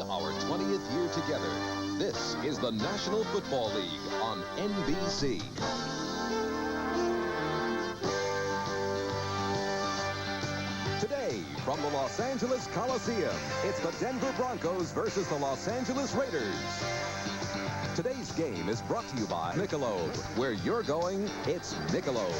our 20th year together. This is the National Football League on NBC. Today, from the Los Angeles Coliseum, it's the Denver Broncos versus the Los Angeles Raiders. Today's game is brought to you by Michelob. Where you're going, it's Michelob.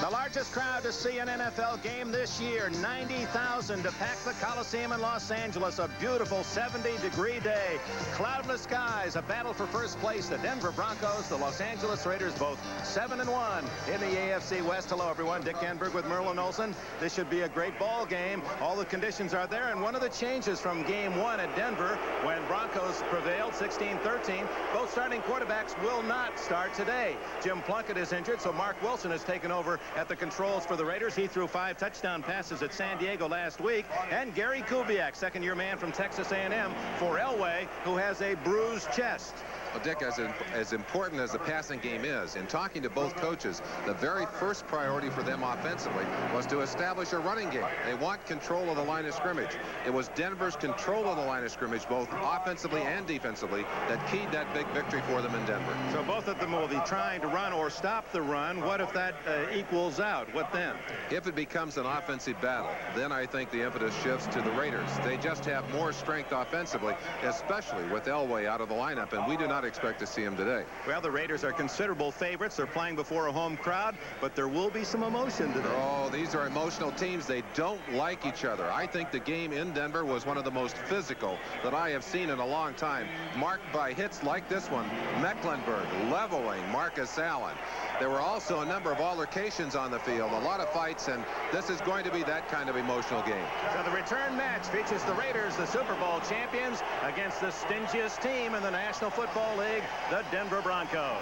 The largest crowd to see an NFL game this year, 90,000 to pack the Coliseum in Los Angeles. A beautiful 70-degree day. Cloudless skies, a battle for first place. The Denver Broncos, the Los Angeles Raiders, both 7-1 in the AFC West. Hello, everyone. Dick Enberg with Merlin Olsen. This should be a great ball game. All the conditions are there, and one of the changes from Game 1 at Denver, when Broncos prevailed 16-13, both starting quarterbacks will not start today. Jim Plunkett is injured, so Mark Wilson has taken over at the controls for the Raiders. He threw 5 touchdown passes at San Diego last week. And Gary Kubiak, second-year man from Texas A&M for Elway, who has a bruised chest. Well, Dick, as important as the passing game is, in talking to both coaches, the very first priority for them offensively was to establish a running game. They want control of the line of scrimmage. It was Denver's control of the line of scrimmage, both offensively and defensively, that keyed that big victory for them in Denver. So both of them will be trying to run or stop the run. What if that equals out? What then? If it becomes an offensive battle, then I think the impetus shifts to the Raiders. They just have more strength offensively, especially with Elway out of the lineup, and we do not expect to see him today. Well, the Raiders are considerable favorites. They're playing before a home crowd, but there will be some emotion today. Oh, these are emotional teams. They don't like each other. I think the game in Denver was one of the most physical that I have seen in a long time, marked by hits like this one. Mecklenburg leveling Marcus Allen. There were also a number of altercations on the field, a lot of fights, and this is going to be that kind of emotional game. So the return match features the Raiders, the Super Bowl champions, against the stingiest team in the National Football League, the Denver Broncos.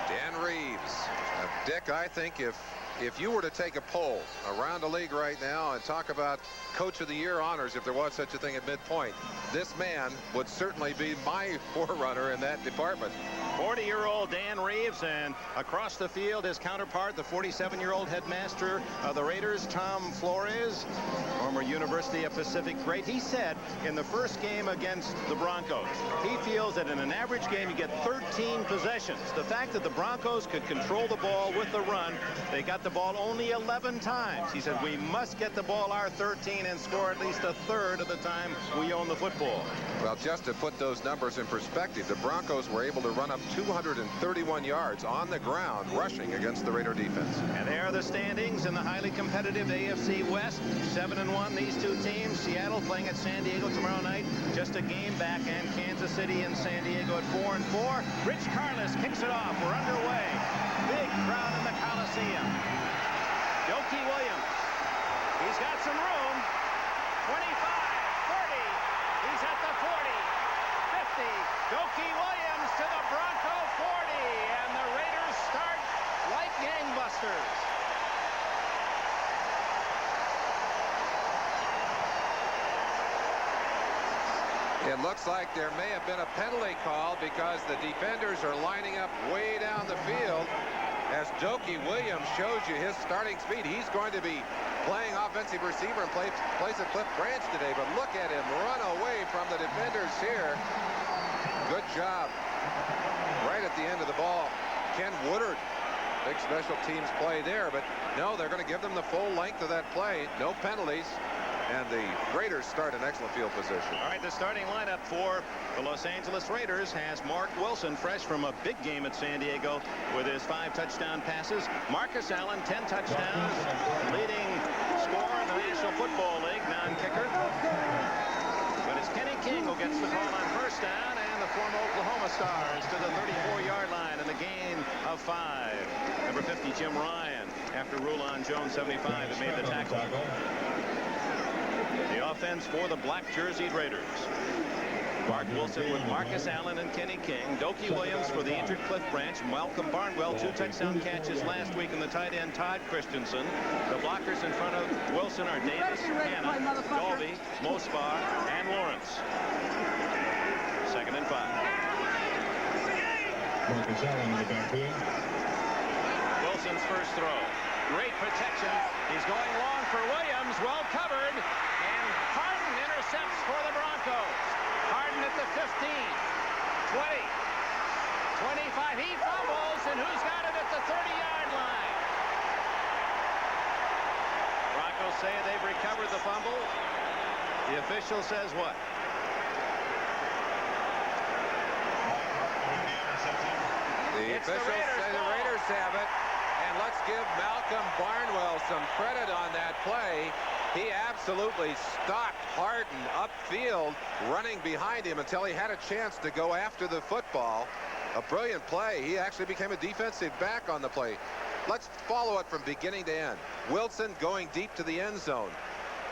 Dan Reeves. Dick, I think if you were to take a poll around the league right now and talk about Coach of the Year honors, if there was such a thing at midpoint, this man would certainly be my forerunner in that department. 40-year-old Dan Reeves, and across the field his counterpart, the 47-year-old headmaster of the Raiders, Tom Flores, former University of Pacific great. He said in the first game against the Broncos, he feels that in an average game you get 13 possessions. The fact that the Broncos could control the ball with the run, they got the ball only 11 times. He said we must get the ball our 13 and score at least a third of the time we own the football. Well, just to put those numbers in perspective, the Broncos were able to run up 231 yards on the ground rushing against the Raider defense. And there are the standings in the highly competitive AFC West. 7-1, these two teams. Seattle playing at San Diego tomorrow night, just a game back, and Kansas City and San Diego at 4-4. Rich Karlis kicks it off. We're underway. Big crowd in the Coliseum. Yoki Williams. He's got some room. 25, 30. He's at the 40, 50. Yoki Williams to the Bronco 40. And the Raiders start like gangbusters. It looks like there may have been a penalty call because the defenders are lining up way down the field. As Yoki Williams shows you his starting speed, he's going to be playing offensive receiver and plays at Cliff Branch today. But look at him run away from the defenders here. Good job. Right at the end of the ball, Ken Woodard. Big special teams play there, but no, they're going to give them the full length of that play. No penalties. And the Raiders start in excellent field position. All right, the starting lineup for the Los Angeles Raiders has Mark Wilson, fresh from a big game at San Diego with his 5 touchdown passes. Marcus Allen, 10 touchdowns, leading scorer in the National Football League, non-kicker. But it's Kenny King who gets the call on first down, and the former Oklahoma Stars to the 34-yard line in the gain of 5. Number 50, Jim Ryan, after Rulon Jones, 75, that made the tackle. The offense for the black-jerseyed Raiders. Mark Wilson with Marcus Allen and Kenny King. Yoki Williams for the injured Cliff Branch. Malcolm Barnwell, 2 touchdown catches last week, in the tight end Todd Christensen. The blockers in front of Wilson are Davis, Hanna, Dolby, Mospar, and Lawrence. 2nd and 5. Marcus Allen in the backfield. Wilson's first throw. Great protection. He's going long for Williams. Well covered. And 20, 25. He fumbles, and who's got it at the 30-yard line? Broncos say they've recovered the fumble. The official says what? The officials say the Raiders have it. And let's give Malcolm Barnwell some credit on that play. He absolutely stopped Harden upfield, running behind him until he had a chance to go after the football. A brilliant play. He actually became a defensive back on the play. Let's follow it from beginning to end. Wilson going deep to the end zone.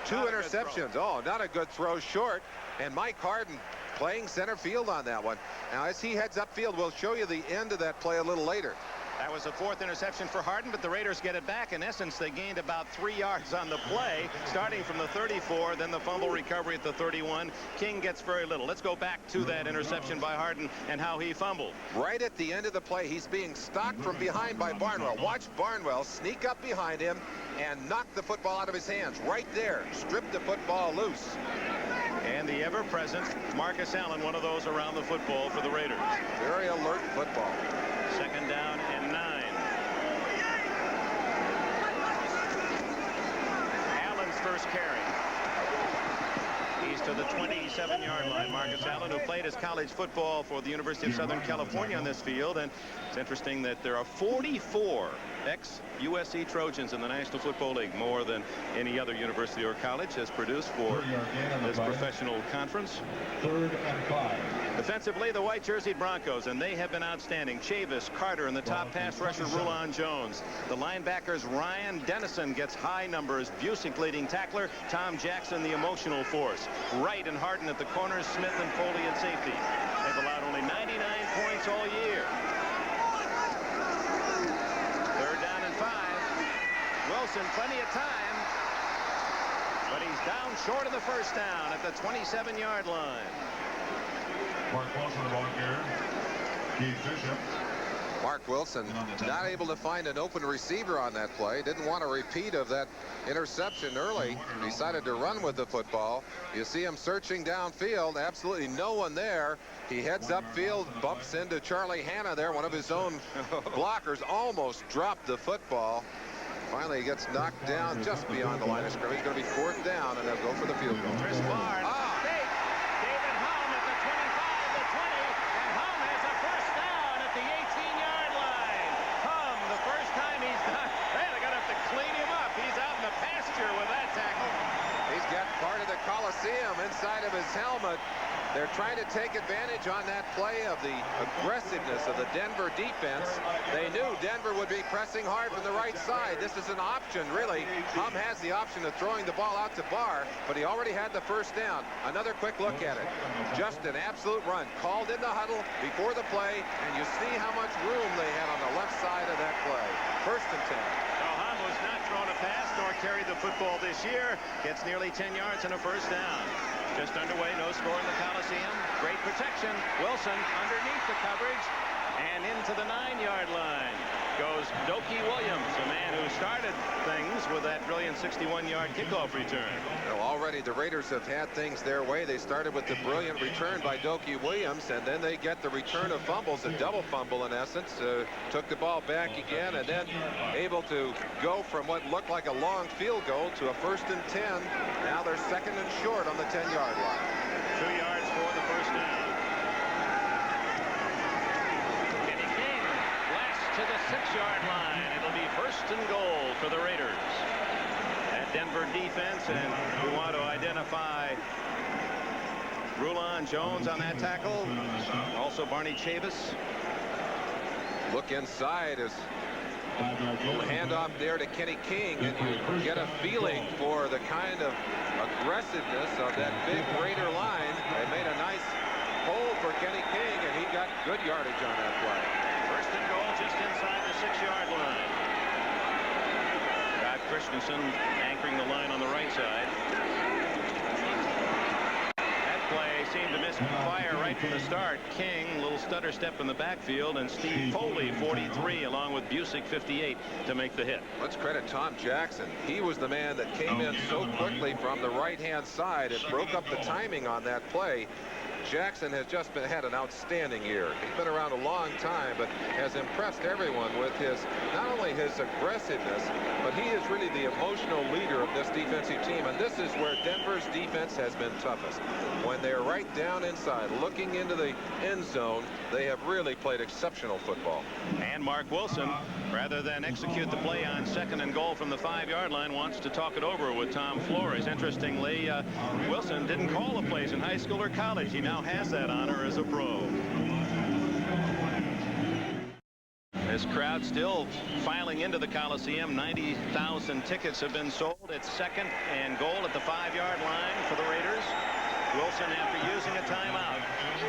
Two interceptions. Oh, not a good throw, short. And Mike Harden playing center field on that one. Now, as he heads upfield, we'll show you the end of that play a little later. That was the 4th interception for Harden, but the Raiders get it back. In essence, they gained about 3 yards on the play, starting from the 34, then the fumble recovery at the 31. King gets very little. Let's go back to that interception by Harden and how he fumbled. Right at the end of the play, he's being stalked from behind by Barnwell. Watch Barnwell sneak up behind him and knock the football out of his hands. Right there, strip the football loose. And the ever-present Marcus Allen, one of those around the football for the Raiders. Very alert football. 2nd down and 9. Allen's first carry. He's to the 27-yard line. Marcus Allen, who played his college football for the University of Southern California on this field. And it's interesting that there are 44 ex-USC Trojans in the National Football League, more than any other university or college has produced for this professional conference. 3rd and 5. Defensively, the white jerseyed Broncos, and they have been outstanding. Chavis, Carter, and the top pass rusher, Rulon Jones. The linebackers, Ryan Dennison gets high numbers. Busick leading tackler. Tom Jackson, the emotional force. Wright and Harden at the corners. Smith and Foley at safety. They've allowed only 99 points all year. 3rd down and 5. Wilson, plenty of time, but he's down short of the first down at the 27-yard line. Mark Wilson, the ball carrier. Keith Bishop. Mark Wilson not able to find an open receiver on that play. Didn't want a repeat of that interception early. Decided to run with the football. You see him searching downfield. Absolutely no one there. He heads upfield, bumps into Charlie Hanna there. One of his own blockers almost dropped the football. Finally, he gets knocked down just beyond the line of scrimmage. Going to be 4th down, and they'll go for the field goal. Chris Barnes. David Hum at the 25, the 20, and Hum has a first down at the 18-yard line. Hum, the first time he's done. Man, they're going to have to clean him up. He's out in the pasture with that tackle. He's got part of the Coliseum inside of his helmet. They're trying to take advantage on that play of the aggressiveness of the Denver defense. They knew Denver would be pressing hard from the right side. This is an option, really. Hum has the option of throwing the ball out to Barr, but he already had the first down. Another quick look at it. Just an absolute run. Called in the huddle before the play, and you see how much room they had on the left side of that play. 1st and 10. Hum was not thrown a pass nor carried the football this year. Gets nearly 10 yards and a first down. Just underway, no score in the Coliseum. Great protection. Wilson underneath the coverage and into the 9-yard line goes Doki Williams, a man who started things with that brilliant 61-yard kickoff return. Well, already the Raiders have had things their way. They started with the brilliant return by Doki Williams, and then they get the return of fumbles, a double fumble in essence. Took the ball back again, and then able to go from what looked like a long field goal to a 1st and 10. Now they're 2nd and short on the 10-yard line. 2 yards for the first down. Kenny King blasts to the 6-yard line. It'll be 1st and goal for the Raiders. That Denver defense, and we want to identify Rulon Jones on that tackle. Also Barney Chavis. Look inside as little handoff there to Kenny King, and you get a feeling for the kind of aggressiveness of that big Raider line. They made a nice hole for Kenny King, and he got good yardage on that play. 1st and goal just inside the 6-yard line. Scott Christensen anchoring the line on the right side. That play seemed to miss fire right from the start. King, a little stutter step in the backfield, and Steve Foley, 43, along with Busick, 58, to make the hit. Let's credit Tom Jackson. He was the man that came in so quickly from the right-hand side and broke up the timing on that play. Jackson has just had an outstanding year. He's been around a long time, but has impressed everyone with not only his aggressiveness, but he is really the emotional leader of this defensive team. And this is where Denver's defense has been toughest. When they're right down inside, looking into the end zone, they have really played exceptional football. And Mark Wilson, rather than execute the play on 2nd and goal from the 5-yard line, wants to talk it over with Tom Flores. Interestingly, Wilson didn't call the plays in high school or college. He now has that honor as a pro. This crowd still filing into the Coliseum. 90,000 tickets have been sold. It's 2nd and goal at the 5-yard line for the Raiders. Wilson, after using a timeout,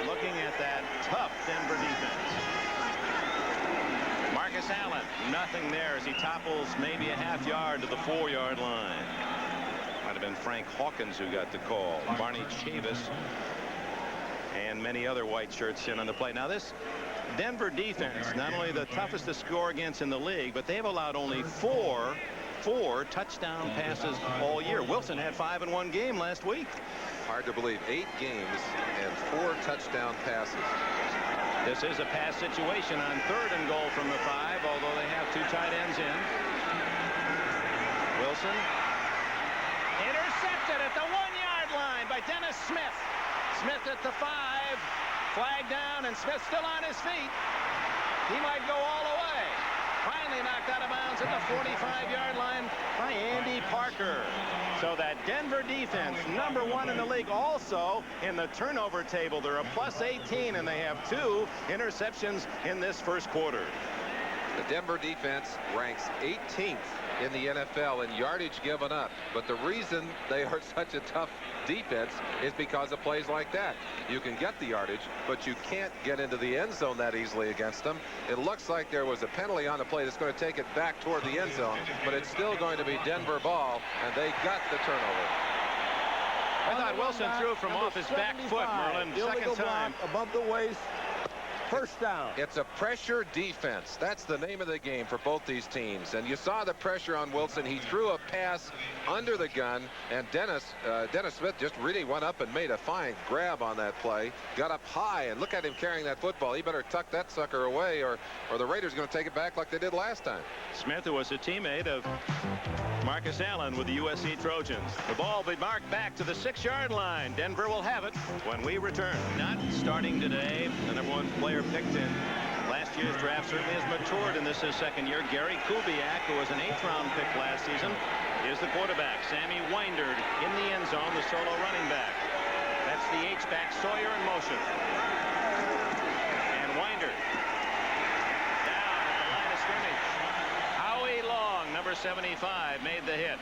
looking at that tough Denver defense. Marcus Allen, nothing there as he topples maybe a half-yard to the 4-yard line. Might have been Frank Hawkins who got the call. Barney Chavis and many other white shirts in on the play. Now this Denver defense, not only the toughest to score against in the league, but they've allowed only four touchdown passes all year. Wilson had 5 in one game last week. Hard to believe. 8 games and 4 touchdown passes. This is a pass situation on 3rd and goal from the 5, although they have 2 tight ends in. Wilson intercepted at the 1-yard line by Dennis Smith. Smith at the 5, flag down, and Smith still on his feet. He might go all the way. Finally knocked out of bounds at the 45-yard line by Andy Parker. So that Denver defense, #1 in the league. Also in the turnover table, they're a +18, and they have 2 interceptions in this first quarter. The Denver defense ranks 18th in the NFL in yardage given up. But the reason they are such a tough defense is because of plays like that. You can get the yardage, but you can't get into the end zone that easily against them. It looks like there was a penalty on the play that's going to take it back toward the end zone, but it's still going to be Denver ball, and they got the turnover. I thought Wilson threw from off his back foot, Merlin. Second time. Above the waist. First down. It's a pressure defense. That's the name of the game for both these teams. And you saw the pressure on Wilson. He threw a pass under the gun, and Dennis Smith just really went up and made a fine grab on that play. Got up high, and look at him carrying that football. He better tuck that sucker away, or the Raiders are going to take it back like they did last time. Smith, who was a teammate of Marcus Allen with the USC Trojans. The ball will be marked back to the 6-yard line. Denver will have it when we return. Not starting today. The #1 player picked in last year's draft certainly has matured in this his second year. Gary Kubiak, who was an 8th-round pick last season, is the quarterback. Sammy Winderd in the end zone, the solo running back. That's the H-back, Sawyer in motion. And Winderd down at the line of scrimmage. Howie Long, number 75, made the hit.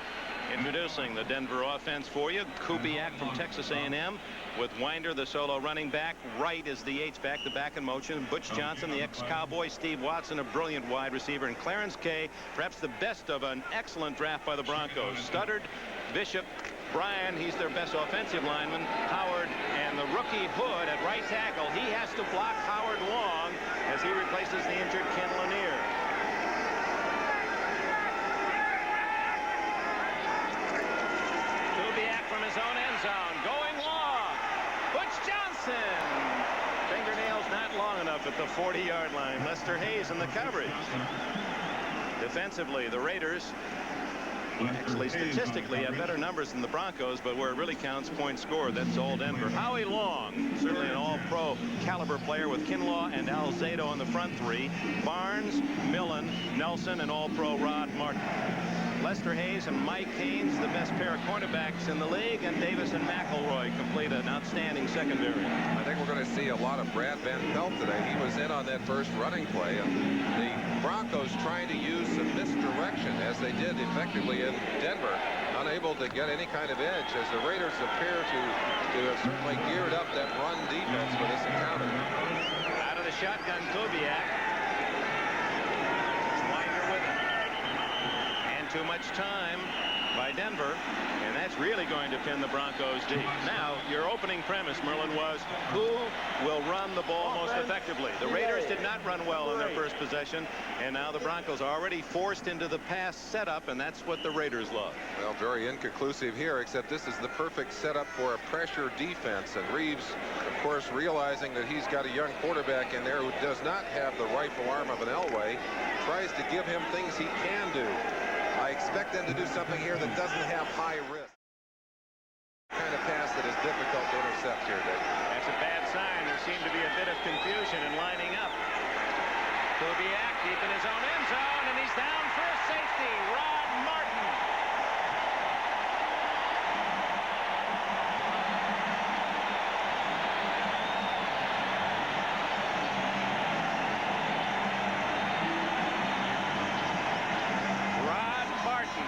Introducing the Denver offense for you. Kubiak from Texas A&M with Winder, the solo running back. Wright is the H-back, the back in motion. Butch Johnson, the ex-Cowboy. Steve Watson, a brilliant wide receiver. And Clarence Kay, perhaps the best of an excellent draft by the Broncos. Studdard, Bishop, Bryan, he's their best offensive lineman. Howard, and the rookie Hood at right tackle. He has to block Howard Long as he replaces the injured Ken Lanier. From his own end zone, going long. Butch Johnson. Fingernails not long enough at the 40-yard line. Lester Hayes in the coverage. Defensively, the Raiders actually statistically have better numbers than the Broncos, but where it really counts, points scored. That's all Denver. Howie Long, certainly an all-pro caliber player with Kinlaw and Alzado on the front 3. Barnes, Millen, Nelson, and all-pro Rod Martin. Lester Hayes and Mike Haynes, the best pair of cornerbacks in the league, and Davis and McElroy complete an outstanding secondary. I think we're going to see a lot of Brad Van Pelt today. He was in on that first running play, and the Broncos trying to use some misdirection as they did effectively in Denver, unable to get any kind of edge as the Raiders appear to have certainly geared up that run defense for this encounter. Out of the shotgun, Kubiak. Too much time. by Denver, and that's really going to pin the Broncos deep. Now, your opening premise, Merlin, was who will run the ball most effectively. The Raiders did not run well in their first possession, and now the Broncos are already forced into the pass setup, and that's what the Raiders love. Well, very inconclusive here, except this is the perfect setup for a pressure defense. And Reeves, of course, realizing that he's got a young quarterback in there who does not have the rifle arm of an Elway, tries to give him things he can do. I expect them to do something here that doesn't have high risk. Kind of pass that is difficult to intercept here, Dick. That's a bad sign. There seemed to be a bit of confusion in lining up. Kubiak deep in his own end zone, and he's down for a safety. Rod Martin.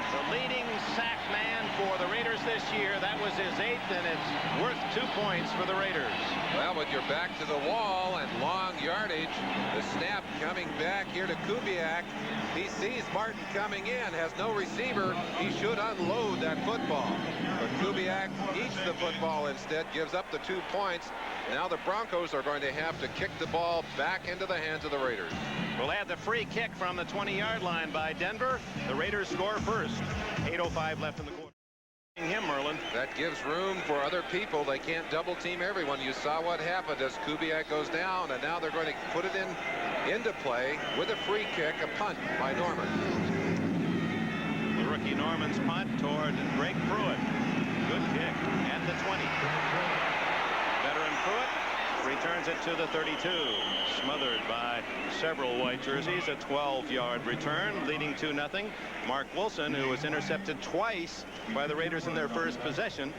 The leading sack man for the Raiders this year. That was his 8th, and it's worth 2 points for the Raiders. Well, with your back to the wall and long yardage, the snap coming back here to Kubiak. He sees Martin coming in, has no receiver. He should unload that football. But Kubiak eats the football instead, gives up the 2 points. Now the Broncos are going to have to kick the ball back into the hands of the Raiders. We'll have the free kick from the 20-yard line by Denver. The Raiders score first. 8:05 left in the quarter. Him, Merlin. That gives room for other people. They can't double team everyone. You saw what happened as Kubiak goes down, and now they're going to put it into play with a free kick, a punt by Norman. The rookie Norman's punt toward Greg Pruitt. Good kick at the 20. Veteran Pruitt returns it to the 32, smothered by several white jerseys. A 12-yard return, leading 2-0. Mark Wilson, who was intercepted twice by the Raiders in their first possession,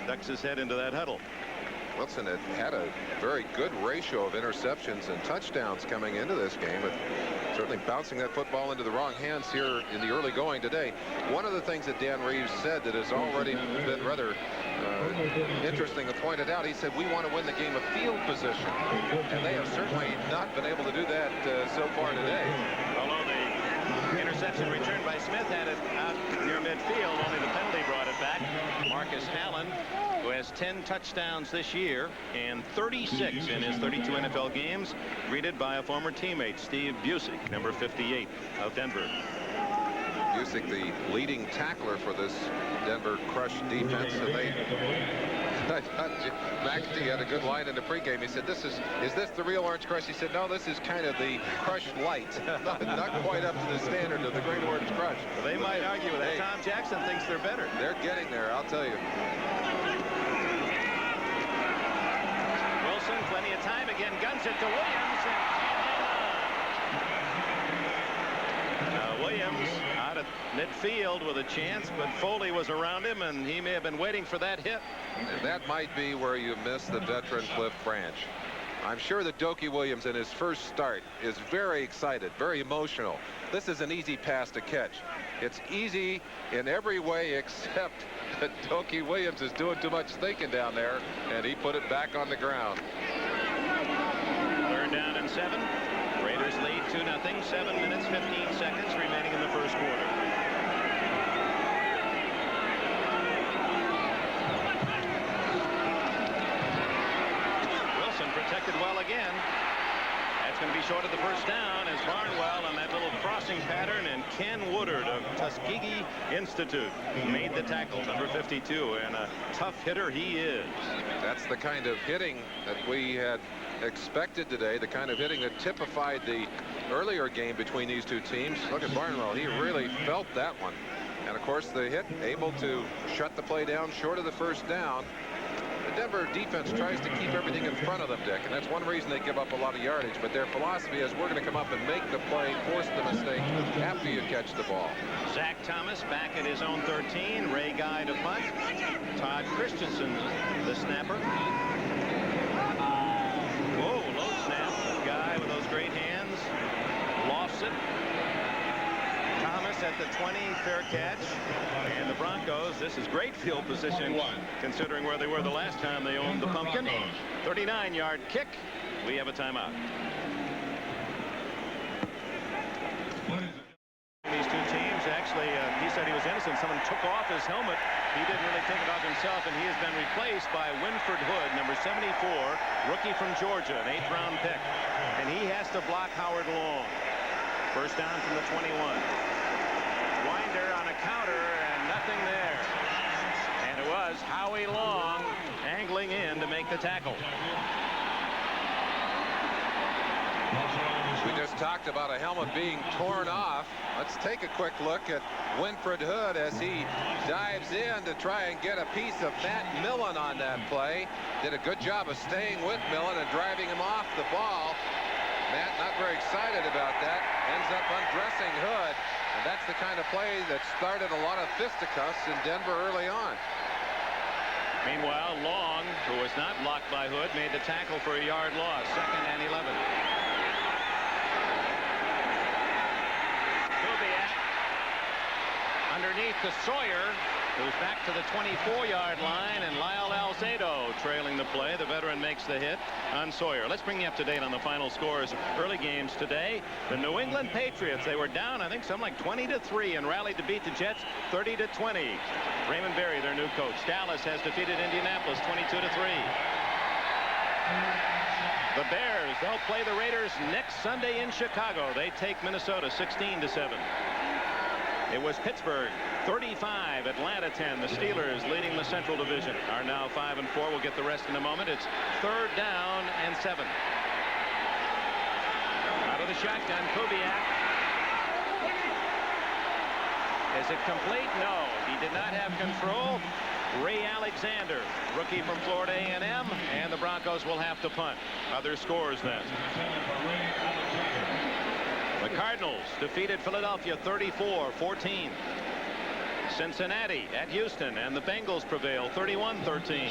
ducks his head into that huddle. Wilson had a very good ratio of interceptions and touchdowns coming into this game, but certainly bouncing that football into the wrong hands here in the early going today. One of the things that Dan Reeves said that has already been rather interesting to point it out, he said we want to win the game of field position, and they have certainly not been able to do that so far today. Although the interception returned by Smith had it out near midfield, only the penalty brought it back. Marcus Allen, who has 10 touchdowns this year and 36 in his 32 NFL games, greeted by a former teammate, Steve Busick, number 58 of Denver. Busick, the leading tackler for this Denver Crush defense, and McAtee had a good line in the pregame. He said, is this the real Orange Crush? He said, no, this is kind of the Crush Light. not quite up to the standard of the Great Orange Crush. Well, they might argue with that. Hey, Tom Jackson thinks they're better. They're getting there, I'll tell you. Wilson, plenty of time again, guns it to Williams, and Williams out at midfield with a chance, but Foley was around him, and he may have been waiting for that hit. And that might be where you miss the veteran Cliff Branch. I'm sure that Dokie Williams in his first start is very excited, very emotional. This is an easy pass to catch. It's easy in every way except that Dokie Williams is doing too much thinking down there, and he put it back on the ground. 3rd down and 7. Raiders lead 2-0. 7 minutes, 15 seconds remaining in the first quarter. Wilson protected well again. That's going to be short of the first down as Barnwell on that little crossing pattern, and Ken Woodard of Tuskegee Institute made the tackle, number 52, and a tough hitter he is. That's the kind of hitting that we had expected today, the kind of hitting that typified the earlier game between these two teams. Look at Barnwell. He really felt that one. And of course the hit able to shut the play down short of the first down. The Denver defense tries to keep everything in front of them, Dick, and that's one reason they give up a lot of yardage. But their philosophy is we're going to come up and make the play, force the mistake after you catch the ball. Zach Thomas back at his own 13. Ray Guy to punt. Todd Christensen, the snapper. Whoa, low snap. Guy with those great hands lofts it. Thomas at the 20, fair catch. And the Broncos, this is great field position considering where they were the last time they owned the pumpkin. 39-yard kick. We have a timeout. These two teams actually Actually, he said he was innocent. Someone took off his helmet. He didn't really take it off himself, and he has been replaced by Winford Hood, number 74, rookie from Georgia, an 8th-round pick. And he has to block Howard Long. First down from the 21. Winder on a counter, and nothing there. And it was Howie Long angling in to make the tackle. We just talked about a helmet being torn off. Let's take a quick look at Winford Hood as he dives in to try and get a piece of Matt Millen on that play. Did a good job of staying with Millen and driving him off the ball. Matt not very excited about that. Ends up undressing Hood. And that's the kind of play that started a lot of fisticuffs in Denver early on. Meanwhile, Long, who was not blocked by Hood, made the tackle for a yard loss. 2nd and 11. Underneath to Sawyer, who's back to the 24-yard line, and Lyle Alzado trailing the play. The veteran makes the hit on Sawyer. Let's bring you up to date on the final scores. Early games today. The New England Patriots, they were down, I think, something like 20-3 and rallied to beat the Jets 30-20. Raymond Berry, their new coach. Dallas has defeated Indianapolis 22-3. The Bears, they'll play the Raiders next Sunday in Chicago. They take Minnesota 16-7. It was Pittsburgh 35, Atlanta 10. The Steelers, leading the Central Division, are now 5-4. We'll get the rest in a moment. It's 3rd down and 7. Out of the shotgun, Kubiak. Is it complete? No, he did not have control. Ray Alexander, rookie from Florida A&M, and the Broncos will have to punt. Other scores then. The Cardinals defeated Philadelphia 34-14. Cincinnati at Houston, and the Bengals prevail 31-13.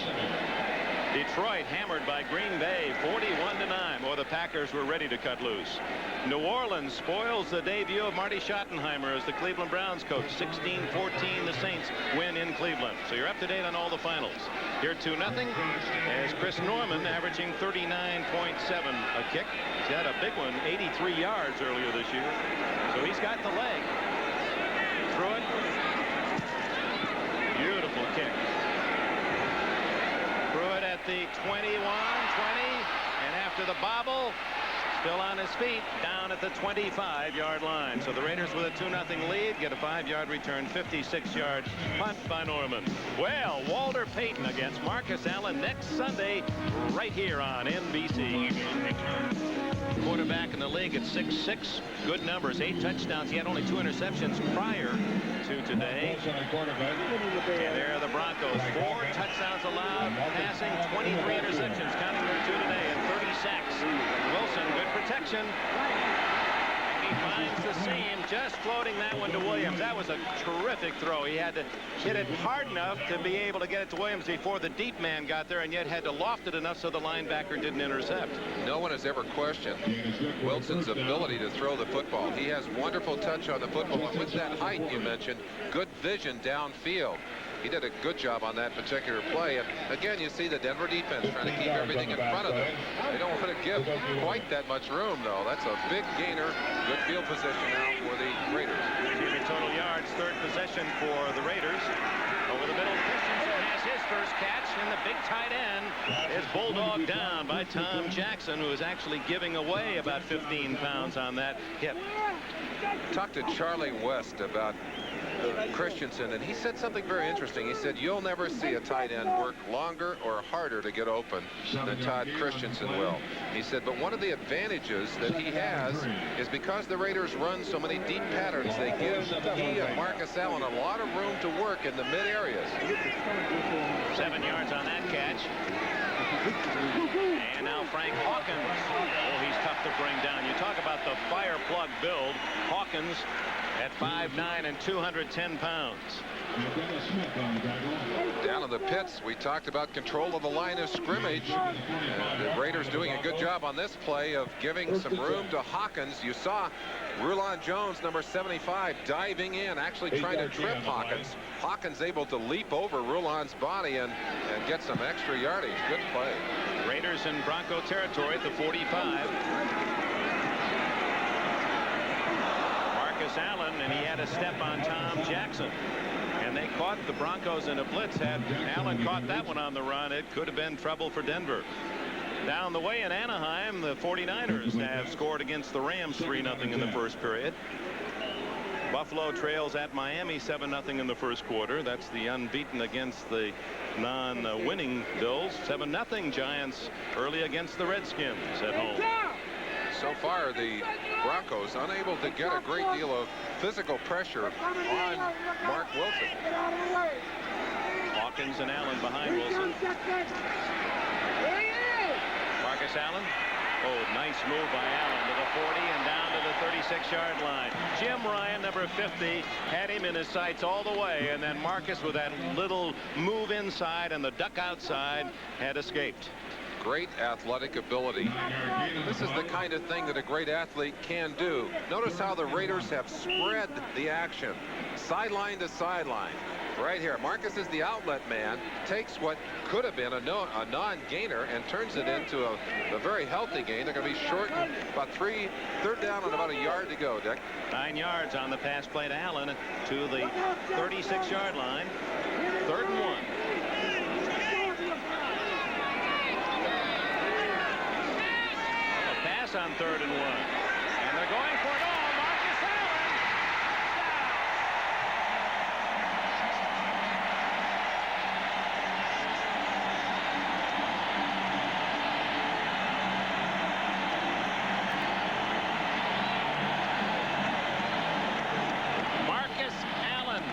Detroit hammered by Green Bay 41-9. Boy, the Packers were ready to cut loose. New Orleans spoils the debut of Marty Schottenheimer as the Cleveland Browns coach. 16-14, the Saints win in Cleveland. So you're up to date on all the finals. Here 2-0 as Chris Norman averaging 39.7 a kick. He's had a big one, 83 yards earlier this year. So he's got the leg. Through it. Beautiful kick. Threw it at the 21, 20, and after the bobble, still on his feet, down at the 25-yard line. So the Raiders with a 2-0 lead get a 5-yard return, 56-yard punt by Norman. Well, Walter Payton against Marcus Allen next Sunday right here on NBC. Quarterback in the league at 6'6". Good numbers, 8 touchdowns. He had only 2 interceptions prior to today. And there are the Broncos. 4 touchdowns allowed, passing, 23 interceptions, counting their 2 today, and 30 sacks. Wilson, good protection. He finds the seam, just floating that one to Williams. That was a terrific throw. He had to hit it hard enough to be able to get it to Williams before the deep man got there, and yet had to loft it enough so the linebacker didn't intercept. No one has ever questioned Wilson's ability to throw the football. He has wonderful touch on the football, and with that height you mentioned, good vision downfield. He did a good job on that particular play. And again, you see the Denver defense trying to keep everything in front of them. They don't want to give quite that much room, though. That's a big gainer. Good field position now for the Raiders. Total yards, 3rd possession for the Raiders. Over the middle, Christensen has his first catch, and the big tight end is bulldogged down by Tom Jackson, who is actually giving away about 15 pounds on that hit. Talked to Charlie West about Christensen, and he said something very interesting. He said, you'll never see a tight end work longer or harder to get open than Todd Christensen will. He said, but one of the advantages that he has is because the Raiders run so many deep patterns, they give he and Marcus Allen a lot of room to work in the mid areas. 7 yards on that catch. And now Frank Hawkins. Oh, he's tough to bring down. You talk about the fire plug build. Hawkins at 5'9" and 210 pounds. Down in the pits, we talked about control of the line of scrimmage. And the Raiders doing a good job on this play of giving some room to Hawkins. You saw Rulon Jones, number 75, diving in, actually trying to trip Hawkins. Hawkins able to leap over Rulon's body and get some extra yardage. Good play. Raiders in Bronco territory at the 45. Marcus Allen, and he had a step on Tom Jackson. And they caught the Broncos in a blitz. Had Allen caught that one on the run, it could have been trouble for Denver. Down the way in Anaheim, the 49ers have scored against the Rams 3-0 in the first period. Buffalo trails at Miami 7-0 in the first quarter. That's the unbeaten against the non-winning Bills. 7-0 Giants early against the Redskins at home. So far, the Broncos unable to get a great deal of physical pressure on Mark Wilson. Hawkins and Allen behind Wilson. Marcus Allen. Oh, nice move by Allen to the 40 and down to the 36-yard line. Jim Ryan, number 50, had him in his sights all the way, and then Marcus, with that little move inside and the duck outside, had escaped. Great athletic ability. This is the kind of thing that a great athlete can do. Notice how the Raiders have spread the action sideline to sideline. Right here, Marcus is the outlet man, takes what could have been a non-gainer and turns it into a very healthy gain. They're going to be short about third down and about a yard to go, Dick. 9 yards on the pass play to Allen to the 36-yard line. 3rd and 1. A pass on 3rd and 1. And they're going for it all. Marcus Allen.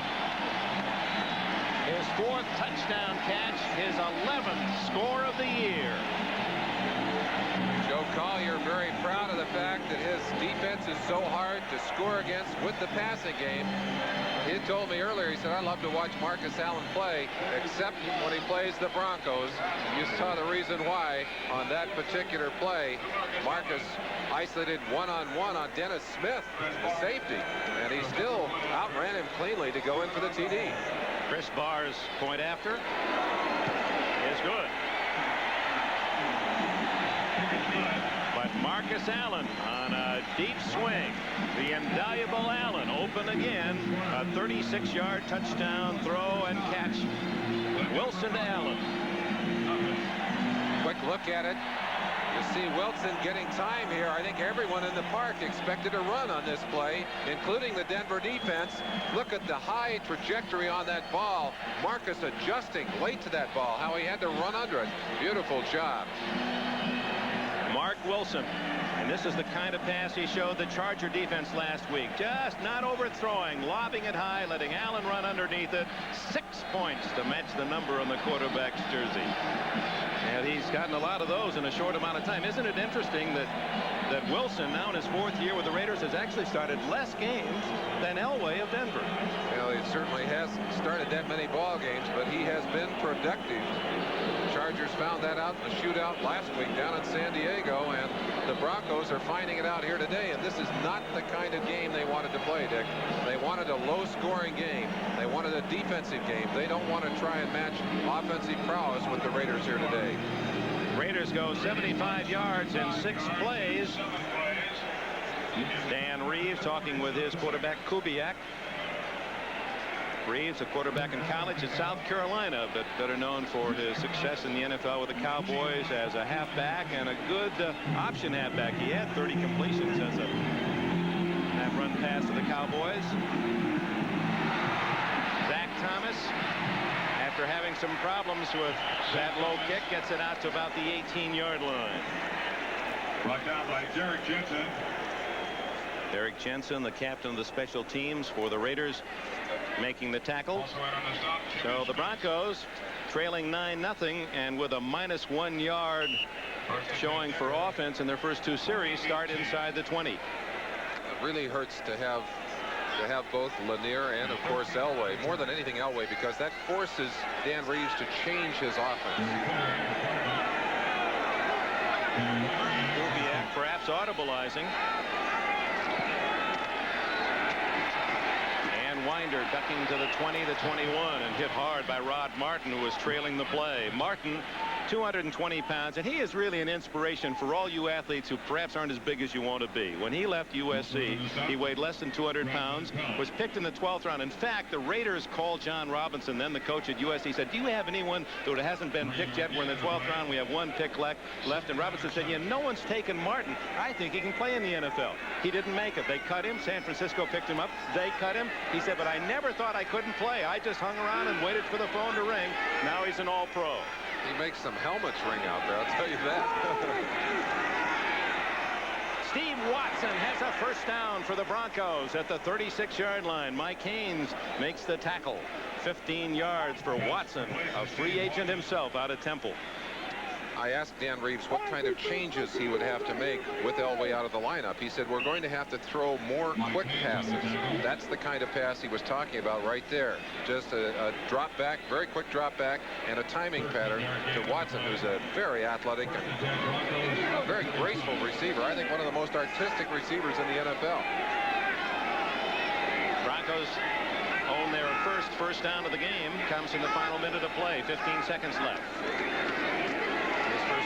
His 4th touchdown catch, his 11th score of the year. Joe Collier very proud of the fact that his defense is so hard to score against with the passing game. He told me earlier, he said, I love to watch Marcus Allen play, except when he plays the Broncos. You saw the reason why on that particular play. Marcus isolated one-on-one on Dennis Smith, the safety, and he still outran him cleanly to go in for the TD. Chris Barr's point after is good. But Marcus Allen on a deep swing. The invaluable Allen open again. A 36-yard touchdown throw and catch. Wilson to Allen. Quick look at it. You see Wilson getting time here. I think everyone in the park expected a run on this play, including the Denver defense. Look at the high trajectory on that ball. Marcus adjusting late to that ball, how he had to run under it. Beautiful job. Mark Wilson. And this is the kind of pass he showed the Charger defense last week. Just not overthrowing, lobbing it high, letting Allen run underneath it. 6 points to match the number on the quarterback's jersey. And he's gotten a lot of those in a short amount of time. Isn't it interesting that Wilson, now in his 4th year with the Raiders, has actually started less games than Elway of Denver? Well, he certainly hasn't started that many ball games, but he has been productive. Chargers found that out in the shootout last week down in San Diego, and the Broncos are finding it out here today, and this is not the kind of game they wanted to play, Dick. They wanted a low-scoring game. They wanted a defensive game. They don't want to try and match offensive prowess with the Raiders here today. Raiders go 75 yards in 6 plays. Dan Reeves talking with his quarterback Kubiak. Reeves, a quarterback in college at South Carolina, but better known for his success in the NFL with the Cowboys as a halfback and a good option halfback. He had 30 completions as a half-run pass to the Cowboys. Zach Thomas, after having some problems with that low kick, gets it out to about the 18-yard line. Brought down by Derek Jensen. Derek Jensen, the captain of the special teams for the Raiders, making the tackle. So the Broncos trailing 9-0 and with a -1 yard showing for offense in their first 2 series start inside the 20. It really hurts to have both Lanier and, of course, Elway. More than anything, Elway, because that forces Dan Reeves to change his offense. Kubiak perhaps audibleizing. Winder ducking to the 20, the 21, and hit hard by Rod Martin, who was trailing the play. Martin, 220 pounds, and he is really an inspiration for all you athletes who perhaps aren't as big as you want to be. When he left USC, he weighed less than 200 pounds, was picked in the 12th round. In fact, the Raiders called John Robinson, then the coach at USC, said, do you have anyone that hasn't been picked yet? We're in the 12th round. We have one pick left. And Robinson said, yeah, no one's taken Martin. I think he can play in the NFL. He didn't make it. They cut him. San Francisco picked him up. They cut him. He said, but I never thought I couldn't play. I just hung around and waited for the phone to ring. Now he's an all-pro. He makes some helmets ring out there, I'll tell you that. Steve Watson has a first down for the Broncos at the 36-yard line. Mike Haynes makes the tackle. 15 yards for Watson, a free agent himself out of Temple. I asked Dan Reeves what kind of changes he would have to make with Elway out of the lineup. He said, we're going to have to throw more quick passes. That's the kind of pass he was talking about right there. Just a drop back, very quick drop back, and a timing pattern to Watson, who's a very athletic and very graceful receiver. I think one of the most artistic receivers in the NFL. Broncos own their first down of the game. Comes in the final minute of play. 15 seconds left.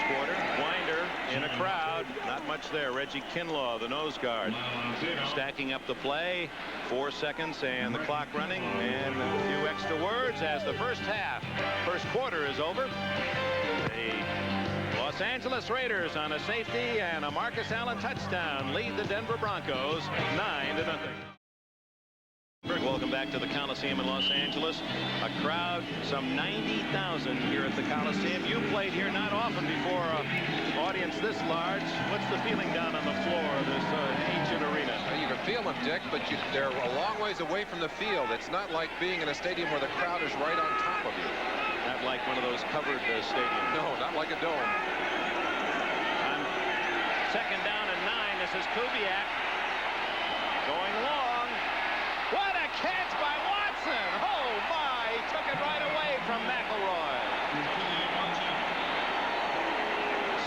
Quarter. Winder in a crowd. Not much there. Reggie Kinlaw, the nose guard, stacking up the play. 4 seconds and the clock running, and a few extra words as the first quarter is over. The Los Angeles Raiders on a safety and a Marcus Allen touchdown lead the Denver Broncos 9-0. Welcome back to the Coliseum in Los Angeles. A crowd, some 90,000 here at the Coliseum. You played here not often before an audience this large. What's the feeling down on the floor of this ancient arena? You can feel them, Dick, but they're a long ways away from the field. It's not like being in a stadium where the crowd is right on top of you. Not like one of those covered stadiums. No, not like a dome. On second down and 9, this is Kubiak going long. What a catch by Watson! Oh my! He took it right away from McElroy.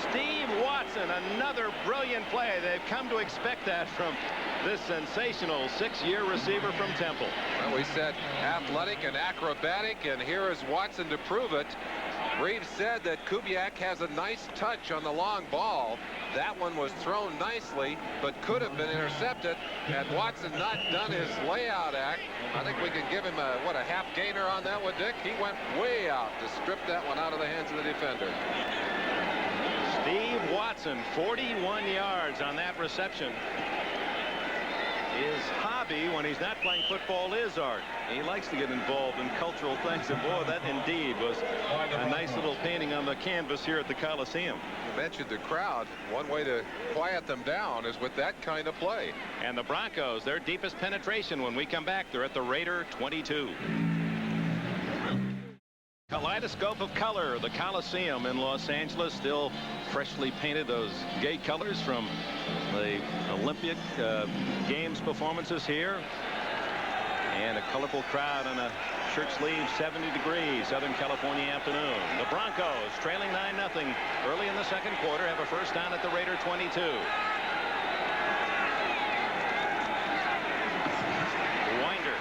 Steve Watson, another brilliant play. They've come to expect that from this sensational 6-year receiver from Temple. Well, we said athletic and acrobatic, and here is Watson to prove it. Reeves said that Kubiak has a nice touch on the long ball. That one was thrown nicely, but could have been intercepted had Watson not done his layout act. I think we could give him a half gainer on that one, Dick. He went way out to strip that one out of the hands of the defender. Steve Watson, 41 yards on that reception. His hobby when he's not playing football is art. He likes to get involved in cultural things, and boy, that indeed was a nice little painting on the canvas here at the Coliseum. You mentioned the crowd. One way to quiet them down is with that kind of play. And the Broncos, their deepest penetration when we come back. They're at the Raider 22. Kaleidoscope of color, the Coliseum in Los Angeles, still freshly painted, those gay colors from the Olympic Games performances here. And a colorful crowd on a shirt sleeve, 70 degrees, Southern California afternoon. The Broncos trailing 9-0 early in the second quarter, have a first down at the Raider 22. Winder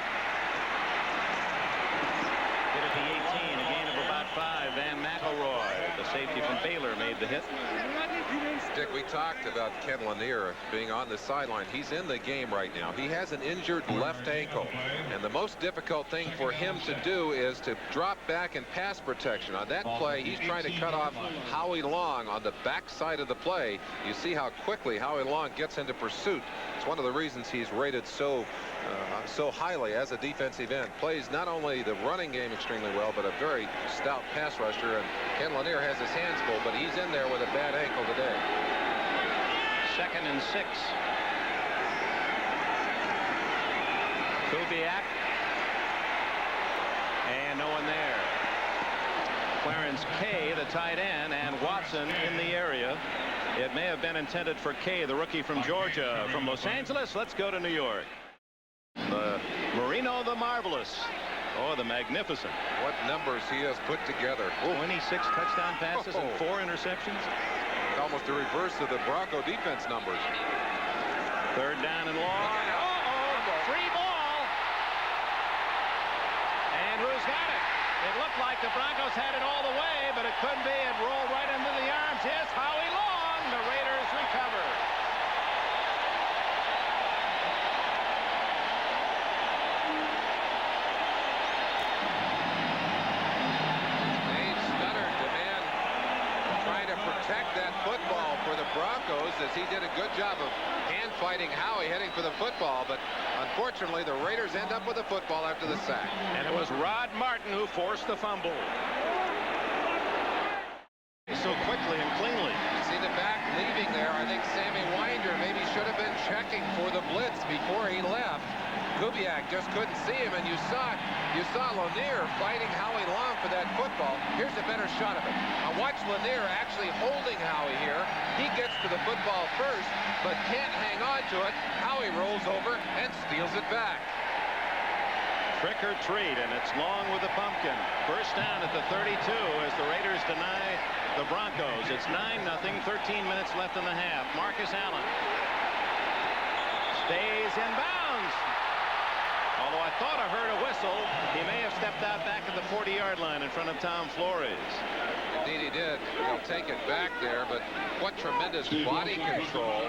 hit at the 18, a gain of about 5. Van McElroy, the safety from Baylor, made the hit. Dick, we talked about Ken Lanier being on the sideline. He's in the game right now. He has an injured left ankle, and the most difficult thing for him to do is to drop back in pass protection. On that play, he's trying to cut off Howie Long on the back side of the play. You see how quickly Howie Long gets into pursuit. It's one of the reasons he's rated so highly as a defensive end. Plays not only the running game extremely well, but a very stout pass rusher. And Ken Lanier has his hands full, but he's in there with a bad ankle today. 2nd and 6. Kubiak. And no one there. Clarence Kay, the tight end, and Watson in the area. It may have been intended for Kay, the rookie from Georgia. From Los Angeles, let's go to New York. The Marino the Marvelous. Oh, the magnificent. What numbers he has put together. 26 touchdown passes and 4 interceptions. Almost the reverse of the Bronco defense numbers. 3rd down and long. Free ball. looked like the Broncos had it all the way, but it couldn't be. It rolled right into the arms. Yes, Howie Long. The Raiders recover. Protect that football for the Broncos, as he did a good job of hand fighting Howie heading for the football, but unfortunately the Raiders end up with the football after the sack. And it was Rod Martin who forced the fumble. So quickly and cleanly. You see the back leaving there. I think Sammy Winder maybe should have been checking for the blitz before he left. Kubiak just couldn't see him, and you saw Lanier fighting Howie Long for that football. Here's a better shot of it. Now watch Lanier actually holding Howie here. He gets to the football first, but can't hang on to it. Howie rolls over and steals it back. Trick or treat, and it's Long with the pumpkin. First down at the 32 as the Raiders deny the Broncos. It's 9-0, 13 minutes left in the half. Marcus Allen stays in bounds. Although I thought I heard a whistle, he may have stepped out back at the 40-yard line in front of Tom Flores. Indeed he did. He'll take it back there, but what tremendous body control.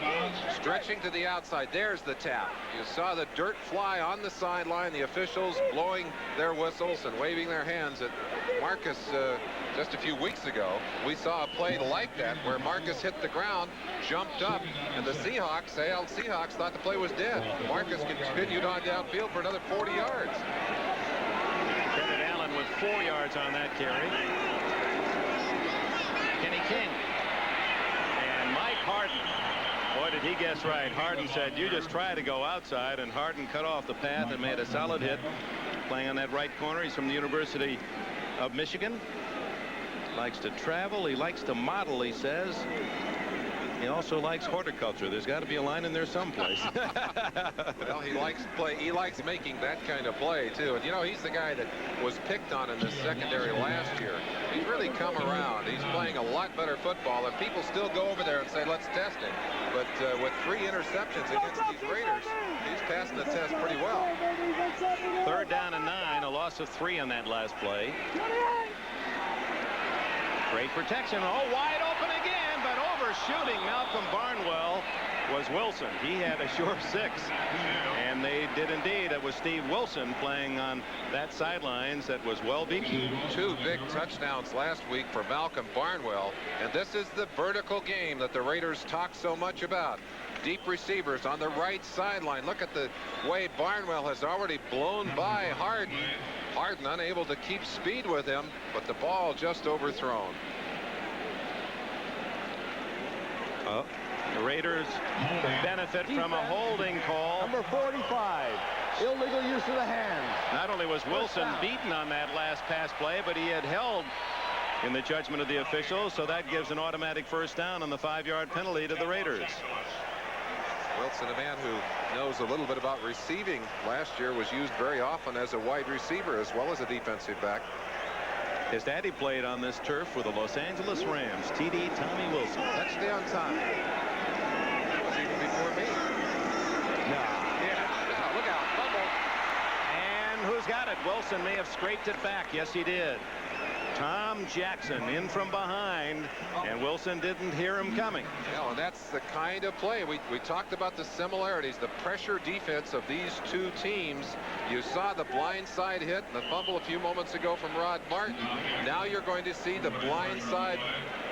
Stretching to the outside. There's the tap. You saw the dirt fly on the sideline. The officials blowing their whistles and waving their hands at Marcus. Just a few weeks ago, we saw a play like that where Marcus hit the ground, jumped up, and the Seahawks thought the play was dead. Marcus continued on downfield for another 40 yards. Credit Allen with 4 yards on that carry. Kenny King and Mike Harden. Boy, did he guess right. Harden said, you just try to go outside, and Harden cut off the path and made a solid hit. Playing on that right corner. He's from the University of Michigan. Likes to travel. He likes to model, he says. He also likes horticulture. There's got to be a line in there someplace. Well, he likes making that kind of play too. And you know, he's the guy that was picked on in the secondary last year. He's really come around. He's playing a lot better football, and people still go over there and say, let's test him. But with 3 interceptions against these Raiders, he's passing the test pretty well. 3rd down and 9, a loss of 3 on that last play. Great protection. Oh, wide open again, but overshooting Malcolm Barnwell was Wilson. He had a short 6, and they did indeed. It was Steve Wilson playing on that sidelines that was well beaten. 2 big touchdowns last week for Malcolm Barnwell, and this is the vertical game that the Raiders talk so much about. Deep receivers on the right sideline. Look at the way Barnwell has already blown by Harden. Harden unable to keep speed with him, but the ball just overthrown. The Raiders benefit from a holding call. Number 45, illegal use of the hands. Not only was Wilson beaten on that last pass play, but he had held in the judgment of the officials, so that gives an automatic first down on the 5-yard penalty to the Raiders. Wilson, a man who knows a little bit about receiving, last year was used very often as a wide receiver as well as a defensive back. His daddy played on this turf for the Los Angeles Rams. TD Tommy Wilson. Touchdown time. That was even before me. No. Yeah. No, look out. Fumble. And who's got it? Wilson may have scraped it back. Yes, he did. Tom Jackson in from behind, and Wilson didn't hear him coming. Yeah, and that's the kind of play. We talked about the similarities, the pressure defense of these 2 teams. You saw the blindside hit and the fumble a few moments ago from Rod Martin. Now you're going to see the blindside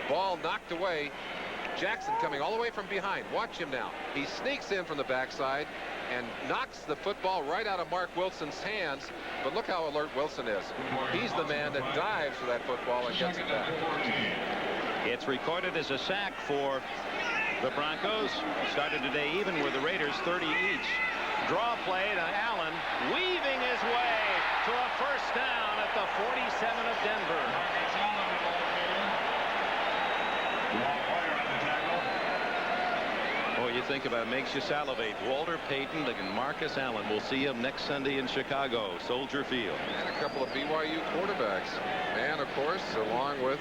ball knocked away. Jackson coming all the way from behind. Watch him now. He sneaks in from the backside and knocks the football right out of Mark Wilson's hands. But look how alert Wilson is. He's the man that dives for that football and gets it back. It's recorded as a sack for the Broncos. Started today even with the Raiders 30 each. Draw play to Allen, weaving his way to a first down at the 47 of Denver. Oh, you think about it, makes you salivate. Walter Payton and Marcus Allen. We'll see him next Sunday in Chicago, Soldier Field. And a couple of BYU quarterbacks. And, of course, along with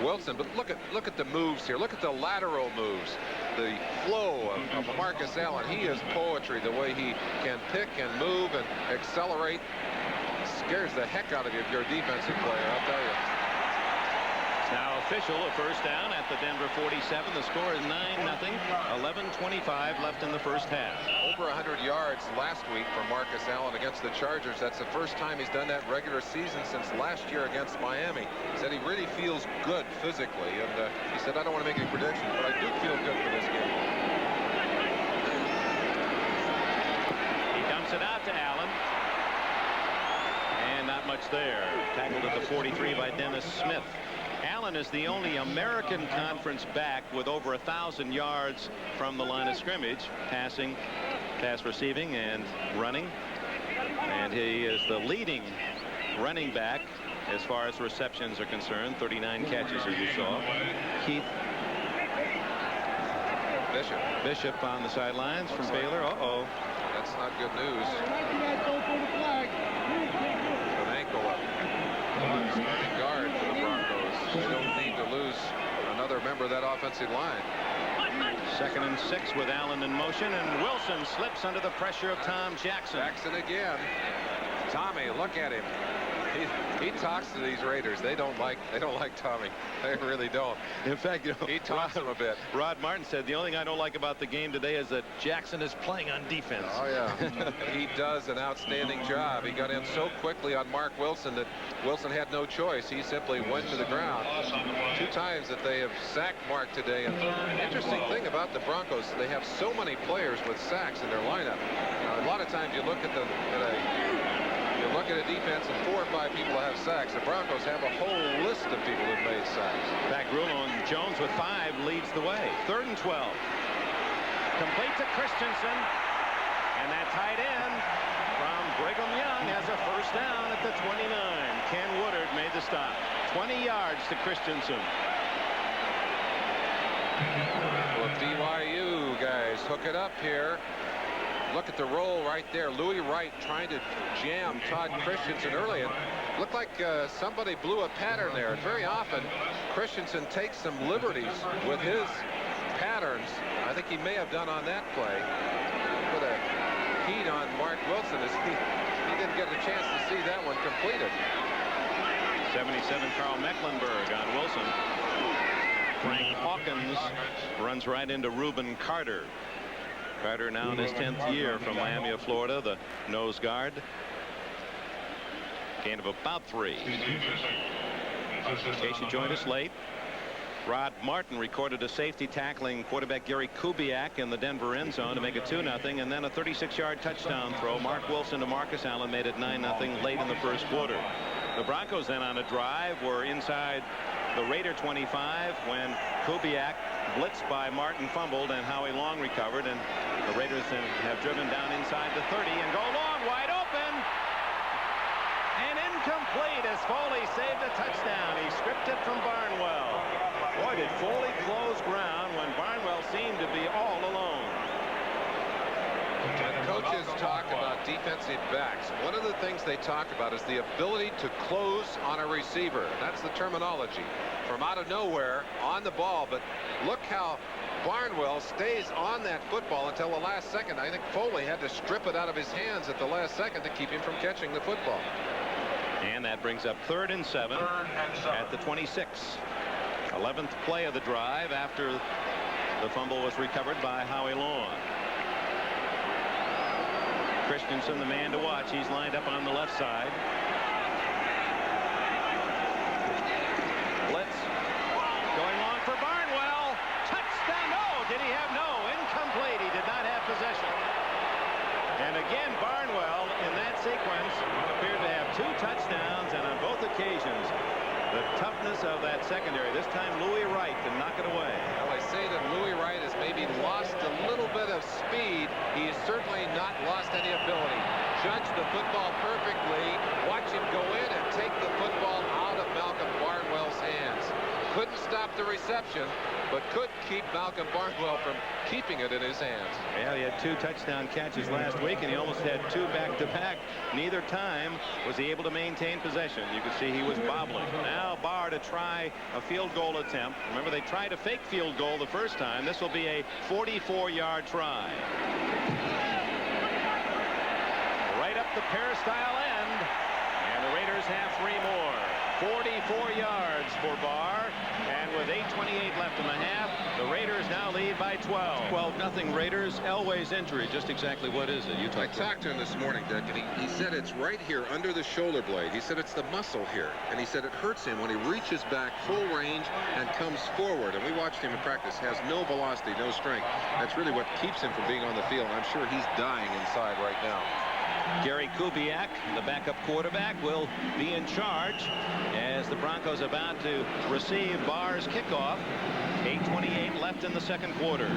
Wilson. But look at the moves here. Look at the lateral moves. The flow of Marcus Allen. He is poetry, the way he can pick and move and accelerate. scares the heck out of you if you're a defensive player, I'll tell you. It's now official, a first down at the Denver 47. The score is 9-0. 11:25 left in the first half. Over 100 yards last week for Marcus Allen against the Chargers. That's the first time he's done that regular season since last year against Miami. He said he really feels good physically, and he said, I don't want to make any predictions, but I do feel good for this game. He dumps it out to Allen. And not much there. Tackled at the 43 by Dennis Smith. Allen is the only American Conference back with over 1,000 yards from the line of scrimmage, passing, pass receiving, and running. And he is the leading running back as far as receptions are concerned. 39 catches, as you saw. Keith Bishop on the sidelines from Baylor. Uh-oh. That's not good news. An ankle up. Starting guard for the Broncos. They don't need to lose another member of that offensive line. 2nd and 6 with Allen in motion, and Wilson slips under the pressure of Tom Jackson. Jackson again. Tommy, look at him. He talks to these Raiders. They don't like Tommy. They really don't. In fact, you know, he talks them a bit. Rod Martin said the only thing I don't like about the game today is that Jackson is playing on defense. Oh yeah. He does an outstanding job. He got in so quickly on Mark Wilson that Wilson had no choice. He simply went to the ground. 2 times that they have sacked Mark today. And the interesting thing about the Broncos, they have so many players with sacks in their lineup. Now, a lot of times you look at a defense and 4 or 5 people have sacks. The Broncos have a whole list of people who've made sacks. In fact, Rulon Jones with 5 leads the way. 3rd and 12. Complete to Christensen. And that tight end from Brigham Young has a first down at the 29. Ken Woodard made the stop. 20 yards to Christensen. Well, BYU guys hook it up here. Look at the roll right there. Louis Wright trying to jam Todd Christensen early. And looked like somebody blew a pattern there. Very often, Christensen takes some liberties with his patterns. I think he may have done on that play. Put a heat on Mark Wilson as he didn't get a chance to see that one completed. 77 Carl Mecklenburg on Wilson. Frank Hawkins runs right into Reuben Carter. Carter now in his 10th year from Miami of Florida, the nose guard. Gain of about 3. In case you joined us late, Rod Martin recorded a safety tackling quarterback Gary Kubiak in the Denver end zone to make it 2-0, and then a 36-yard touchdown throw. Mark Wilson to Marcus Allen made it 9-0 late in the first quarter. The Broncos then on a drive were inside the Raider 25 when Kubiak, blitzed by Martin, fumbled, and Howie Long recovered, and the Raiders have driven down inside the 30 and go long, wide open, and incomplete as Foley saved a touchdown. He stripped it from Barnwell. Boy, did Foley close ground when Barnwell seemed to be all alone. When coaches talk about defensive backs, one of the things they talk about is the ability to close on a receiver. That's the terminology. From out of nowhere on the ball, but look how Barnwell stays on that football until the last second. I think Foley had to strip it out of his hands at the last second to keep him from catching the football. And that brings up 3rd and 7 at the 26. 11th play of the drive after the fumble was recovered by Howie Long. Christensen, the man to watch. He's lined up on the left side. Blitz going long for Barnwell. Touchdown. No, did he have? No, incomplete. He did not have possession. And again, Barnwell in that sequence appeared to have 2 touchdowns, and on both occasions the toughness of that secondary. This time Louis Wright to knock it away. Well, I say that Louis Wright has maybe lost a little bit of speed. He has certainly not lost any ability. Judge the football perfectly. Watch him go in and take the football out of Malcolm Barnwell's hands. Couldn't stop the reception, but could keep Malcolm Barnwell from keeping it in his hands. Yeah, he had 2 touchdown catches last week, and he almost had 2 back-to-back. Neither time was he able to maintain possession. You could see he was bobbling. Now Barr to try a field goal attempt. Remember, they tried a fake field goal the first time. This will be a 44-yard try. Right up the peristyle end. And have 3 more. 44 yards for Barr, and with 8:28 left in the half, the Raiders now lead by 12. 12-0 Raiders. Elway's injury, just exactly what is it? I talked to him this morning, Dick, and he said it's right here under the shoulder blade. He said it's the muscle here, and he said it hurts him when he reaches back full range and comes forward. And we watched him in practice. Has no velocity, no strength. That's really what keeps him from being on the field. I'm sure he's dying inside right now. Gary Kubiak, the backup quarterback, will be in charge as the Broncos about to receive Barr's kickoff. 8:28 left in the second quarter.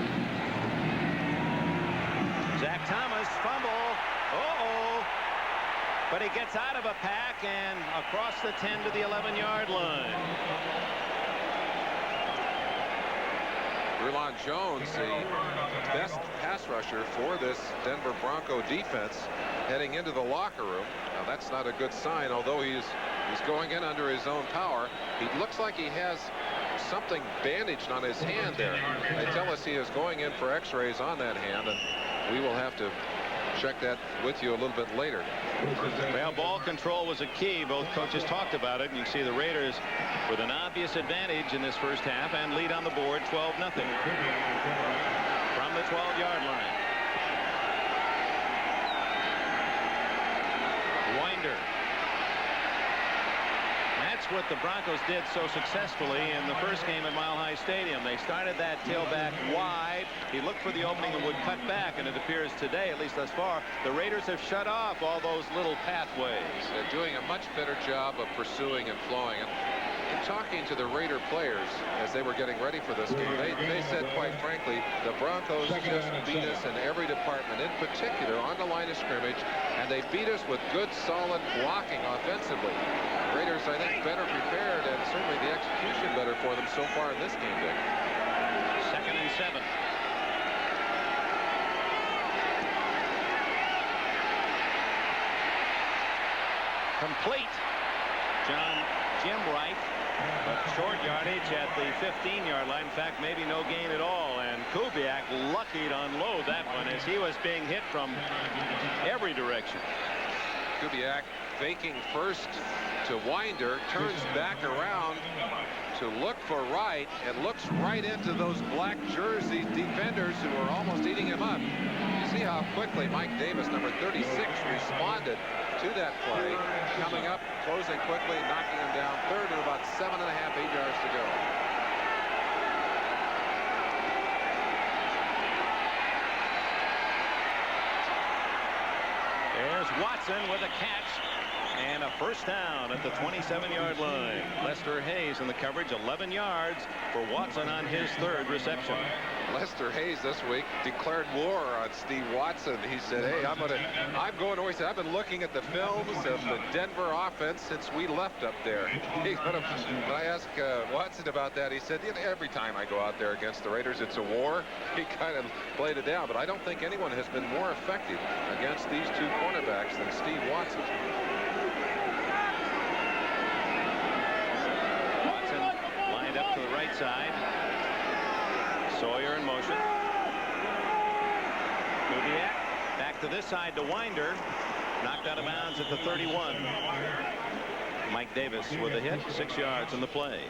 Zach Thomas fumble. But he gets out of a pack and across the 10 to the 11-yard line. Rulon Jones, the best pass rusher for this Denver Bronco defense, heading into the locker room. Now that's not a good sign, although he's going in under his own power. He looks like he has something bandaged on his hand there. They tell us he is going in for x-rays on that hand, and we will have to check that with you a little bit later. Well, ball control was a key. Both coaches talked about it, and you see the Raiders with an obvious advantage in this first half and lead on the board 12-0 from the 12-yard line. Winder. That's what the Broncos did so successfully in the first game at Mile High Stadium. They started that tailback wide. He looked for the opening and would cut back, and it appears today, at least thus far, the Raiders have shut off all those little pathways. They're doing a much better job of pursuing and flowing. And talking to the Raider players as they were getting ready for this game, they said, quite frankly, the Broncos just beat us in every department, in particular on the line of scrimmage, and they beat us with good, solid blocking offensively. The Raiders, I think, better prepared, and certainly the execution better for them so far in this game, Dick. 2nd and 7. Complete. Jim Wright, but short yardage at the 15-yard line. In fact, maybe no gain at all. And Kubiak lucky to unload that one as he was being hit from every direction. Kubiak faking first to Winder, turns back around to look for Wright, and looks right into those black jersey defenders who are almost eating him up. You see how quickly Mike Davis, number 36, responded to that play, coming up, closing quickly, knocking him down. Third and about 7.5, 8 yards to go. There's Watson with a catch and a first down at the 27-yard line. Lester Hayes in the coverage, 11 yards for Watson on his third reception. Lester Hayes this week declared war on Steve Watson. He said, hey, I'm going away. He said, I've been looking at the films of the Denver offense since we left up there. When I asked Watson about that, he said, every time I go out there against the Raiders, it's a war. He kind of played it down, but I don't think anyone has been more effective against these two cornerbacks than Steve Watson. Watson lined up to the right side. Sawyer in motion. Kubiak back to this side to Winder. Knocked out of bounds at the 31. Mike Davis with a hit, 6 yards in the play.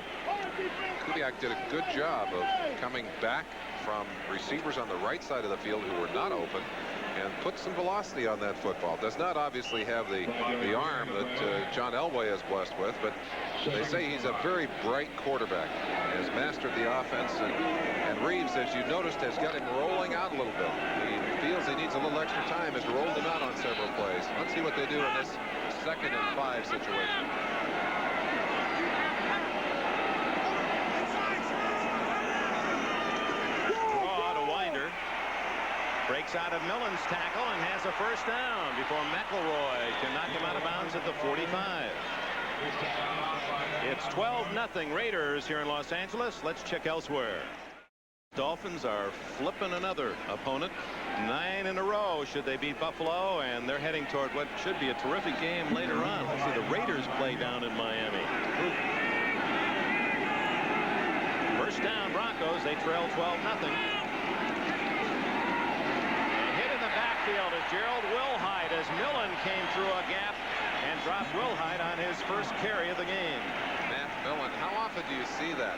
Kubiak did a good job of coming back from receivers on the right side of the field who were not open and put some velocity on that football. Does not obviously have the arm that John Elway is blessed with, but they say he's a very bright quarterback. Has mastered the offense, and Reeves, as you noticed, has got him rolling out a little bit. He feels he needs a little extra time, has rolled him out on several plays. Let's see what they do in this 2nd and 5 situation. Draw to Winder. Breaks out of Millen's tackle and has a first down before McElroy can knock him out of bounds at the 45. It's 12-0 Raiders here in Los Angeles. Let's check elsewhere. Dolphins are flipping another opponent. 9 in a row should they beat Buffalo, and they're heading toward what should be a terrific game later on. Let's see the Raiders play down in Miami. First down Broncos. They trail 12-0. Hit in the backfield as Gerald Wilhite as Millen came through a gap and dropped Wilhite on his first carry of the game. Matt Millen, how often do you see that?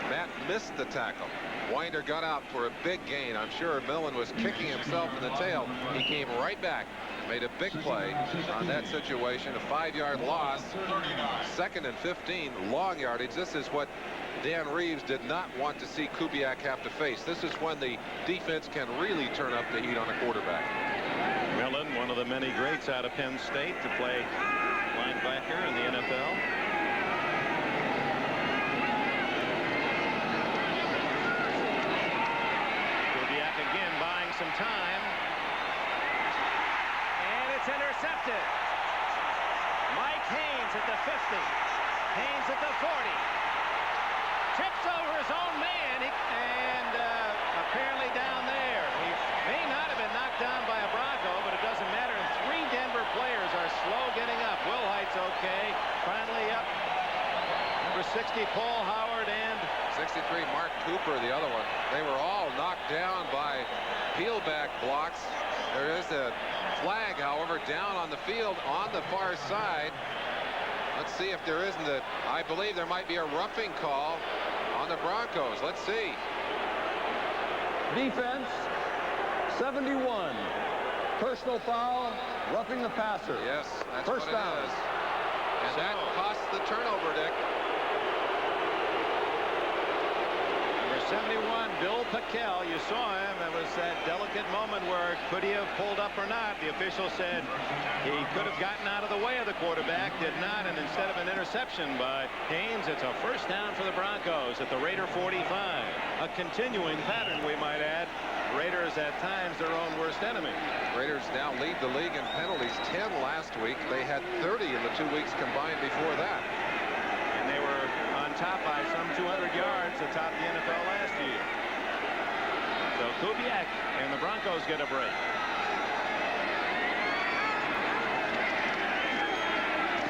Matt missed the tackle. Winder got out for a big gain. I'm sure Millen was kicking himself in the tail. He came right back, made a big play on that situation. A 5-yard loss. 2nd and 15, long yardage. This is what Dan Reeves did not want to see Kubiak have to face. This is when the defense can really turn up the heat on a quarterback. Millen, one of the many greats out of Penn State to play linebacker in the NFL. Kubiak again buying some time. And it's intercepted. Mike Haynes at the 50. Haynes at the 40. Trips over his own man, and apparently down there. He may not have been knocked down by a Bronco, but it doesn't matter. And 3 Denver players are slow getting up. Wilhite's okay. Finally up. Number 60, Paul Howard, and 63, Mark Cooper, the other one. They were all knocked down by peel-back blocks. There is a flag, however, down on the field on the far side. Let's see if there isn't a, I believe there might be a roughing call on the Broncos. Let's see. Defense, 71. Personal foul, roughing the passer. Yes, that's First what down. it is. And that costs the turnover, Dick. number 71, Bill Pickel. You saw him. It was that delicate moment where could he have pulled up or not. The official said he could have gotten out of the way of the quarterback, did not, and instead of an interception by Haynes, it's a first down for the Broncos at the Raider 45. A continuing pattern, we might add. Raiders at times their own worst enemy. Raiders now lead the league in penalties, 10 last week. They had 30 in the 2 weeks combined before that. And they were on top by some 200 yards atop the NFL last year. So Kubiak and the Broncos get a break.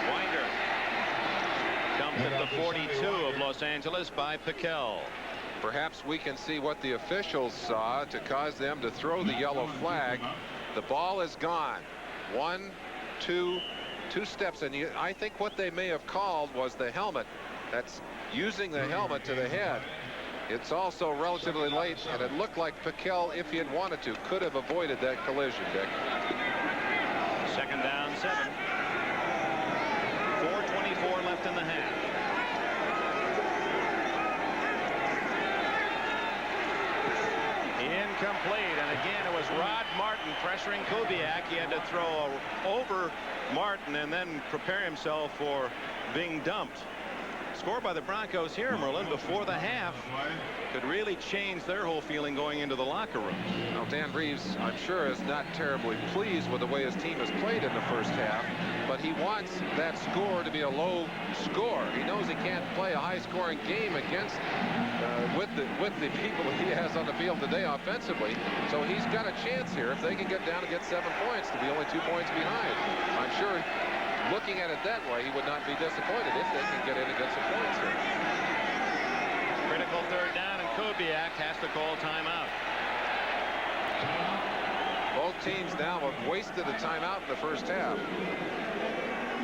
Winder dumped at the 42 of Los Angeles by Pickel. Perhaps we can see what the officials saw to cause them to throw the yellow flag. The ball is gone. 1, 2 steps. And I think what they may have called was the helmet. That's using the helmet to the head. It's also relatively late, and it looked like Pickel, if he had wanted to, could have avoided that collision, Dick. Second down, 7. 4:24 left in the half. Incomplete, and again it was Rod Martin pressuring Kubiak. He had to throw over Martin and then prepare himself for being dumped. Score by the Broncos here, Merlin, before the half could really change their whole feeling going into the locker room. Now, Dan Reeves, I'm sure, is not terribly pleased with the way his team has played in the first half, but he wants that score to be a low score. He knows he can't play a high-scoring game against with the people he has on the field today offensively. So he's got a chance here if they can get down and get 7 points to be only 2 points behind. I'm sure, looking at it that way, he would not be disappointed if they can get in and get some points here. Critical third down, and Kubiak has to call timeout. Both teams now have wasted a timeout in the first half.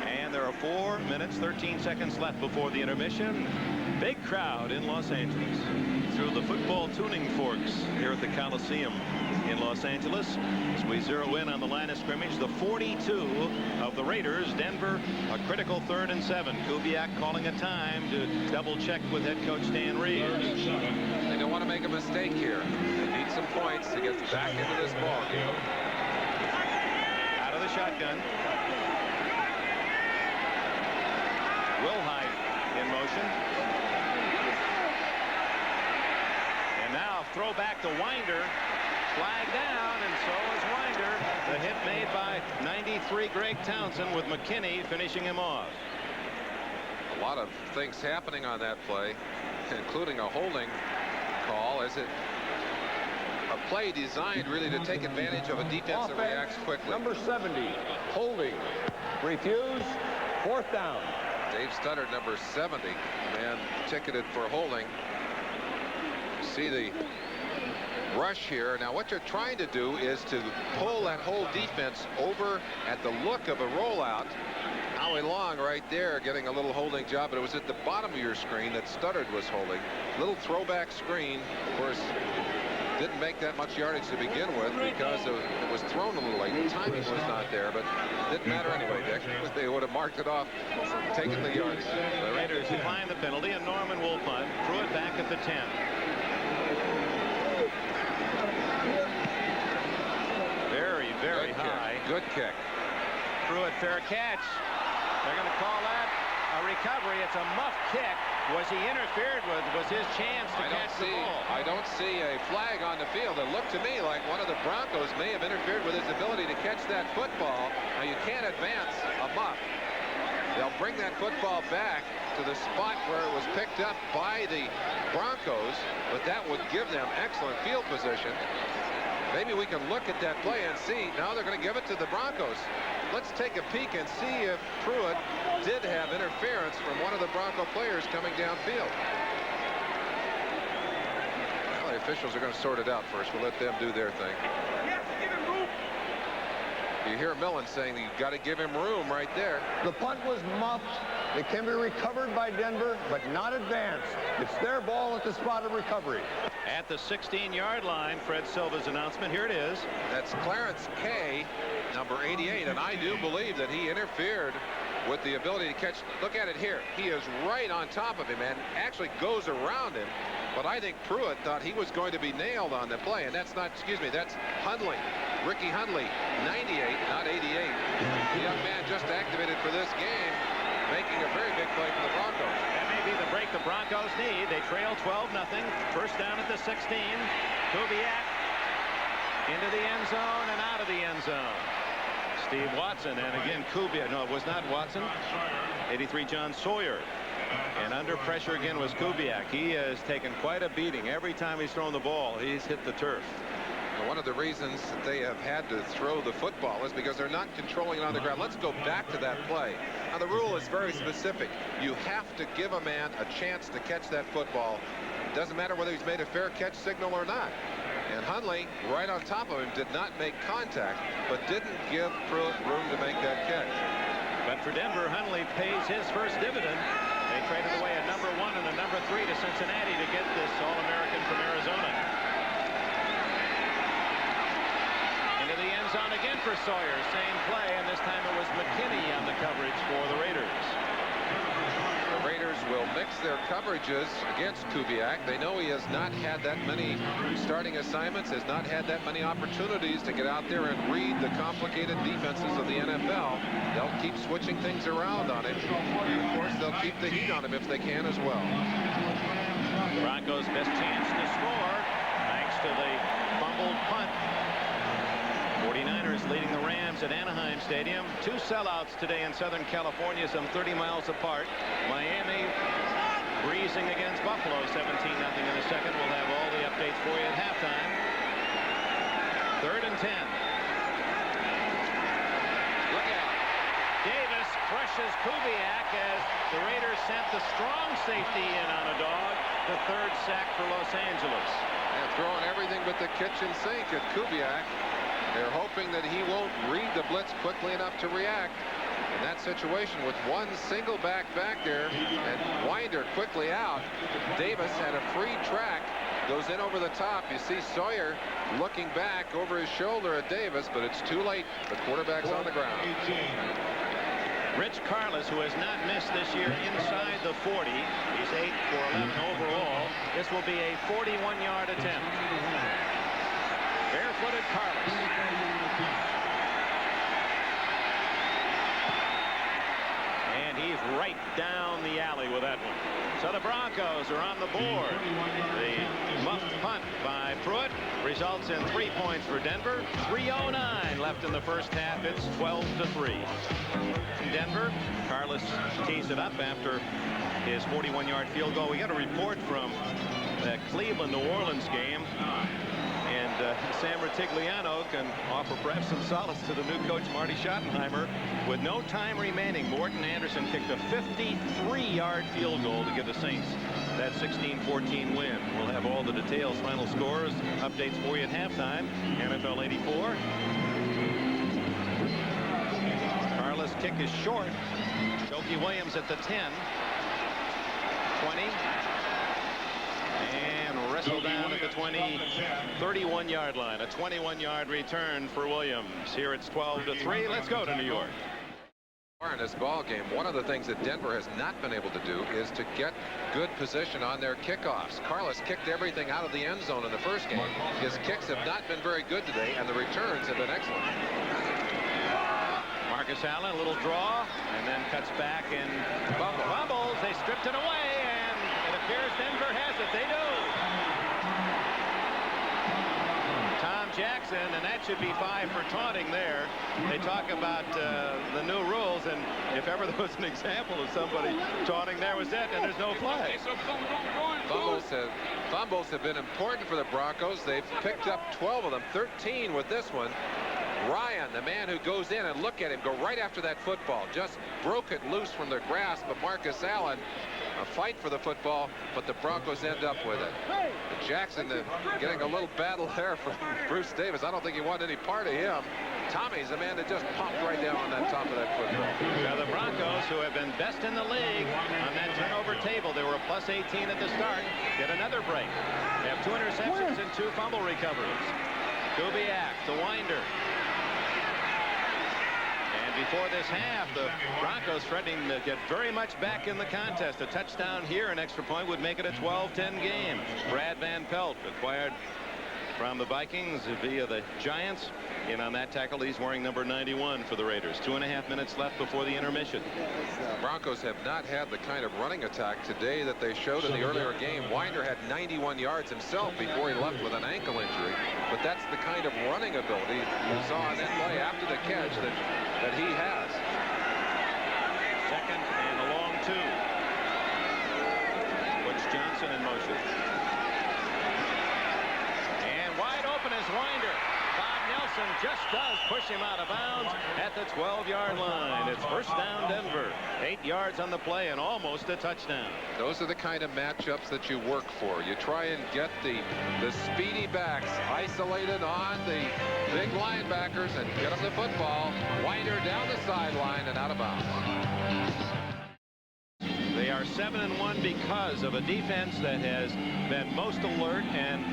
And there are 4 minutes, 13 seconds left before the intermission. Big crowd in Los Angeles through the football tuning forks here at the Coliseum in Los Angeles. As we zero in on the line of scrimmage, the 42 of the Raiders. Denver, a critical 3rd and 7. Kubiak calling a time to double check with head coach Dan Reeves. They don't want to make a mistake here. They need some points to get back into this ball game. Out of the shotgun. Wilhite in motion. And now throw back to Winder. Flag down, and so is Winder. The hit made by 93 Greg Townsend, with McKinney finishing him off. A lot of things happening on that play, including a holding call. Is it a play designed really to take advantage of a defense that reacts quickly? Number 70, holding, refuse, 4th down. Dave Studdard, number 70, man ticketed for holding. See the rush here. Now what you're trying to do is to pull that whole defense over at the look of a rollout Howie Long right there getting a little holding job, but it was at the bottom of your screen that Studdard was holding. Little throwback screen. Of course, didn't make that much yardage to begin with because it was thrown a little late. The timing was not there, but it didn't matter anyway, Dick. They would have marked it off, taken the yardage. The Raiders decline the penalty, and Norman will punt. Pruitt back at the 10. Very, very high. Good kick. Pruitt, fair catch. They're going to call that a recovery. It's a muff kick. Was he interfered with? Was his chance to catch the ball? I don't see a flag on the field. It looked to me like one of the Broncos may have interfered with his ability to catch that football. Now, you can't advance a muff. They'll bring that football back to the spot where it was picked up by the Broncos, but that would give them excellent field position. Maybe we can look at that play and see. Now they're going to give it to the Broncos. Let's take a peek and see if Pruitt did have interference from one of the Bronco players coming downfield. Well, the officials are going to sort it out first. We'll let them do their thing. You hear Millen saying that you've got to give him room right there. The punt was muffed. It can be recovered by Denver, but not advanced. It's their ball at the spot of recovery. At the 16-yard line, Fred Silva's announcement. Here it is. That's Clarence Kay, number 88, and I do believe that he interfered with the ability to catch. Look at it here. He is right on top of him and actually goes around him. But I think Pruitt thought he was going to be nailed on the play, and that's not, excuse me, that's Hundley. Ricky Hundley, 98, not 88. The young man just activated for this game, making a very big play for the Broncos. That may be the break the Broncos need. They trail 12-0. First down at the 16. Kubiak into the end zone and out of the end zone. Steve Watson, and again Kubiak. No, it was not Watson. 83 John Sawyer. And under pressure again was Kubiak. He has taken quite a beating. Every time he's thrown the ball, he's hit the turf. One of the reasons that they have had to throw the football is because they're not controlling it on the ground. Let's go back to that play. Now, the rule is very specific. You have to give a man a chance to catch that football. It doesn't matter whether he's made a fair catch signal or not. And Hundley, right on top of him, did not make contact, but didn't give Pruitt room to make that catch. But for Denver, Hundley pays his first dividend. They traded away a number 1 and a number 3 to Cincinnati to get this All-American from Arizona. Into the end zone again for Sawyer. Same play, and this time it was McKinney on the coverage for the Raiders. The Raiders will mix their coverages against Kubiak. They know he has not had that many starting assignments, has not had that many opportunities to get out there and read the complicated defenses of the NFL. They'll keep switching things around on him. And of course, they'll keep the heat on him if they can as well. Broncos' best chance to score thanks to the fumbled punt. 49ers leading the Rams at Anaheim Stadium. 2 sellouts today in Southern California, some 30 miles apart. Miami breezing against Buffalo, 17-0 in the second. We'll have all the updates for you at halftime. 3rd and 10. Look out. Davis crushes Kubiak as the Raiders sent the strong safety in on a dog. The 3rd sack for Los Angeles. And throwing everything but the kitchen sink at Kubiak. They're hoping that he won't read the blitz quickly enough to react. In that situation with one single back there and Winder quickly out, Davis had a free track, goes in over the top. You see Sawyer looking back over his shoulder at Davis, but it's too late. The quarterback's on the ground. Rich Carlos, who has not missed this year inside the 40. He's 8 for 11 overall. This will be a 41-yard attempt. Barefooted Carlos. And he's right down the alley with that one. So the Broncos are on the board. The muffed punt by Pruitt results in 3 points for Denver. 3:09 left in the first half. It's 12-3. Denver. Carlos tees it up after his 41-yard field goal. We got a report from the Cleveland-New Orleans game. And Sam Ratigliano can offer perhaps some solace to the new coach, Marty Schottenheimer. With no time remaining, Morton Anderson kicked a 53-yard field goal to give the Saints that 16-14 win. We'll have all the details, final scores, updates for you at halftime. NFL 84. Carlos' kick is short. Jokey Williams at the 10. 20. And wrestled down at the 20, 31-yard line. A 21-yard return for Williams. Here it's 12-3. Let's go to New York. In this ball game, one of the things that Denver has not been able to do is to get good position on their kickoffs. Carlos kicked everything out of the end zone in the first game. His kicks have not been very good today, and the returns have been excellent. Marcus Allen, a little draw, and then cuts back and fumbles. They stripped it away, and it appears Denver has it. They do. Tom Jackson, and that should be 5 for taunting there. They talk about the new rules, and if ever there was an example of somebody taunting, there was it, and there's no flag. Fumbles have been important for the Broncos. They've picked up 12 of them, 13 with this one. Ryan, the man who goes in, and look at him go right after that football, just broke it loose from the grasp of Marcus Allen. A fight for the football, but the Broncos end up with it. Jackson getting a little battle there from Bruce Davis. I don't think he wanted any part of him. Tommy's the man that just popped right down on that top of that football. Now the Broncos, who have been best in the league on that turnover table, they were a plus 18 at the start, get another break. They have 2 interceptions and 2 fumble recoveries. Kubiak to Winder. Before this half, the Broncos threatening to get very much back in the contest. A touchdown here, an extra point would make it a 12-10 game. Brad Van Pelt acquired from the Vikings via the Giants. In on that tackle, he's wearing number 91 for the Raiders. 2.5 minutes left before the intermission. Broncos have not had the kind of running attack today that they showed in the earlier game. Winder had 91 yards himself before he left with an ankle injury. But that's the kind of running ability you saw on that play after the catch that he has. Second and a long 2. Puts Johnson in motion. And wide open is Winder. Nelson just does push him out of bounds at the 12-yard line. It's first down Denver. 8 yards on the play and almost a touchdown. Those are the kind of matchups that you work for. You try and get the speedy backs isolated on the big linebackers and get them the football. Winder down the sideline and out of bounds. They are 7-1 because of a defense that has been most alert and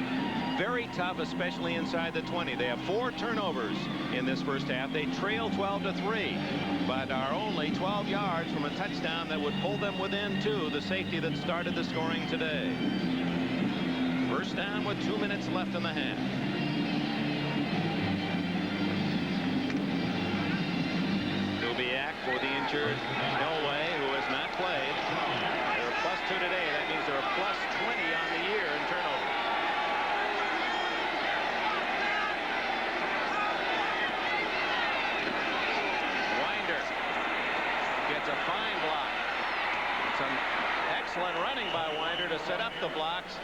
very tough, especially inside the 20. They have 4 turnovers in this first half. They trail 12-3, but are only 12 yards from a touchdown that would pull them within 2, the safety that started the scoring today. First down with 2 minutes left in the half. Kubiak for the injured Elway, who has not played. They're a +2 today. That means they're a +20 on the year in turnovers. It's a fine block. Some excellent running by Winder to set up the blocks.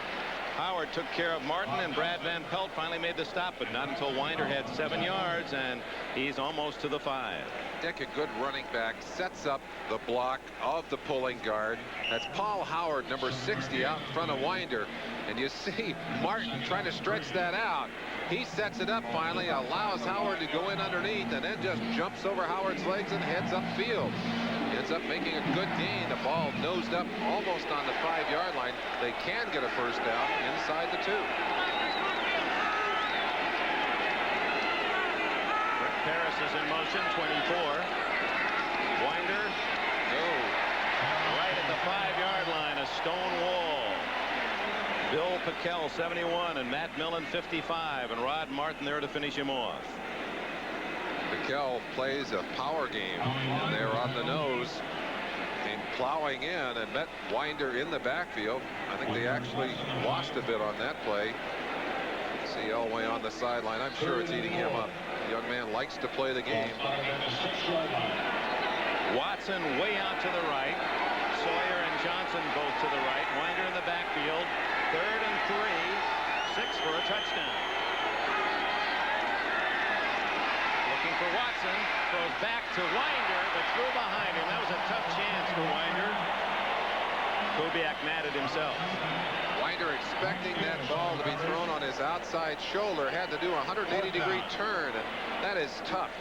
Howard took care of Martin, and Brad Van Pelt finally made the stop, but not until Winder had 7 yards, and he's almost to the 5. Dick, a good running back, sets up the block of the pulling guard. That's Paul Howard, number 60, out in front of Winder. And you see Martin trying to stretch that out. He sets it up finally, allows Howard to go in underneath, and then just jumps over Howard's legs and heads upfield. Ends up making a good gain. The ball nosed up almost on the 5-yard line. They can get a first down inside the 2. Rick Parris is in motion, 24. Winder, no. Right at the 5-yard line, a stone wall. Bill Pickell, 71, and Matt Millen, 55, and Rod Martin there to finish him off. Pickell plays a power game, and they're on the nose and plowing in and met Winder in the backfield. I think they actually lost a bit on that play. See Elway on the sideline. I'm sure it's eating him up. The young man likes to play the game. Watson way out to the right. Sawyer and Johnson both to the right. Winder in the backfield. 3rd and 3. 6 for a touchdown. Looking for Watson. Throws back to Winder, but threw behind him. That was a tough chance for Winder. Kubiak mad at himself. Winder expecting that ball to be thrown on his outside shoulder. Had to do a 180-degree turn, and that is tough.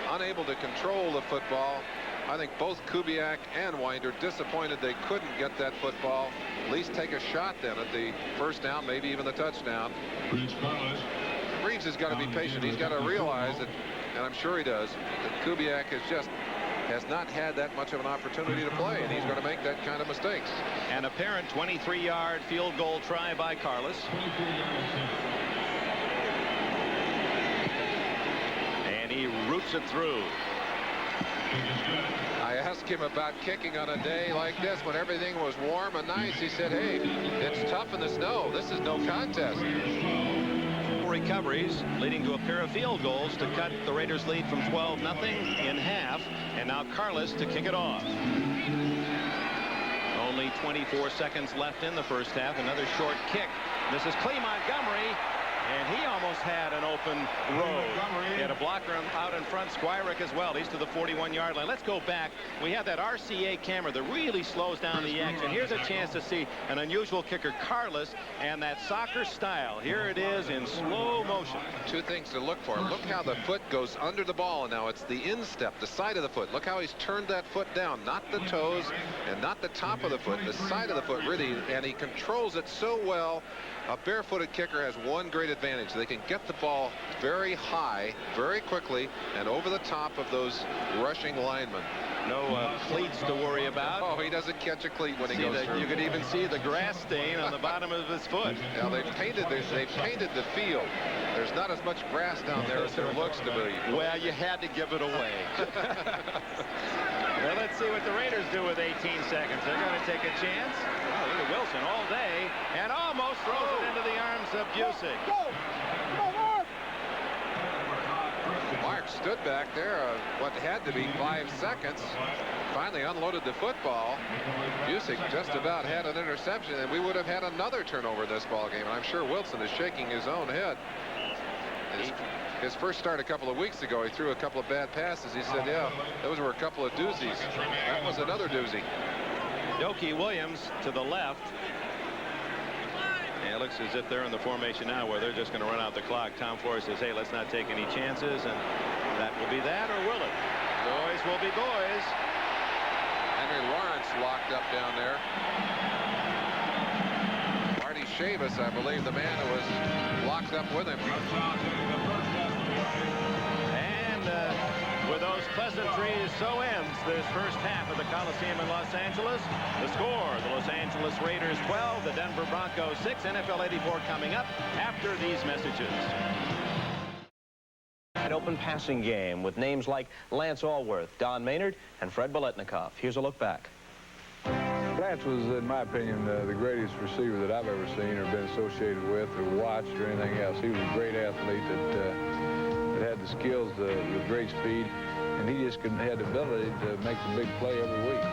Unable to control the football. I think both Kubiak and Winder disappointed they couldn't get that football, at least take a shot then at the first down, maybe even the touchdown. Reeves has got to be patient. He's got to realize that, and I'm sure he does, that Kubiak has not had that much of an opportunity to play, and he's going to make that kind of mistakes. An apparent 23-yard field goal try by Carlos. And he roots it through. I asked him about kicking on a day like this when everything was warm and nice. He said, hey, it's tough in the snow. This is no contest. Recoveries leading to a pair of field goals to cut the Raiders lead from 12-0 in half, and now Carlos to kick it off. Only 24 seconds left in the first half. Another short kick. This is Clee Montgomery, and he almost had an open road. He had a blocker out in front, Squirick as well. He's to the 41-yard line. Let's go back. We have that RCA camera that really slows down the action. Here's a chance to see an unusual kicker, Carlos, and that soccer style. Here it is in slow motion. Two things to look for. Look how the foot goes under the ball, and now it's the instep, the side of the foot. Look how he's turned that foot down, not the toes and not the top of the foot, the side of the foot, really, and he controls it so well. A barefooted kicker has one great advantage. They can get the ball very high, very quickly, and over the top of those rushing linemen. No cleats to worry about. Oh, he doesn't catch a cleat when he goes through. You could even see the grass stain on the bottom of his foot. Now, they painted the field. There's not as much grass down there as there looks to be. Well, you had to give it away. Well, let's see what the Raiders do with 18 seconds. They're going to take a chance. Oh, look at Wilson all day, and almost throws it into the arms of Busick. Mark stood back there what had to be 5 seconds. Finally unloaded the football. Busick just about had an interception, and we would have had another turnover in this ball game. And I'm sure Wilson is shaking his own head. His first start a couple of weeks ago, he threw a couple of bad passes. He said, yeah, those were a couple of doozies. That was another doozy. Doki Williams to the left. And it looks as if they're in the formation now where they're just going to run out the clock. Tom Flores says, hey, let's not take any chances, and that will be that, or will it? Boys will be boys. Henry Lawrence locked up down there. Marty Chavis, I believe, the man who was locked up with him. And with those pleasantries, so ends this first half of the Coliseum in Los Angeles. The score, the Los Angeles Raiders 12, the Denver Broncos 6. NFL 84 coming up after these messages. An open passing game with names like Lance Allworth, Don Maynard, and Fred Biletnikoff. Here's a look back. Lance was, in my opinion, the greatest receiver that I've ever seen or been associated with or watched or anything else. He was a great athlete that had the skills, the great speed, and he just had the ability to make the big play every week.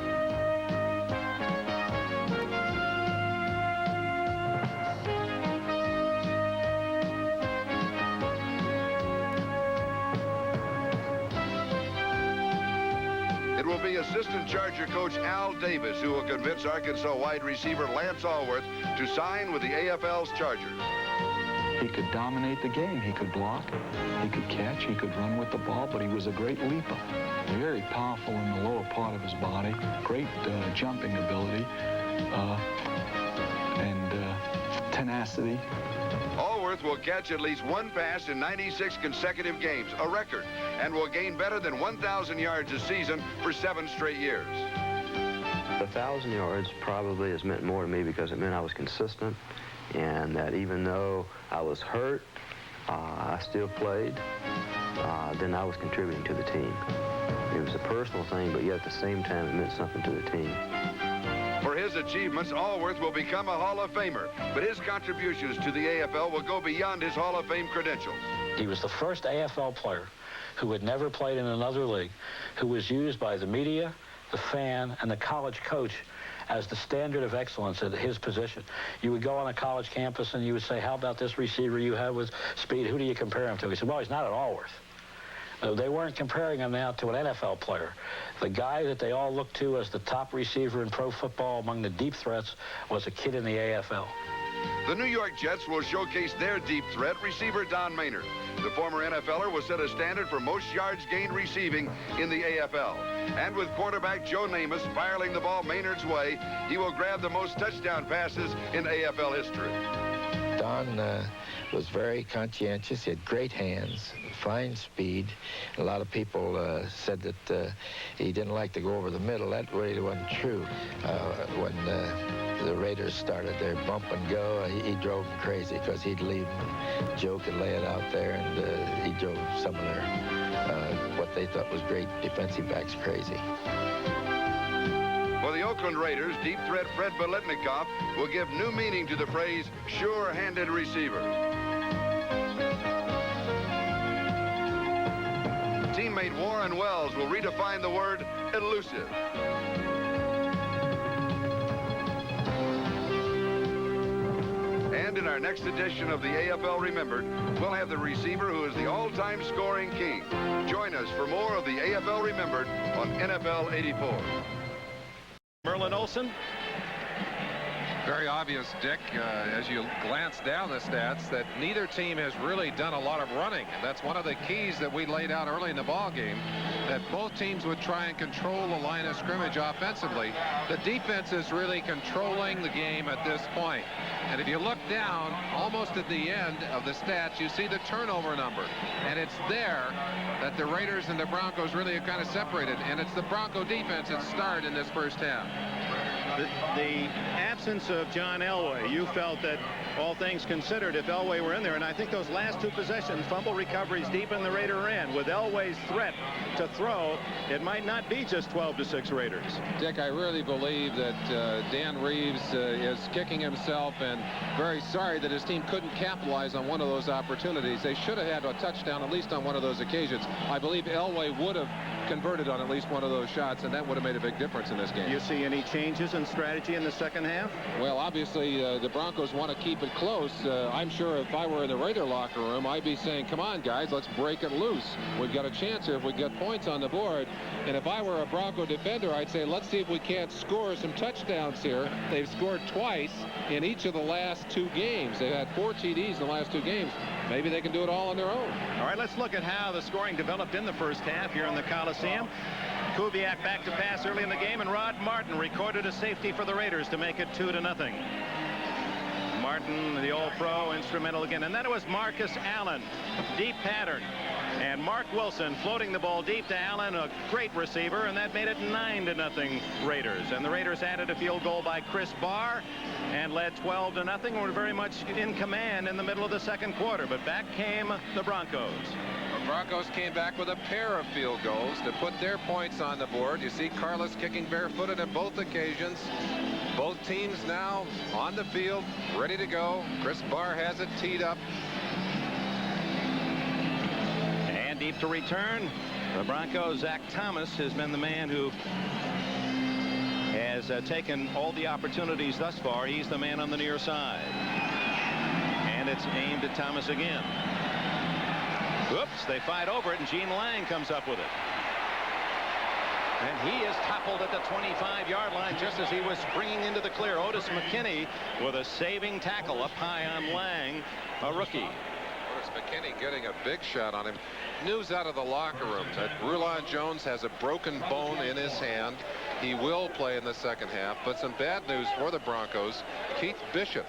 Assistant Charger coach Al Davis, who will convince Arkansas wide receiver Lance Allworth to sign with the AFL's Chargers. He could dominate the game. He could block, he could catch, he could run with the ball, but he was a great leaper. Very powerful in the lower part of his body, great jumping ability, and tenacity. Allworth will catch at least one pass in 96 consecutive games, a record, and will gain better than 1,000 yards a season for 7 straight years. 1,000 yards probably has meant more to me because it meant I was consistent, and that even though I was hurt, I still played, then I was contributing to the team. It was a personal thing, but yet at the same time it meant something to the team. For his achievements, Allworth will become a Hall of Famer, but his contributions to the AFL will go beyond his Hall of Fame credentials. He was the first AFL player who had never played in another league, who was used by the media, the fan, and the college coach as the standard of excellence at his position. You would go on a college campus and you would say, how about this receiver you have with speed? Who do you compare him to? He said, well, he's not at Allworth. They weren't comparing him now to an NFL player. The guy that they all looked to as the top receiver in pro football among the deep threats was a kid in the AFL. The New York Jets will showcase their deep threat receiver, Don Maynard. The former NFLer will set a standard for most yards gained receiving in the AFL. And with quarterback Joe Namath spiraling the ball Maynard's way, he will grab the most touchdown passes in AFL history. Don was very conscientious. He had great hands, fine speed. A lot of people said that he didn't like to go over the middle. That really wasn't true. When the Raiders started their bump and go, he drove them crazy because he'd leave them. Joe could lay it out there, and he drove some of their, what they thought was great defensive backs crazy. For the Oakland Raiders, deep threat Fred Biletnikoff will give new meaning to the phrase sure-handed receiver. Teammate Warren Wells will redefine the word elusive. And in our next edition of the AFL Remembered, we'll have the receiver who is the all-time scoring king. Join us for more of the AFL Remembered on NFL 84. Merlin Olsen. Very obvious, Dick, as you glance down the stats, that neither team has really done a lot of running. And that's one of the keys that we laid out early in the ball game, that both teams would try and control the line of scrimmage offensively. The defense is really controlling the game at this point. And if you look down, almost at the end of the stats, you see the turnover number. And it's there that the Raiders and the Broncos really are kind of separated. And it's the Bronco defense that started in this first half. The absence of John Elway, you felt that all things considered, if Elway were in there, and I think those last two possessions, fumble recoveries deep in the Raider end, with Elway's threat to throw, it might not be just 12-6 Raiders. Dick, I really believe that Dan Reeves is kicking himself and very sorry that his team couldn't capitalize on one of those opportunities. They should have had a touchdown at least on one of those occasions. I believe Elway would have converted on at least one of those shots, and that would have made a big difference in this game. Do you see any changes in strategy in the second half? Well, obviously, the Broncos want to keep it close. I'm sure if I were in the Raider locker room, I'd be saying, come on, guys, let's break it loose. We've got a chance here if we get points on the board. And if I were a Bronco defender, I'd say, let's see if we can't score some touchdowns here. They've scored twice in each of the last two games. They've had 4 TDs in the last 2 games. Maybe they can do it all on their own. All right, let's look at how the scoring developed in the first half here in the Coliseum. Kubiak back to pass early in the game, and Rod Martin recorded a safety for the Raiders to make it 2-0. Martin, the All-Pro, instrumental again. And then it was Marcus Allen, deep pattern. And Mark Wilson floating the ball deep to Allen, a great receiver, and that made it 9-0 Raiders. And the Raiders added a field goal by Chris Barr and led 12-0. Were very much in command in the middle of the second quarter, but back came the Broncos. The Broncos came back with a pair of field goals to put their points on the board. You see Carlos kicking barefooted at both occasions. Both teams now on the field, ready to go. Chris Barr has it teed up. And deep to return. The Broncos, Zach Thomas, has been the man who has taken all the opportunities thus far. He's the man on the near side. And it's aimed at Thomas again. Whoops, they fight over it, and Gene Lang comes up with it. And he is toppled at the 25-yard line just as he was springing into the clear. Otis McKinney with a saving tackle up high on Lang, a rookie. Otis McKinney getting a big shot on him. News out of the locker room that Rulon Jones has a broken bone in his hand. He will play in the second half, but some bad news for the Broncos. Keith Bishop,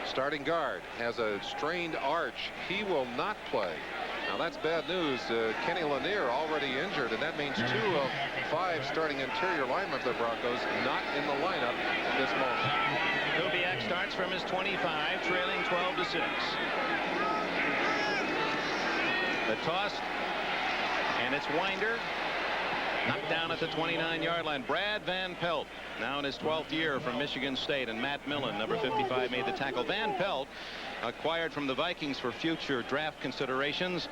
starting guard, has a strained arch. He will not play. Now that's bad news. Kenny Lanier already injured, and that means 2 of 5 starting interior linemen of the Broncos not in the lineup at this moment. Kubiak starts from his 25, trailing 12-6. The toss, and it's Winder. Knocked down at the 29-yard line. Brad Van Pelt, now in his 12th year from Michigan State, and Matt Millen, number 55, made the tackle. Van Pelt, acquired from the Vikings for future draft considerations.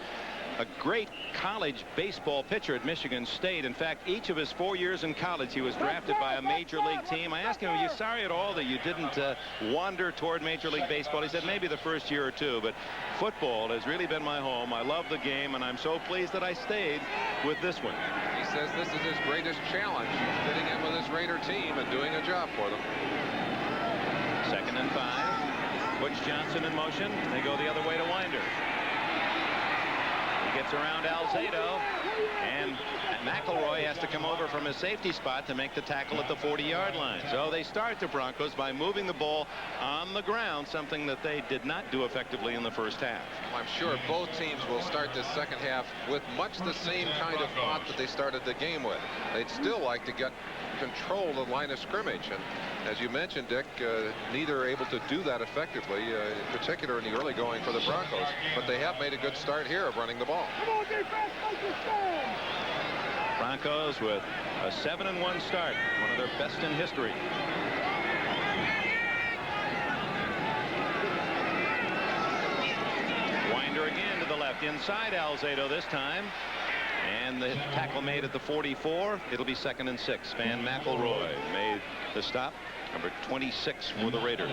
A great college baseball pitcher at Michigan State. In fact, each of his 4 years in college, he was drafted by a major league team. I asked him, are you sorry at all that you didn't wander toward Major League Baseball? He said, maybe the first year or two, but football has really been my home. I love the game, and I'm so pleased that I stayed with this one. He says this is his greatest challenge, fitting in with his Raider team and doing a job for them. 2nd and 5. Butch Johnson in motion. They go the other way to Winder. He gets around Alzado, and McElroy has to come over from his safety spot to make the tackle at the 40-yard line. So they start the Broncos by moving the ball on the ground, something that they did not do effectively in the first half. I'm sure both teams will start this second half with much the same kind of thought that they started the game with. They'd still like to get control of the line of scrimmage, and as you mentioned, Dick, neither are able to do that effectively, in particular in the early going for the Broncos, but they have made a good start here of running the ball. Broncos with a 7-1 start, one of their best in history. Winder again to the left, inside Alzado this time. And the tackle made at the 44. It'll be 2nd and 6. Van McElroy made the stop. Number 26 for the Raiders.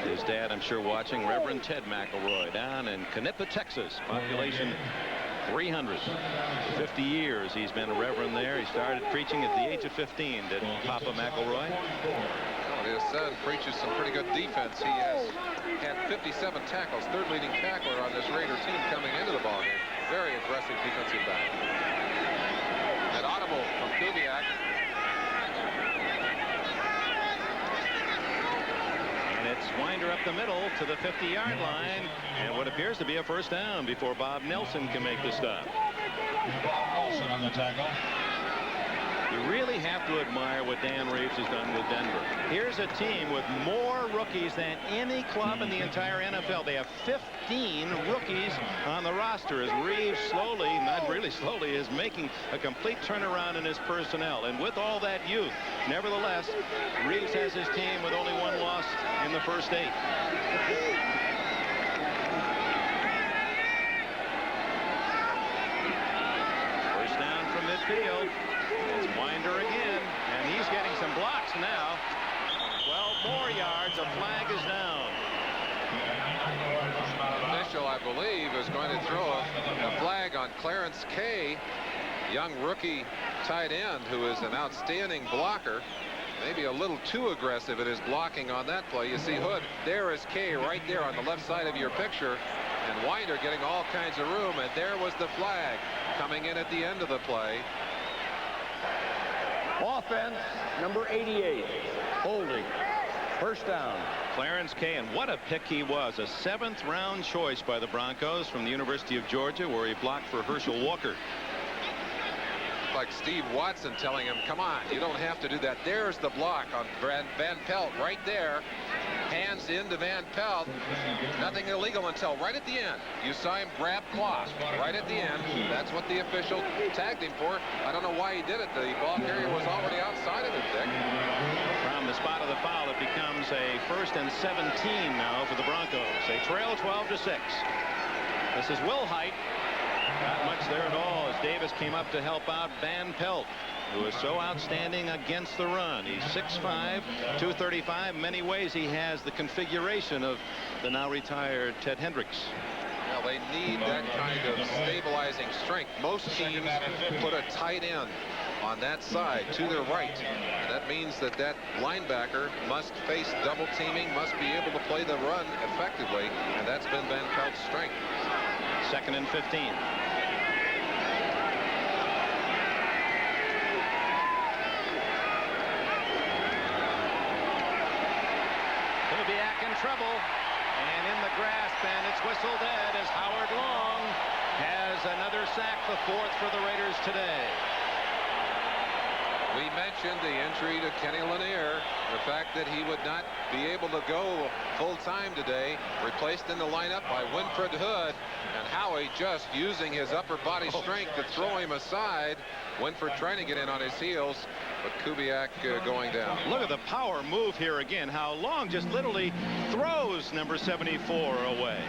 His dad, I'm sure, watching, Reverend Ted McElroy, down in Canipa, Texas. Population 300. For 50 years he's been a reverend there. He started preaching at the age of 15, did Papa McElroy. Well, his son preaches some pretty good defense. He has had 57 tackles, third leading tackler on this Raider team coming into the ballgame. Very aggressive defensive back. An audible from Kubiak. And it's Winder up the middle to the 50-yard line, and what appears to be a first down before Bob Nelson can make the stop. Nelson on the tackle. You really have to admire what Dan Reeves has done with Denver. Here's a team with more rookies than any club in the entire NFL. They have 15 rookies on the roster as Reeves slowly, not really slowly, is making a complete turnaround in his personnel. And with all that youth, nevertheless, Reeves has his team with only one loss in the first 8. First down from midfield. It's Winder again, and he's getting some blocks now. 12 more yards. A flag is down. The official, I believe, is going to throw a flag on Clarence Kay, young rookie tight end who is an outstanding blocker. Maybe a little too aggressive in his blocking on that play. You see Hood, there is Kay right there on the left side of your picture, and Winder getting all kinds of room, and there was the flag coming in at the end of the play. Offense, number 88, holding. First down. Clarence Kay, and what a pick he was. A 7th-round choice by the Broncos from the University of Georgia, where he blocked for Herschel Walker. Like Steve Watson telling him, come on, you don't have to do that. There's the block on Van Pelt right there. Hands into Van Pelt. Nothing illegal until right at the end. You saw him grab cloth right at the end. That's what the official tagged him for. I don't know why he did it. The ball carrier was already outside of him, Dick. From the spot of the foul, it becomes a 1st and 17 now for the Broncos. They trail 12-6. This is Will Height. Not much there at all as Davis came up to help out Van Pelt, who is so outstanding against the run. He's 6'5", 235. In many ways, he has the configuration of the now retired Ted Hendricks. Well, they need that kind of stabilizing strength. Most teams put a tight end on that side to their right. And that means that that linebacker must face double teaming, must be able to play the run effectively, and that's been Van Pelt's strength. 2nd and 15. Kubiak in trouble, and in the grasp, and it's whistled dead as Howard Long has another sack, the 4th for the Raiders today. We mentioned the injury to Kenny Lanier, the fact that he would not be able to go full time today, replaced in the lineup by Winfred Hood, and Howie just using his upper body strength to throw him aside. Winfred trying to get in on his heels, but Kubiak going down. Look at the power move here again. How Long just literally throws number 74 away.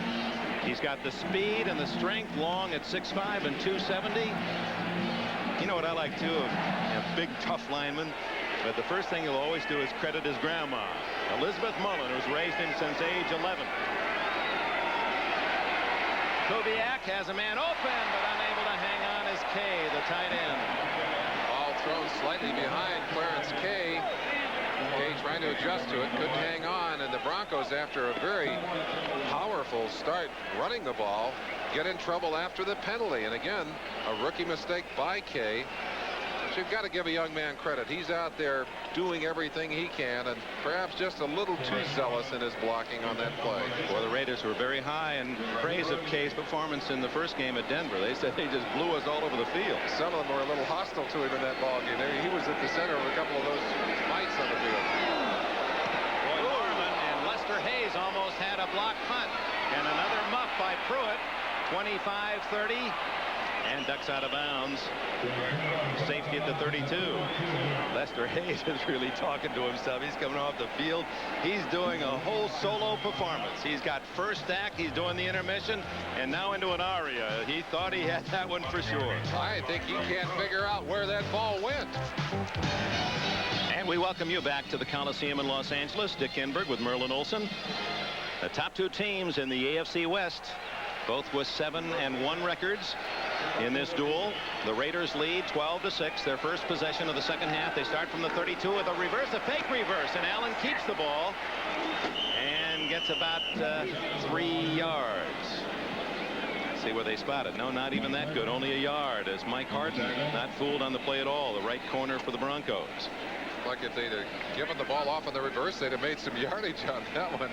He's got the speed and the strength. Long at 6'5" and 270. You know what I like too of a big tough lineman, but the first thing he'll always do is credit his grandma, Elizabeth Mullen, who's raised him since age 11. Kubiak has a man open, but unable to hang on is Kay, the tight end. Ball thrown slightly behind Clarence Kay. Kay trying to adjust to it, couldn't hang on, and the Broncos, after a very powerful start running the ball, get in trouble after the penalty. And again, a rookie mistake by Kay. But you've got to give a young man credit. He's out there doing everything he can, and perhaps just a little too zealous in his blocking on that play. Well, the Raiders were very high in praise of Kay's performance in the first game at Denver. They said they just blew us all over the field. Some of them were a little hostile to him in that ball game. He was at the center of a couple of those fights on the field. Boy, Norman and Lester Hayes almost had a block punt, and another muff by Pruitt. 25-30. And ducks out of bounds. Safety at the 32. Lester Hayes is really talking to himself. He's coming off the field. He's doing a whole solo performance. He's got first act. He's doing the intermission. And now into an aria. He thought he had that one for sure. I think he can't figure out where that ball went. And we welcome you back to the Coliseum in Los Angeles. Dick Enberg with Merlin Olsen. The top two teams in the AFC West, both with 7-1 records. In this duel, the Raiders lead 12-6. Their first possession of the second half. They start from the 32 with a reverse, a fake reverse, and Allen keeps the ball and gets about 3 yards. See where they spot it. No, not even that good. Only a yard, as Mike Harden not fooled on the play at all. The right corner for the Broncos. Like if they'd have given the ball off on the reverse, they'd have made some yardage on that one.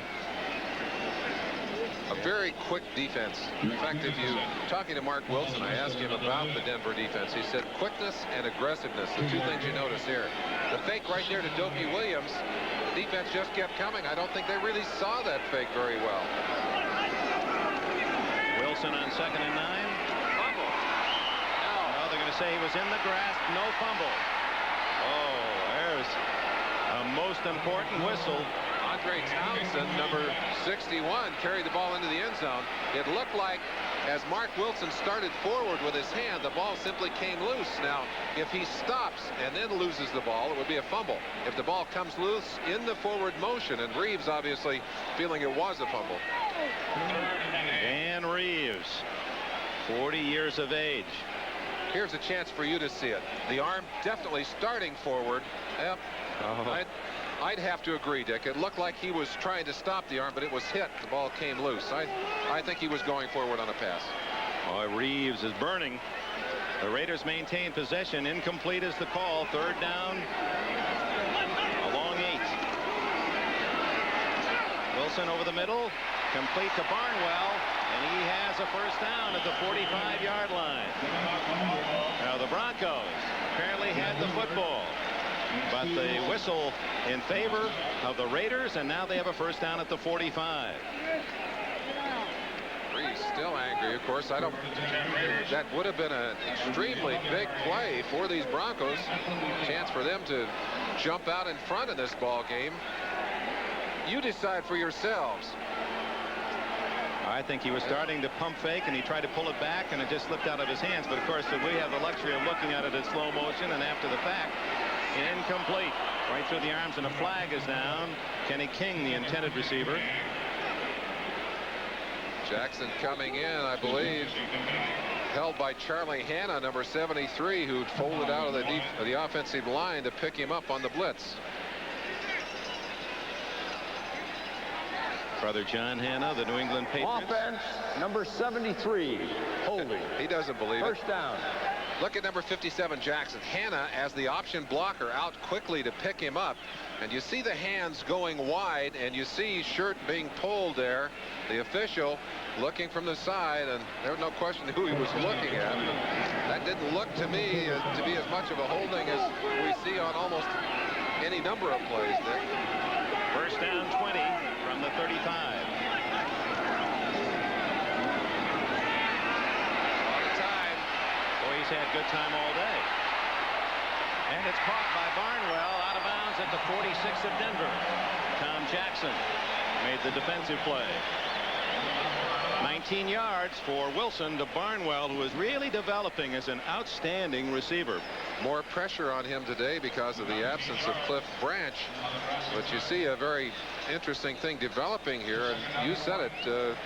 A very quick defense. In fact, if you talking to Mark Wilson, I asked him about the Denver defense. He said quickness and aggressiveness, the two things you notice here. The fake right there to Dopey Williams. The defense just kept coming. I don't think they really saw that fake very well. Wilson on 2nd and 9. Fumble. No, they're going to say he was in the grasp. No fumble. Oh, there's a most important whistle. Andre Townsend, number 61, carried the ball into the end zone. It looked like as Mark Wilson started forward with his hand, the ball simply came loose. Now, if he stops and then loses the ball, it would be a fumble. If the ball comes loose in the forward motion, and Reeves obviously feeling it was a fumble. Dan Reeves, 40 years of age. Here's a chance for you to see it. The arm definitely starting forward. Yep. I'd have to agree, Dick. It looked like he was trying to stop the arm, but it was hit. The ball came loose. I think he was going forward on a pass. Oh, Reeves is burning. The Raiders maintain possession. Incomplete is the call. 3rd down. A long 8. Wilson over the middle. Complete to Barnwell. And he has a first down at the 45-yard line. Now the Broncos apparently had the football, but the whistle in favor of the Raiders, and now they have a first down at the 45. Reeves still angry, of course. That would have been an extremely big play for these Broncos. Chance for them to jump out in front of this ball game. You decide for yourselves. I think he was starting to pump fake, and he tried to pull it back, and it just slipped out of his hands. But of course, we have the luxury of looking at it in slow motion, and after the fact, incomplete. Right through the arms, and a flag is down. Kenny King, the intended receiver. Jackson coming in, I believe, held by Charlie Hanna, number 73, who'd folded out of the offensive line to pick him up on the blitz. Brother John Hanna, the New England Patriots. Offense, number 73, holding. He doesn't believe it. First down. Look at number 57, Jackson. Hanna, as the option blocker, out quickly to pick him up. And you see the hands going wide, and you see shirt being pulled there. The official looking from the side, and there was no question who he was looking at. That didn't look to me to be as much of a holding as we see on almost any number of plays, Nick. First down 20 from the 35. He's had good time all day. And it's caught by Barnwell out of bounds at the 46 of Denver. Tom Jackson made the defensive play. 19 yards for Wilson to Barnwell, who is really developing as an outstanding receiver. More pressure on him today because of the absence of Cliff Branch. But you see a very interesting thing developing here, and you said it.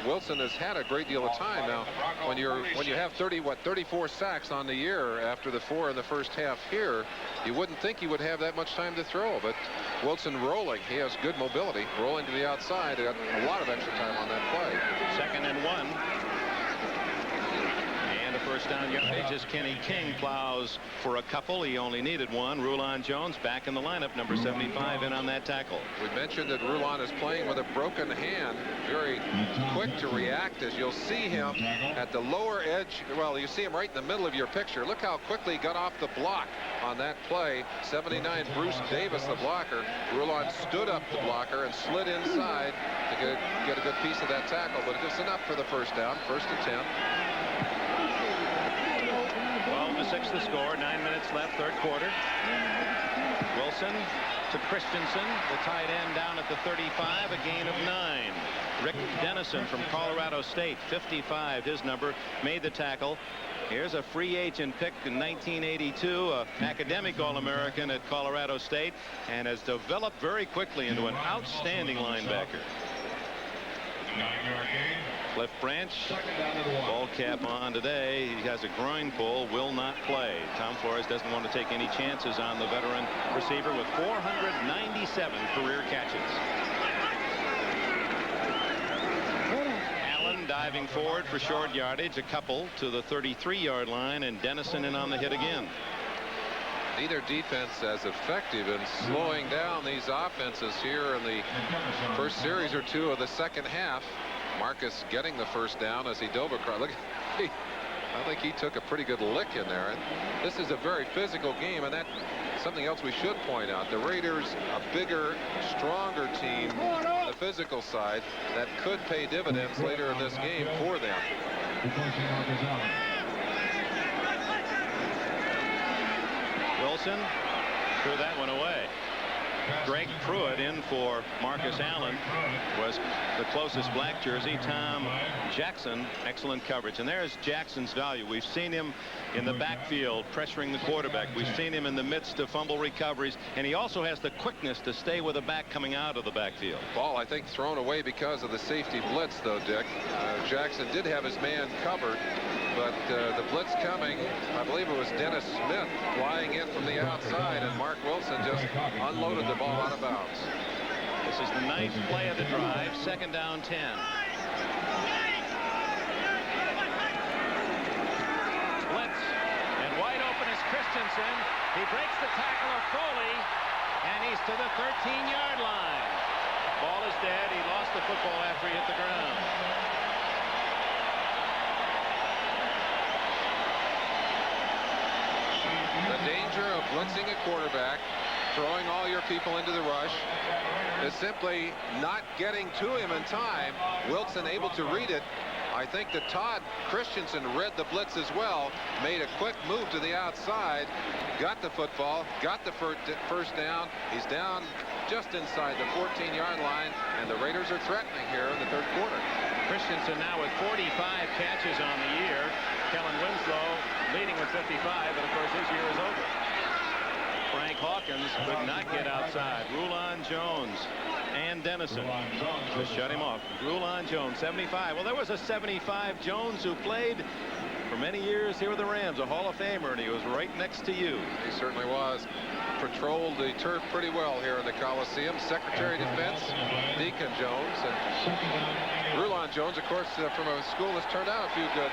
Wilson has had a great deal of time now. When you have 34 sacks on the year after the 4 in the first half here, you wouldn't think he would have that much time to throw. But Wilson rolling, he has good mobility, rolling to the outside. Got a lot of extra time on that play. 2nd and 1. And a first down yardage as Kenny King plows for a couple. He only needed one. Rulon Jones back in the lineup, number 75, in on that tackle. We mentioned that Rulon is playing with a broken hand. Very quick to react, as you'll see him at the lower edge. Well, you see him right in the middle of your picture. Look how quickly he got off the block on that play. 79 Bruce Davis, the blocker. Rulon stood up the blocker and slid inside to get a good piece of that tackle, but it's enough for the first down. 1st and 10. 12-6 the score. 9 minutes left, 3rd quarter. Wilson to Christensen, the tight end, down at the 35, a gain of 9. Rick Dennison from Colorado State, 55, his number, made the tackle. Here's a free agent pick in 1982, an academic All-American at Colorado State, and has developed very quickly into an outstanding linebacker. 9-yard gain. Cliff Branch, ball cap on today. He has a groin pull, will not play. Tom Flores doesn't want to take any chances on the veteran receiver with 497 career catches. Allen diving forward for short yardage, a couple to the 33-yard line, and Dennison in on the hit again. Neither defense as effective in slowing down these offenses here in the first series or two of the second half. Marcus getting the first down as he dove across. Look, I think he took a pretty good lick in there. And this is a very physical game, and that's something else we should point out. The Raiders, a bigger, stronger team, the physical side, that could pay dividends later in this game for them. Wilson threw that one away. Greg Pruitt in for Marcus Allen was the closest black jersey. Tom Jackson, excellent coverage. And there's Jackson's value. We've seen him in the backfield pressuring the quarterback. We've seen him in the midst of fumble recoveries. And he also has the quickness to stay with the back coming out of the backfield. Ball, I think, thrown away because of the safety blitz, though, Dick. Jackson did have his man covered. But the blitz coming, I believe it was Dennis Smith flying in from the outside, and Mark Wilson just unloaded the ball out of bounds. This is the 9th play of the drive, 2nd down 10. Blitz, and wide open is Christensen. He breaks the tackle of Foley, and he's to the 13-yard line. Ball is dead. He lost the football after he hit the ground. The danger of blitzing a quarterback, throwing all your people into the rush, is simply not getting to him in time. Wilson able to read it. I think that Todd Christensen read the blitz as well, made a quick move to the outside, got the football, got the first down. He's down just inside the 14-yard line, and the Raiders are threatening here in the 3rd quarter. Christensen now with 45 catches on the year. Kellen Winslow leading with 55, but of course his year is over. Frank Hawkins could not get outside. Rulon Jones and Dennison to shut him off. Rulon Jones, 75. Well, there was a 75 Jones who played for many years here with the Rams, a Hall of Famer, and he was right next to you. He certainly was. Patrolled the turf pretty well here in the Coliseum. Secretary of Defense, Deacon Jones, and Rulon Jones, of course, from a school that's turned out a few good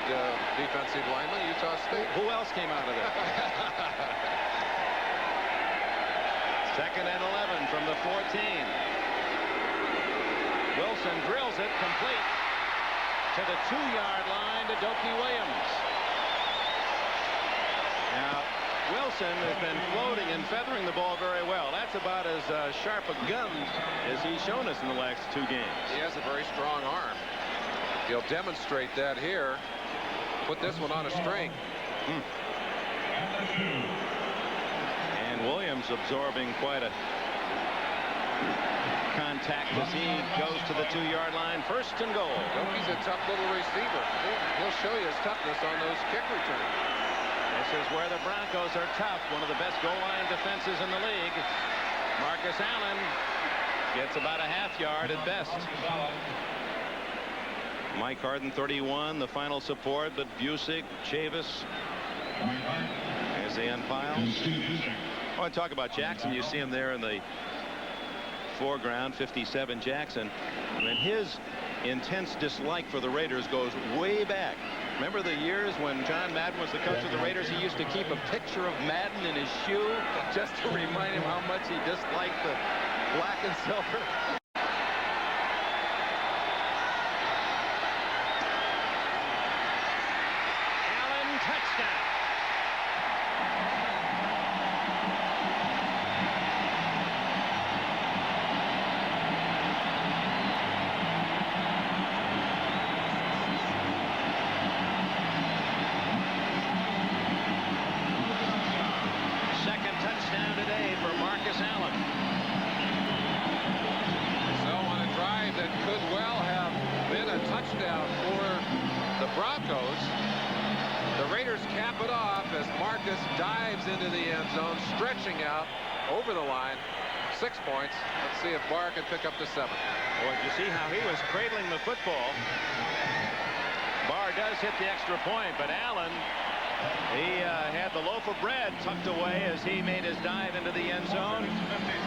defensive linemen, Utah State. Who else came out of there? 2nd and 11 from the 14. Wilson drills it complete to the 2-yard line to Dokie Williams. Now, Wilson has been floating and feathering the ball very well. That's about as sharp a gun as he's shown us in the last 2 games. He has a very strong arm. He'll demonstrate that here. Put this one on a string. And Williams absorbing quite a contact as he goes to the 2-yard line. First and goal. Doki's a tough little receiver. He'll show you his toughness on those kick returns. This is where the Broncos are tough. One of the best goal line defenses in the league. Marcus Allen gets about a half-yard at best. Mike Harden, 31, the final support, but Busick, Chavis, as they unpile. I want to talk about Jackson. You see him there in the foreground, 57 Jackson. I mean, his intense dislike for the Raiders goes way back. Remember the years when John Madden was the coach of the Raiders? He used to keep a picture of Madden in his shoe just to remind him how much he disliked the black and silver. Allen, touchdown. Touchdown for the Broncos. The Raiders cap it off as Marcus dives into the end zone, stretching out over the line. 6 points. Let's see if Barr can pick up the 7th. Boy, did you see how he was cradling the football? Barr does hit the extra point, but Allen, he had the loaf of bread tucked away as he made his dive into the end zone.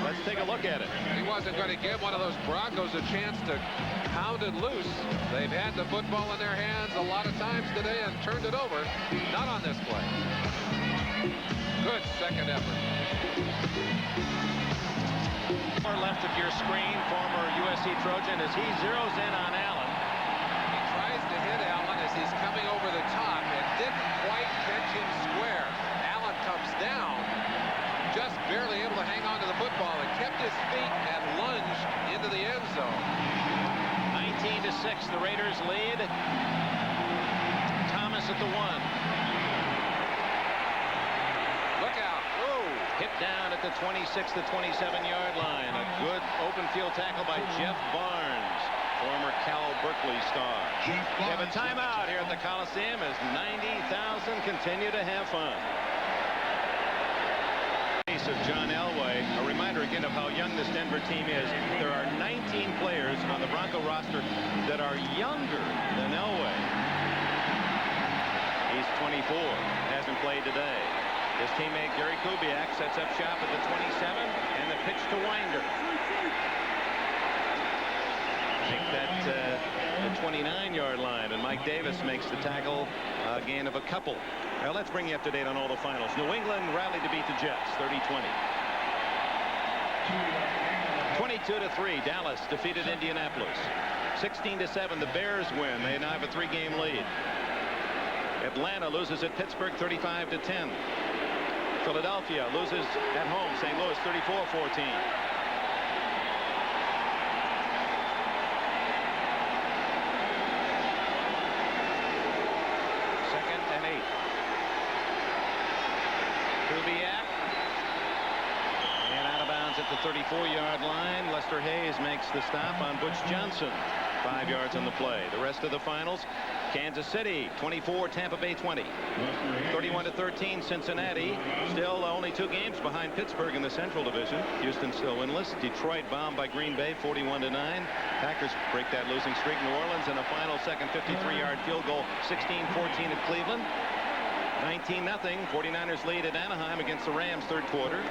Let's take a look at it. He wasn't going to give one of those Broncos a chance to pound it loose. They've had the football in their hands a lot of times today and turned it over. Not on this play. Good second effort. Left of your screen, former USC Trojan, as he zeroes in on Allen. He tries to hit Allen as he's coming over the top and didn't quite catch him square. Allen comes down, just barely able to hang on to the football and kept his feet and lunged into the end zone. 19-6, the Raiders lead. Thomas at the 1. Look out. Whoa. Hit down at the 26 to 27-yard line. A good open field tackle by Jeff Barnes, former Cal Berkeley star. We have a timeout here at the Coliseum as 90,000 continue to have fun. Of John Elway. A reminder again of how young this Denver team is. There are 19 players on the Bronco roster that are younger than Elway. He's 24, hasn't played today. His teammate Gary Kubiak sets up shop at the 27 and the pitch to Winder. I think that the 29-yard line, and Mike Davis makes the tackle, gain of a couple. Now let's bring you up to date on all the finals. New England rallied to beat the Jets 30-20. 22-3, Dallas defeated Indianapolis. 16-7, the Bears win. They now have a 3-game lead. Atlanta loses at Pittsburgh 35-10. Philadelphia loses at home, St. Louis 34-14. Second and 8. Kubiak. And out of bounds at the 34-yard line. Lester Hayes makes the stop on Butch Johnson. 5 yards on the play. The rest of the finals, Kansas City 24, Tampa Bay 20. 31-13, Cincinnati. Still only 2 games behind Pittsburgh in the Central Division. Houston still winless. Detroit bombed by Green Bay 41-9. Packers break that losing streak. New Orleans in a final second 53-yard field goal 16-14 at Cleveland. 19-0. 49ers lead at Anaheim against the Rams third quarter.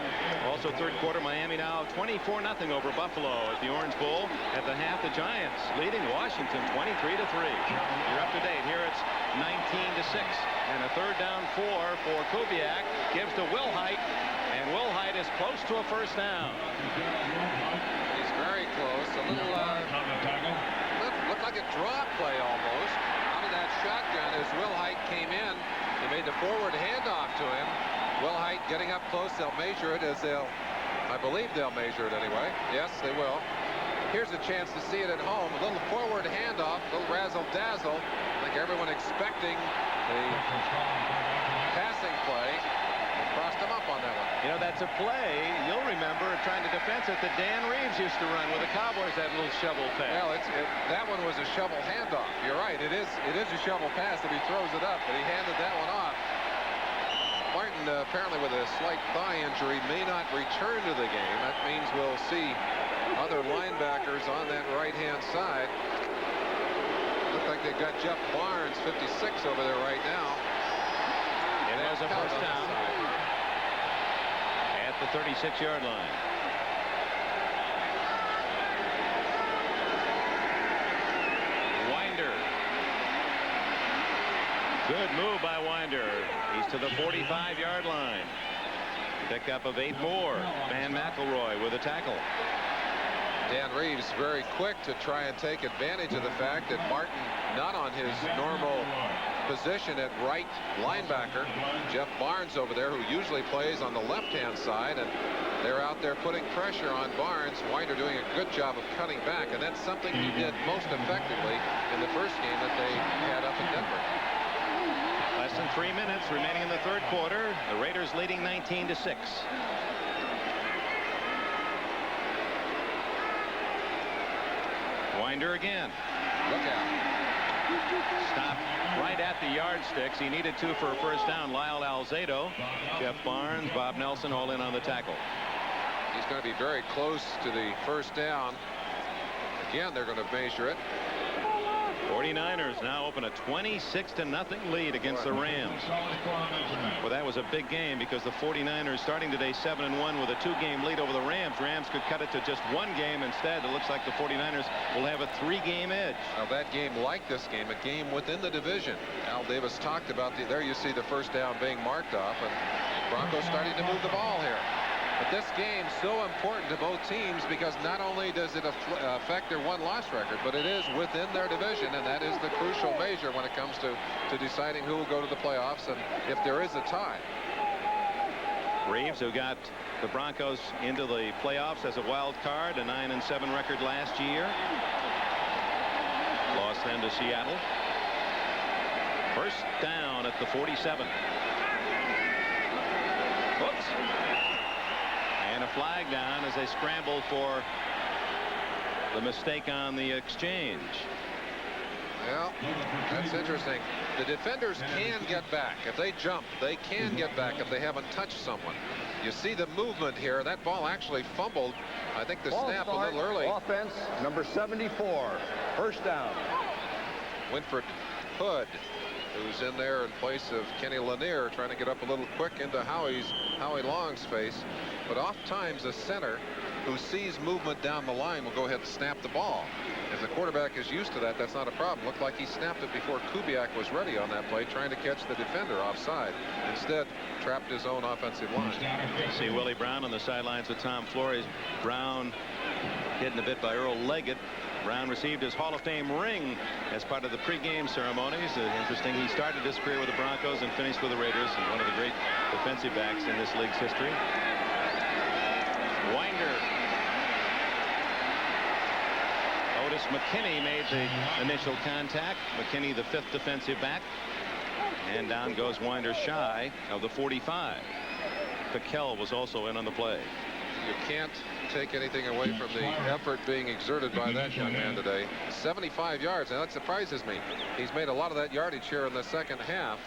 Also third quarter, Miami now 24-0 over Buffalo at the Orange Bowl. At the half, the Giants leading Washington 23-3. You're up to date. Here it's 19-6. And a third down 4 for Kubiak. Gives to Wilhite. And Wilhite is close to a first down. He's very close. A little, looked like a draw play almost. Out of that shotgun as Wilhite came in. They made the forward handoff to him. Wilhite getting up close. They'll measure it as they'll, I believe they'll measure it anyway. Yes, they will. Here's a chance to see it at home. A little forward handoff, a little razzle-dazzle. I think everyone expecting the passing play. And Crossed him up on that one. You know, that's a play you'll remember trying to defense it that Dan Reeves used to run with the Cowboys, that little shovel pass. Well, that one was a shovel handoff. You're right. It is a shovel pass that he throws it up, but he handed that one off. Martin, apparently with a slight thigh injury, may not return to the game. That means we'll see other linebackers on that right-hand side. Look like they've got Jeff Barnes, 56, over there right now. It was a first down at the 36-yard line. Winder. Good move by Winder. He's to the 45-yard line. Pickup of 8 more. Van McElroy with a tackle. Dan Reeves very quick to try and take advantage of the fact that Martin not on his normal position at right linebacker. Jeff Barnes over there, who usually plays on the left-hand side, and they're out there putting pressure on Barnes. Winder doing a good job of cutting back, and that's something he did most effectively in the first game that they had up in Denver. Less than 3 minutes remaining in the third quarter. The Raiders leading 19-6. Winder again. Look out. Stopped right at the yardsticks. He needed 2 for a first down. Lyle Alzado, Jeff Barnes, Bob Nelson all in on the tackle. He's going to be very close to the first down. Again, they're going to measure it. 49ers now open a 26-0 lead against the Rams. Well, that was a big game because the 49ers starting today 7-1 with a 2-game lead over the Rams. Rams could cut it to just 1 game instead. It looks like the 49ers will have a 3-game edge. Now that game, like this game, a game within the division. Al Davis talked about there you see the first down being marked off, and Broncos starting to move the ball here. But this game so important to both teams because not only does it affect their won-loss record, but it is within their division, and that is the crucial measure when it comes to deciding who will go to the playoffs and if there is a tie. Reeves, who got the Broncos into the playoffs as a wild card, a 9-7 record last year. Lost then to Seattle. First down at the 47. Whoops. And a flag down as they scramble for the mistake on the exchange. Well, that's interesting. The defenders can get back. If they jump, they can get back if they haven't touched someone. You see the movement here. That ball actually fumbled. I think the snap a little early. Offense, number 74. First down. Winfred Hood, who's in there in place of Kenny Lanier, trying to get up a little quick into Howie Long's face. But oftentimes a center who sees movement down the line will go ahead and snap the ball. If the quarterback is used to that, that's not a problem. Looked like he snapped it before Kubiak was ready on that play, trying to catch the defender offside. Instead, trapped his own offensive line. See Willie Brown on the sidelines with Tom Flores. Brown hidden a bit by Earl Leggett. Brown received his Hall of Fame ring as part of the pregame ceremonies. Interesting, he started his career with the Broncos and finished with the Raiders, and one of the great defensive backs in this league's history. Winder. Otis McKinney made the initial contact. McKinney, the 5th defensive back. And down goes Winder shy of the 45. Piquel was also in on the play. You can't take anything away from the effort being exerted by that young man today. 75 yards. Now that surprises me. He's made a lot of that yardage here in the second half.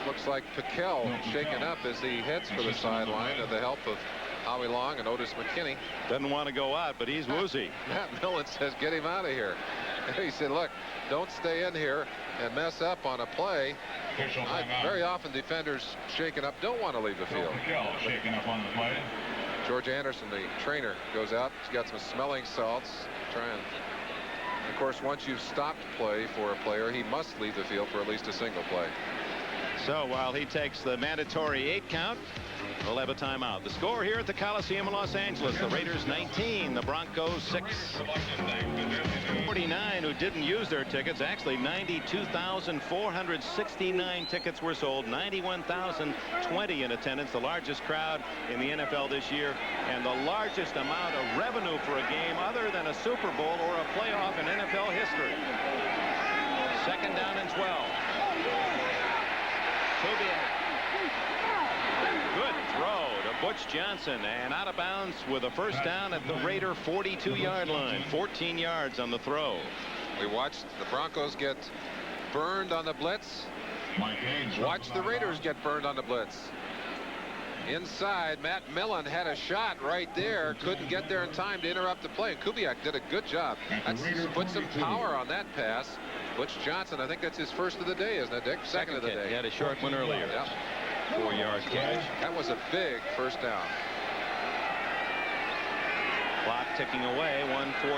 Looks like Piquel shaken up as he heads for the sideline with the help of Howie Long and Otis McKinney. Doesn't want to go out, but he's woozy. Matt Millen says, get him out of here. He said, look, don't stay in here and mess up on a play. Very often defenders shaken up don't want to leave the field. Shaken up on the play. George Anderson, the trainer, goes out. He's got some smelling salts. Of course, once you've stopped play for a player, he must leave the field for at least a single play. So while he takes the mandatory 8 count, we'll have a timeout. The score here at the Coliseum in Los Angeles, the Raiders 19, the Broncos 6. 49 who didn't use their tickets. Actually, 92,469 tickets were sold. 91,020 in attendance, the largest crowd in the NFL this year, and the largest amount of revenue for a game other than a Super Bowl or a playoff in NFL history. Second down and 12. Kubiak. Butch Johnson, and out of bounds with a first down at the Raider 42-yard line. 14 yards on the throw. We watched the Broncos get burned on the blitz. Watch the Raiders get burned on the blitz. Inside, Matt Millen had a shot right there. Couldn't get there in time to interrupt the play. Kubiak did a good job. That's put some power on that pass. Butch Johnson, I think that's his first of the day, isn't it, Dick? Second of the day. He had a short one earlier. Yep. 4-yard catch. That was a big first down. Clock ticking away. 1:14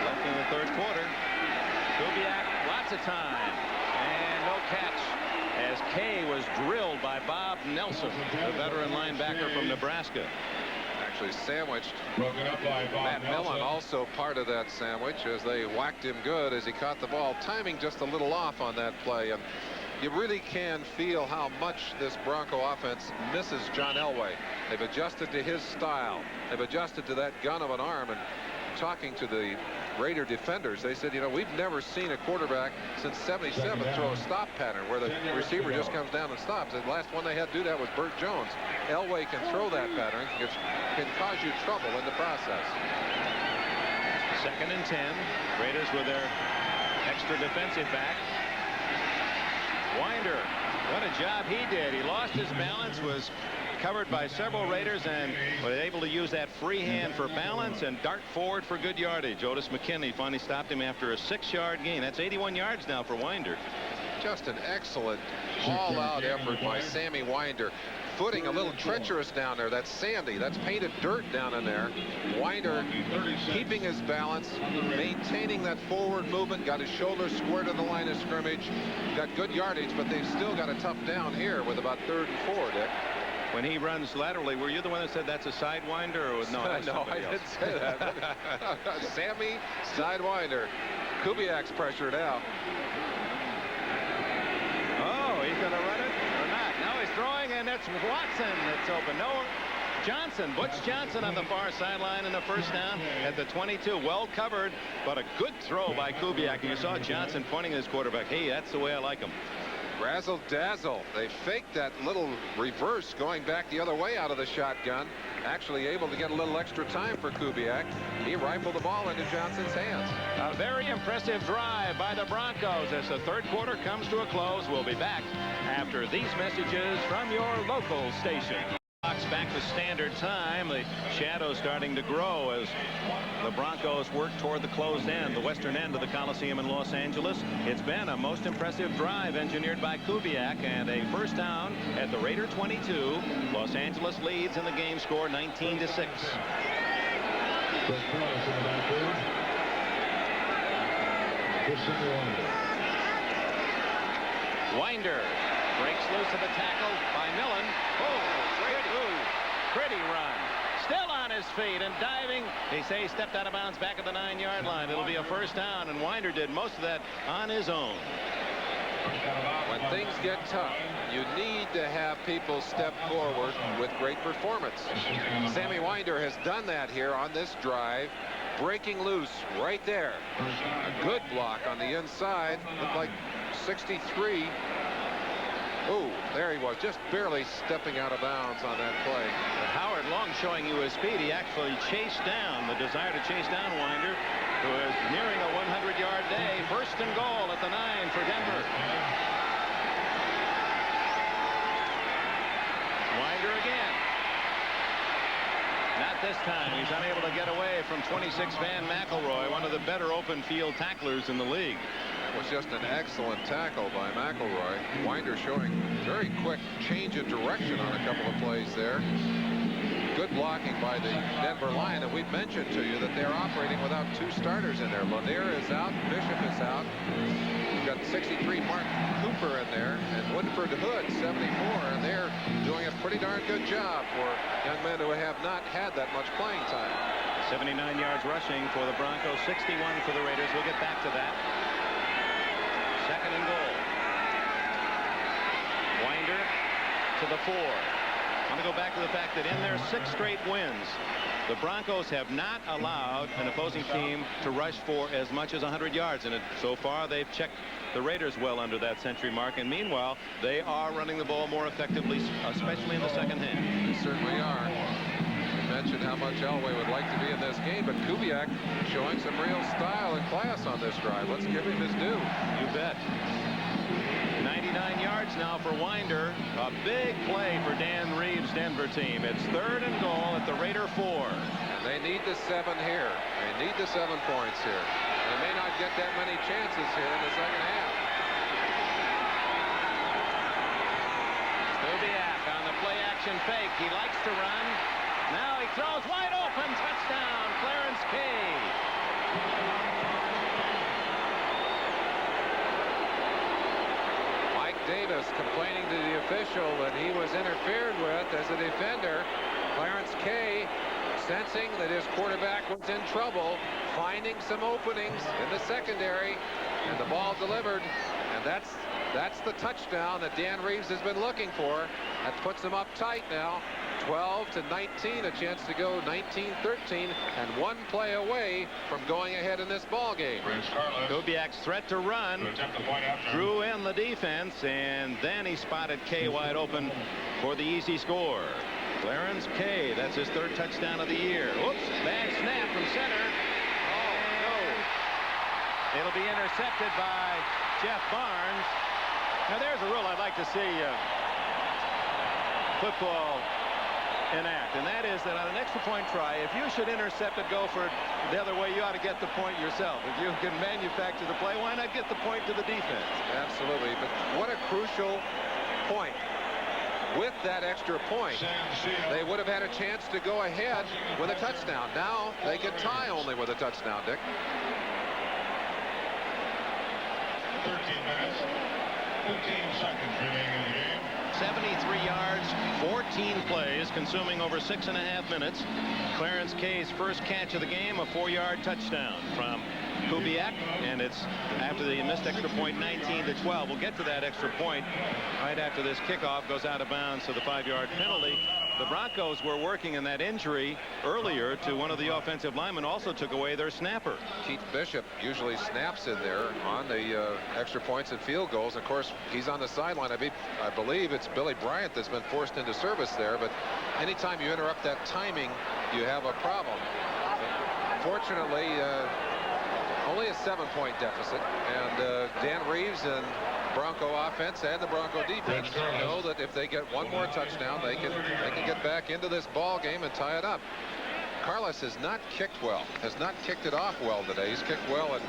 left in the third quarter. Kubiak, lots of time. And no catch as Kay was drilled by Bob Nelson, the veteran linebacker from Nebraska. Actually sandwiched. Matt Millen also part of that sandwich as they whacked him good as he caught the ball. Timing just a little off on that play. And you really can feel how much this Bronco offense misses John Elway. They've adjusted to his style. They've adjusted to that gun of an arm. And talking to the Raider defenders, they said, you know, we've never seen a quarterback since '77 throw a stop pattern where the receiver just comes down and stops. The last one they had to do that was Burt Jones. Elway can throw that pattern. It can cause you trouble in the process. 2nd and 10. Raiders with their extra defensive back. Winder, what a job he did. He lost his balance, was covered by several Raiders, and was able to use that free hand for balance and dart forward for good yardage. Otis McKinley finally stopped him after a 6-yard gain. That's 81 yards now for Winder. Just an excellent all-out effort by Sammy Winder. Footing a little treacherous down there. That's sandy. That's painted dirt down in there. Winder keeping his balance, maintaining that forward movement, got his shoulder square to the line of scrimmage, got good yardage, but they've still got a tough down here with about 3rd and 4, Dick. When he runs laterally, were you the one that said that's a sidewinder? Or no, no, I didn't say that. Sammy sidewinder. Kubiak's pressured out. Oh, he's going to run it or not? No, he's throwing, and it's Watson that's open. No, Johnson, Butch Johnson on the far sideline in the first down at the 22. Well covered, but a good throw by Kubiak. And you saw Johnson pointing at his quarterback. Hey, that's the way I like him. Razzle dazzle. They faked that little reverse going back the other way out of the shotgun. Actually able to get a little extra time for Kubiak. He rifled the ball into Johnson's hands. A very impressive drive by the Broncos as the third quarter comes to a close. We'll be back after these messages from your local station. Clock's back to standard time. The shadows starting to grow as the Broncos work toward the closed end, the western end of the Coliseum in Los Angeles. It's been a most impressive drive engineered by Kubiak, and a first down at the Raider 22. Los Angeles leads in the game score 19-6. Winder breaks loose of the tackle by Millen. Oh, pretty run. Still on his feet and diving. They say he stepped out of bounds back at the 9-yard line. It'll be a first down, and Winder did most of that on his own. When things get tough, you need to have people step forward with great performance. Sammy Winder has done that here on this drive, breaking loose right there. A good block on the inside. Looked like 63. Oh, there he was, just barely stepping out of bounds on that play. But Howard Long showing you his speed. He actually chased down, the desire to chase down Winder, who is nearing a 100-yard day. 1st and goal at the 9 for Denver. Winder again. Not this time. He's unable to get away from 26 Van McElroy, one of the better open field tacklers in the league. It was just an excellent tackle by McElroy. Winder showing very quick change of direction on a couple of plays there. Good blocking by the Denver line, and we've mentioned to you that they're operating without 2 starters in there. Lanier is out, Bishop is out. We've got 63 Mark Cooper in there, and Woodford Hood 74, and they're doing a pretty darn good job for young men who have not had that much playing time. 79 yards rushing for the Broncos, 61 for the Raiders. We'll get back to that. 2nd and goal. Winder to the 4. I want to go back to the fact that in their 6 straight wins, The Broncos have not allowed an opposing team to rush for as much as 100 yards. And so far, they've checked the Raiders well under that century mark. And meanwhile, they are running the ball more effectively, especially in the second half. They certainly are. You mentioned how much Elway would like to be in this game, but Kubiak showing some real style and class on this drive. Let's give him his due. You bet. 99 yards now for Winder. A big play for Dan Reeves' Denver team. It's 3rd and goal at the Raider 4. And they need the 7 here. They need the 7 points here. They may not get that many chances here in the second half. Kubiak on the play action fake. He likes to run. Now he throws wide open. Touchdown, Clarence Kay. Davis complaining to the official that he was interfered with as a defender. Clarence Kay sensing that his quarterback was in trouble, finding some openings in the secondary, and the ball delivered. And that's the touchdown that Dan Reeves has been looking for. That puts him up tight now. 12-19, a chance to go 19-13, and 1 play away from going ahead in this ball game. Kubiak's threat to run drew in the defense, and then he spotted Kay wide open for the easy score. Clarence Kay, that's his 3rd touchdown of the year. Oops, bad snap from center. Oh, no. It'll be intercepted by Jeff Barnes. Now, there's a rule I'd like to see football enact, and that is that on an extra point try, if you should intercept it, go for it the other way, you ought to get the point yourself. If you can manufacture the play, why not get the point to the defense? Absolutely, but what a crucial point. With that extra point, they would have had a chance to go ahead with a touchdown. Now they can tie only with a touchdown, Dick. 13 minutes, 15 seconds remaining in the game. 73 yards, 14 plays, consuming over 6.5 minutes. Clarence Kay's first catch of the game, a 4-yard touchdown from Kubiak, and it's after the missed extra point, 19-12. We'll get to that extra point right after this kickoff goes out of bounds, so the 5-yard penalty. The Broncos were working in that injury earlier to one of the offensive linemen, also took away their snapper. Keith Bishop usually snaps in there on the extra points and field goals. Of course, he's on the sideline. I believe it's Billy Bryant that's been forced into service there, but anytime you interrupt that timing, you have a problem. Fortunately, only a 7-point deficit, and Dan Reeves and Bronco offense and the Bronco defense know that if they get one more touchdown, they can get back into this ball game and tie it up. Carlos has not kicked well, has not kicked it off well today. He's kicked well in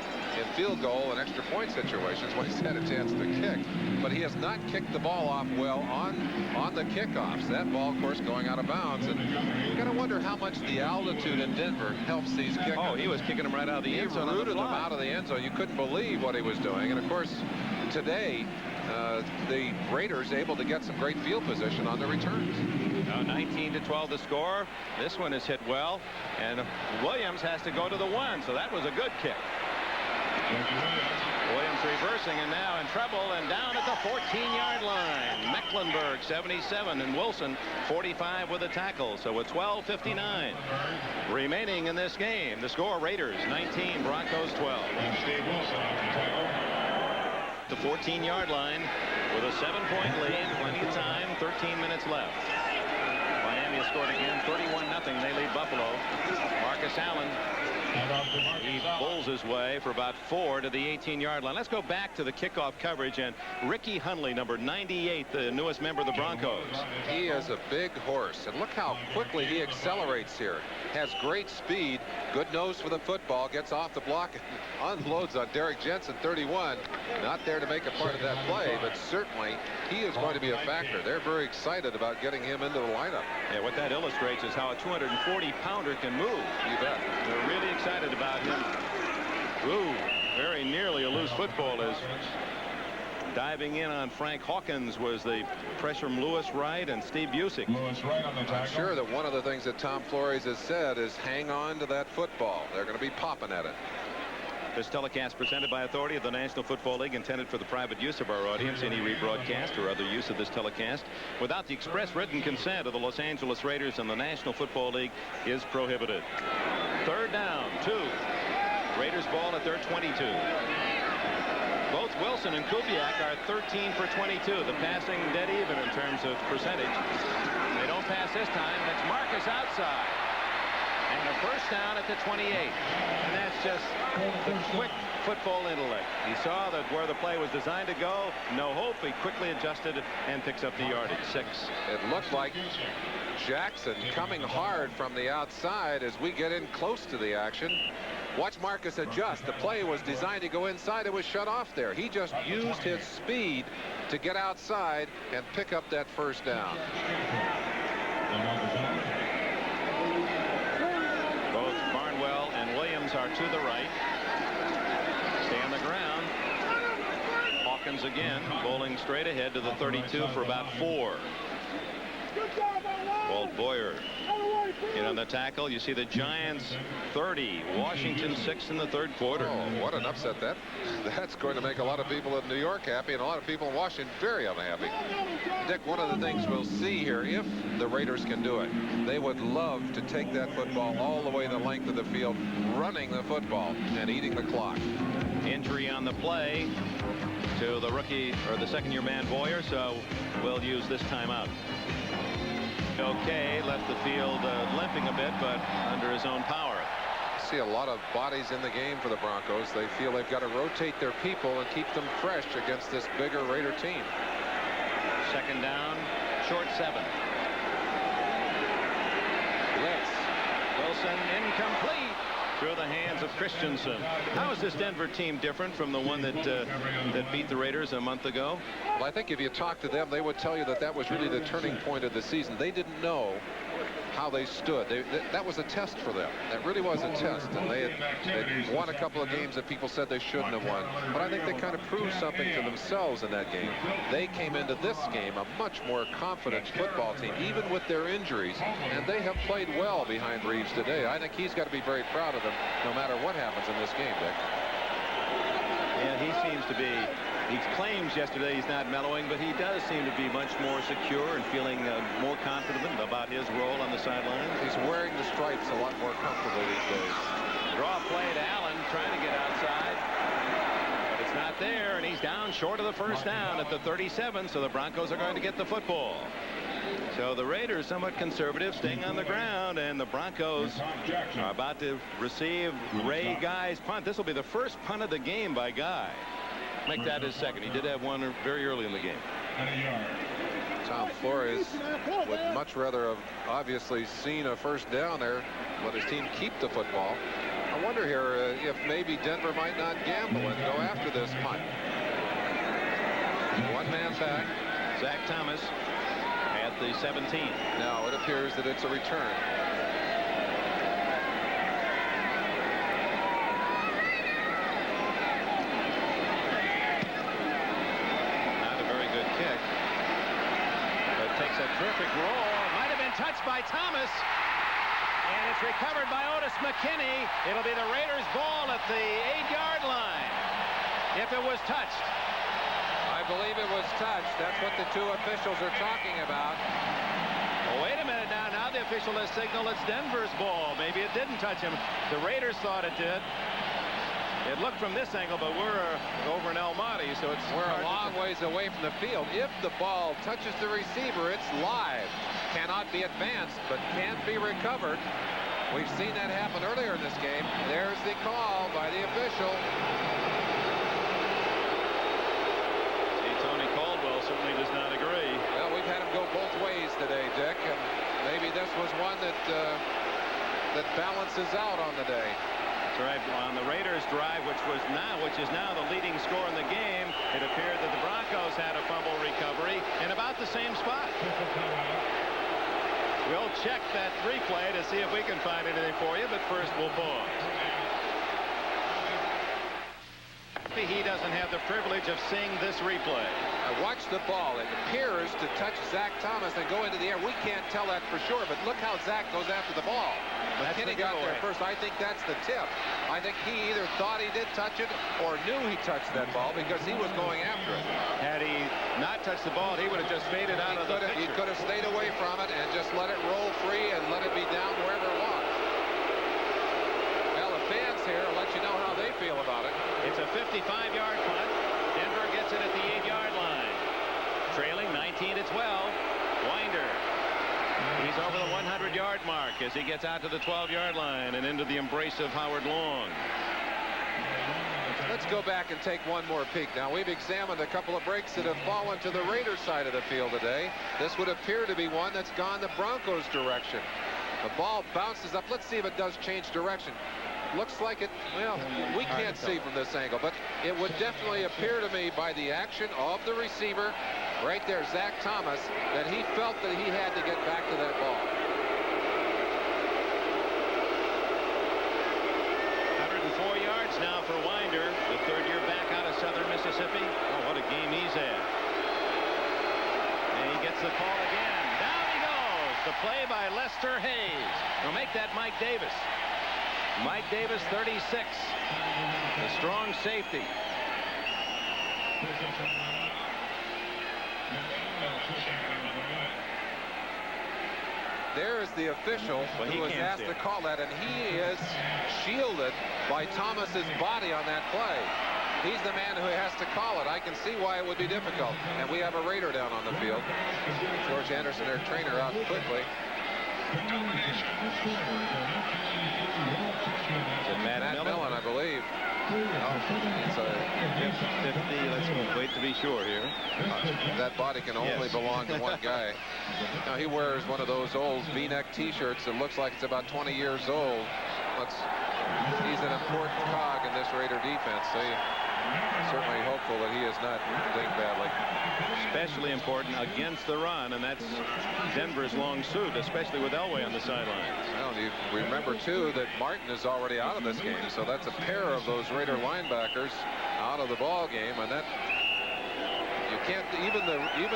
field goal and extra point situations when he's had a chance to kick, but he has not kicked the ball off well on the kickoffs. That ball, of course, going out of bounds, and you got to wonder how much the altitude in Denver helps these kickers. Oh, he was kicking them right out of the end zone. He rooted them out of the end zone. You couldn't believe what he was doing, and of course, today the Raiders able to get some great field position on the returns. Now 19-12 the score. This one is hit well, and Williams has to go to the 1, so that was a good kick. Williams reversing and now in trouble and down at the 14-yard line. Mecklenburg 77 and Wilson 45 with a tackle. So with 12:59 remaining in this game, the score Raiders 19, Broncos 12. The 14-yard line with a 7-point lead, plenty of time, 13 minutes left. Miami has scored again, 31-0. They lead Buffalo. Marcus Allen, he bowls his way for about 4 to the 18-yard line. Let's go back to the kickoff coverage, and Ricky Hundley, number 98, the newest member of the Broncos. He is a big horse, and look how quickly he accelerates here. Has great speed, good nose for the football, gets off the block, and unloads on Derek Jensen, 31. Not there to make a part of that play, but certainly he is going to be a factor. They're very excited about getting him into the lineup. Yeah, what that illustrates is how a 240-pounder can move. You bet. They're really excited about him. Ooh, very nearly a loose football as diving in on Frank Hawkins was the pressure from Lewis Wright and Steve Busick. I'm sure that one of the things that Tom Flores has said is hang on to that football. They're going to be popping at it. This telecast presented by authority of the National Football League, intended for the private use of our audience. Any rebroadcast or other use of this telecast without the express written consent of the Los Angeles Raiders and the National Football League is prohibited. Third down, 2. Raiders ball at their 22. Both Wilson and Kubiak are 13 for 22. The passing dead even in terms of percentage. They don't pass this time, and it's Marcus outside. And a first down at the 28. And that's just the quick football intellect. He saw that where the play was designed to go, no hope. He quickly adjusted and picks up the yardage. 6. It looked like Jackson coming hard from the outside as we get in close to the action. Watch Marcus adjust. The play was designed to go inside. It was shut off there. He just used his speed to get outside and pick up that first down. Both Barnwell and Williams are to the right. Stay on the ground. Hawkins again, bowling straight ahead to the 32 for about 4. Walt Boyer in on the tackle. You see the Giants 30, Washington 6 in the third quarter. Oh, what an upset that's going to make a lot of people in New York happy and a lot of people in Washington very unhappy. Dick, one of the things we'll see here, if the Raiders can do it, they would love to take that football all the way the length of the field, running the football and eating the clock. Injury on the play to the rookie or the second-year man Boyer, so we'll use this timeout. Okay, left the field limping a bit, but under his own power. See a lot of bodies in the game for the Broncos. They feel they've got to rotate their people and keep them fresh against this bigger Raider team. Second down, short 7. Blitz. Wilson incomplete through the hands of Christensen. How is this Denver team different from the one that beat the Raiders a month ago? Well, I think if you talk to them, they would tell you that that was really the turning point of the season. They didn't know how they stood. That was a test for them. That really was a test. And they had won a couple of games that people said they shouldn't have won. But I think they kind of proved something to themselves in that game. They came into this game a much more confident football team, even with their injuries. And they have played well behind Reeves today. I think he's got to be very proud of them, no matter what happens in this game, Dick. Yeah, he seems to be. He claims yesterday he's not mellowing, but he does seem to be much more secure and feeling more confident about his role on the sidelines. He's wearing the stripes a lot more comfortable these days. Draw play to Allen, trying to get outside. But it's not there, and he's down short of the first down at the 37, so the Broncos are going to get the football. So the Raiders somewhat conservative, staying on the ground, and the Broncos are about to receive Ray Guy's punt. This will be the first punt of the game by Guy. Make that his second. He did have one very early in the game. Tom Flores would much rather have obviously seen a first down there, let his team keep the football. I wonder here if maybe Denver might not gamble and go after this punt. One man back. Zach Thomas at the 17. Now it appears that it's a return. Terrific roll. Might have been touched by Thomas. And it's recovered by Otis McKinney. It'll be the Raiders' ball at the 8-yard line. If it was touched. I believe it was touched. That's what the two officials are talking about. Well, wait a minute now. Now the official has signaled it's Denver's ball. Maybe it didn't touch him. The Raiders thought it did. It looked from this angle, but we're over in El Monte, so we're a long ways away from the field. If the ball touches the receiver, it's live. Cannot be advanced, but can be recovered. We've seen that happen earlier in this game. There's the call by the official. See, Tony Caldwell certainly does not agree. Well, we've had him go both ways today, Dick, and maybe this was one that balances out on the day. Right, on the Raiders drive, which is now the leading score in the game, it appeared that the Broncos had a fumble recovery in about the same spot. We'll check that replay to see if we can find anything for you, but first we'll pause. He doesn't have the privilege of seeing this replay. I watched the ball. It appears to touch Zach Thomas and go into the air. We can't tell that for sure, but look how Zach goes after the ball. McKinney got there first. I think that's the tip. I think he either thought he did touch it or knew he touched that ball because he was going after it. Had he not touched the ball, he would have just faded out of the picture. He could have stayed away from it and just let it roll free and let it be down wherever it was. Well, the fans here will let you know how they feel about it. It's a 55-yard punt. Denver gets it at the 8-yard line. Trailing 19-12. Winder. He's over the 100-yard mark as he gets out to the 12-yard line and into the embrace of Howard Long. Let's go back and take one more peek. Now, we've examined a couple of breaks that have fallen to the Raiders side of the field today. This would appear to be one that's gone the Broncos' direction. The ball bounces up. Let's see if it does change direction. Looks like it, well, we can't see from this angle, but it would definitely appear to me by the action of the receiver right there, Zach Thomas, that he felt that he had to get back to that ball. 104 yards now for Winder, the third-year back out of Southern Mississippi. Oh, what a game he's had. And he gets the call again. Down he goes. The play by Lester Hayes. Now make that Mike Davis. Mike Davis, 36. The strong safety. There is the official who was asked to call that, and he is shielded by Thomas's body on that play. He's the man who has to call it. I can see why it would be difficult. And we have a Raider down on the field. George Anderson, their trainer, out quickly. Matt Millen, I believe. It's a 50. Let's wait to be sure here. That body can only belong to one guy. Now, he wears one of those old V-neck T-shirts that looks like it's about 20 years old. He's an important cog in this Raider defense. Certainly hopeful that he is not dinged badly. Especially important against the run, and that's Denver's long suit, especially with Elway on the sidelines. Well, you remember, too, that Martin is already out of this game, so that's a pair of those Raider linebackers out of the ball game, and that you can't, even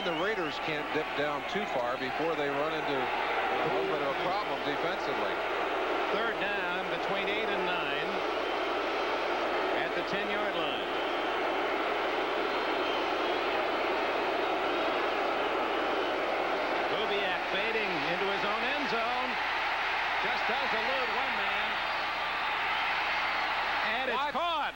the Raiders can't dip down too far before they run into a little bit of a problem defensively. Third down between 8 and 9 at the 10-yard line. Fading into his own end zone. Just does elude one man. And it's caught.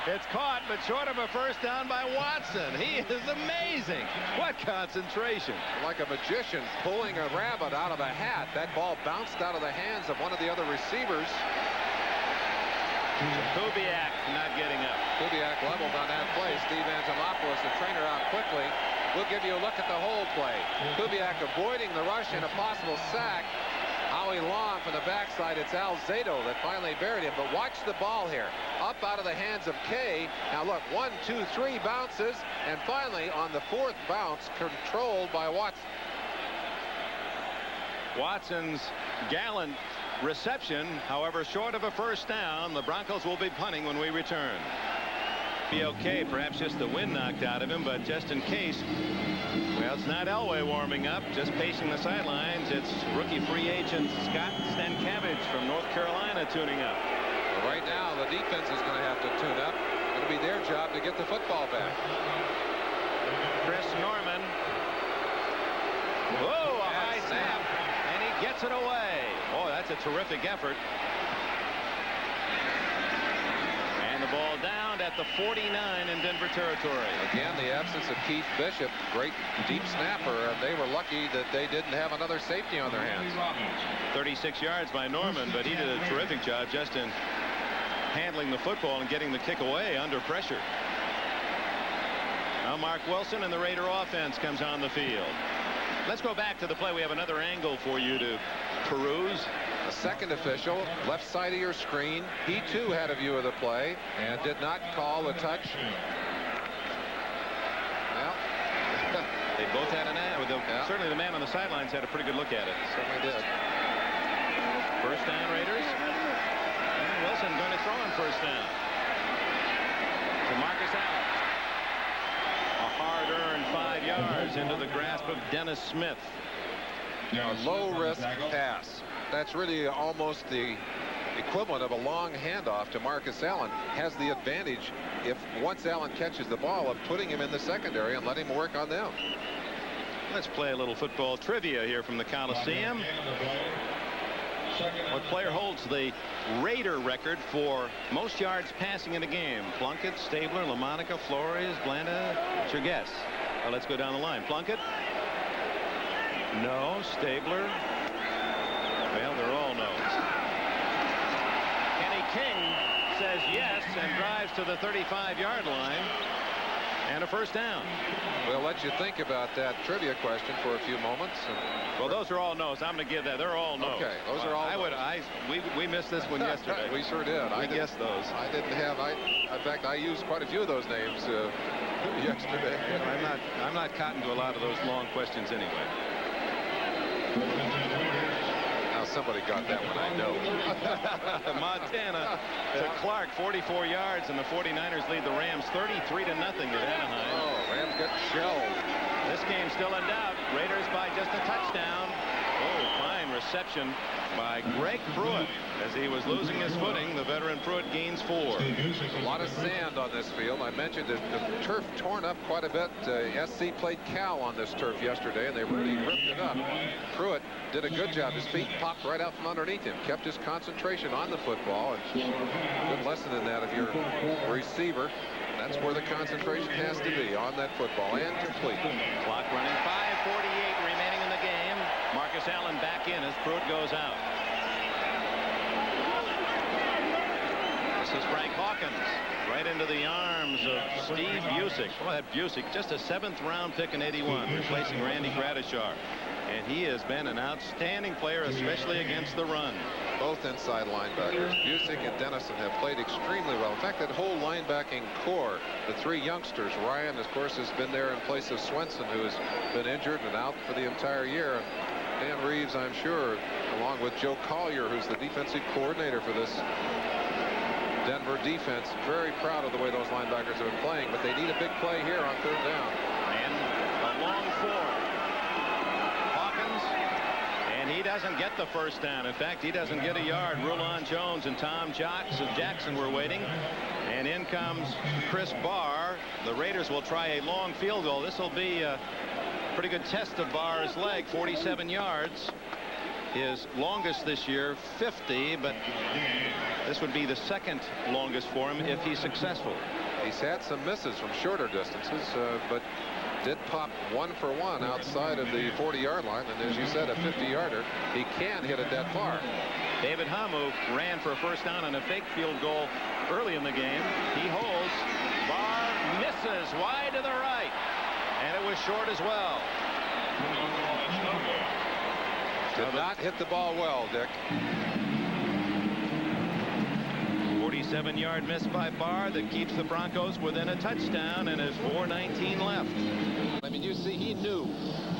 It's caught, but short of a first down by Watson. He is amazing. What concentration. Like a magician pulling a rabbit out of a hat. That ball bounced out of the hands of one of the other receivers. Kubiak not getting up. Kubiak leveled on that play. Steve Angelopoulos, the trainer, out quickly. We'll give you a look at the whole play. Kubiak avoiding the rush and a possible sack. Howie Long from the backside. It's Alzado that finally buried him. But watch the ball here. Up out of the hands of Kay. Now look, 1, 2, 3 bounces. And finally, on the fourth bounce, controlled by Watson. Watson's gallant reception, however, short of a first down. The Broncos will be punting when we return. Be okay, perhaps just the wind knocked out of him, but just in case. Well, it's not Elway warming up, just pacing the sidelines. It's rookie free agent Scott Stankiewicz from North Carolina tuning up. Well, right now, the defense is going to have to tune up. It'll be their job to get the football back. Chris Norman. Whoa, a high snap, and he gets it away. Oh, that's a terrific effort. Ball down at the 49 in Denver territory. Again, the absence of Keith Bishop, great deep snapper, and they were lucky that they didn't have another safety on their hands. 36 yards by Norman, but he did a terrific job just in handling the football and getting the kick away under pressure. Now Mark Wilson and the Raider offense comes on the field. Let's go back to the play. We have another angle for you to peruse. A second official, left side of your screen. He, too, had a view of the play and did not call a touch. Well, they both had an eye. Certainly the man on the sidelines had a pretty good look at it. Certainly did. First down, Raiders. And Wilson going to throw on first down. To Marcus Allen. 35 yards into the grasp of Dennis Smith. A low-risk pass. That's really almost the equivalent of a long handoff to Marcus Allen. Has the advantage, if once Allen catches the ball, of putting him in the secondary and let him work on them. Let's play a little football trivia here from the Coliseum. What player holds the Raider record for most yards passing in a game? Plunkett, Stabler, LaMonica, Flores, Blanda. What's your guess? Well, let's go down the line. Plunkett? No. Stabler? Well, they're all no's. Kenny King says yes and drives to the 35-yard line. And a first down. We'll let you think about that trivia question for a few moments. Well, those are all no's. I'm going to give that. They're all no's. Okay, those are all no's. We missed this one yesterday. We sure did. I guessed those. I didn't have. In fact, I used quite a few of those names yesterday. I'm not cotton to a lot of those long questions anyway. Now somebody got that one, I know. Montana to Clark, 44 yards, and the 49ers lead the Rams 33-0 at Anaheim. Oh, Rams got shelled. This game's still in doubt. Raiders by just a touchdown. Oh, fine reception by Greg Pruitt. As he was losing his footing, the veteran Pruitt gains 4. A lot of sand on this field. I mentioned the turf torn up quite a bit. SC played Cal on this turf yesterday, and they really ripped it up. Pruitt did a good job. His feet popped right out from underneath him. Kept his concentration on the football. And a good lesson in that if you're a receiver. That's where the concentration has to be, on that football, and complete. Clock running, 5:48 remaining in the game. Marcus Allen back in as Pruitt goes out. This is Frank Hawkins right into the arms of Steve Busick. Boy, that Busick, just a 7th-round pick in '81, replacing Randy Gradishar. And he has been an outstanding player, especially against the run. Both inside linebackers, Busick and Dennison, have played extremely well. In fact, that whole linebacking core, the 3 youngsters, Ryan, of course, has been there in place of Swenson, who has been injured and out for the entire year. Dan Reeves, I'm sure, along with Joe Collier, who's the defensive coordinator for this Denver defense, very proud of the way those linebackers have been playing, but they need a big play here on 3rd down. And a long 4. And he doesn't get the first down. In fact, he doesn't get a yard. Rulon Jones and Tom Jackson were waiting. And in comes Chris Barr. The Raiders will try a long field goal. This will be a pretty good test of Barr's leg, 47 yards. His longest this year, 50, but this would be the 2nd longest for him if he's successful. He's had some misses from shorter distances, but did pop 1 for 1 outside of the 40-yard line, and as you said, a 50-yarder. He can hit it that far. David Hamu ran for a first down on a fake field goal early in the game. He holds. Barr misses wide to the right, and it was short as well. Did not hit the ball well, Dick. 47-yard miss by Barr that keeps the Broncos within a touchdown, and there's 4:19 left. I mean, you see, he knew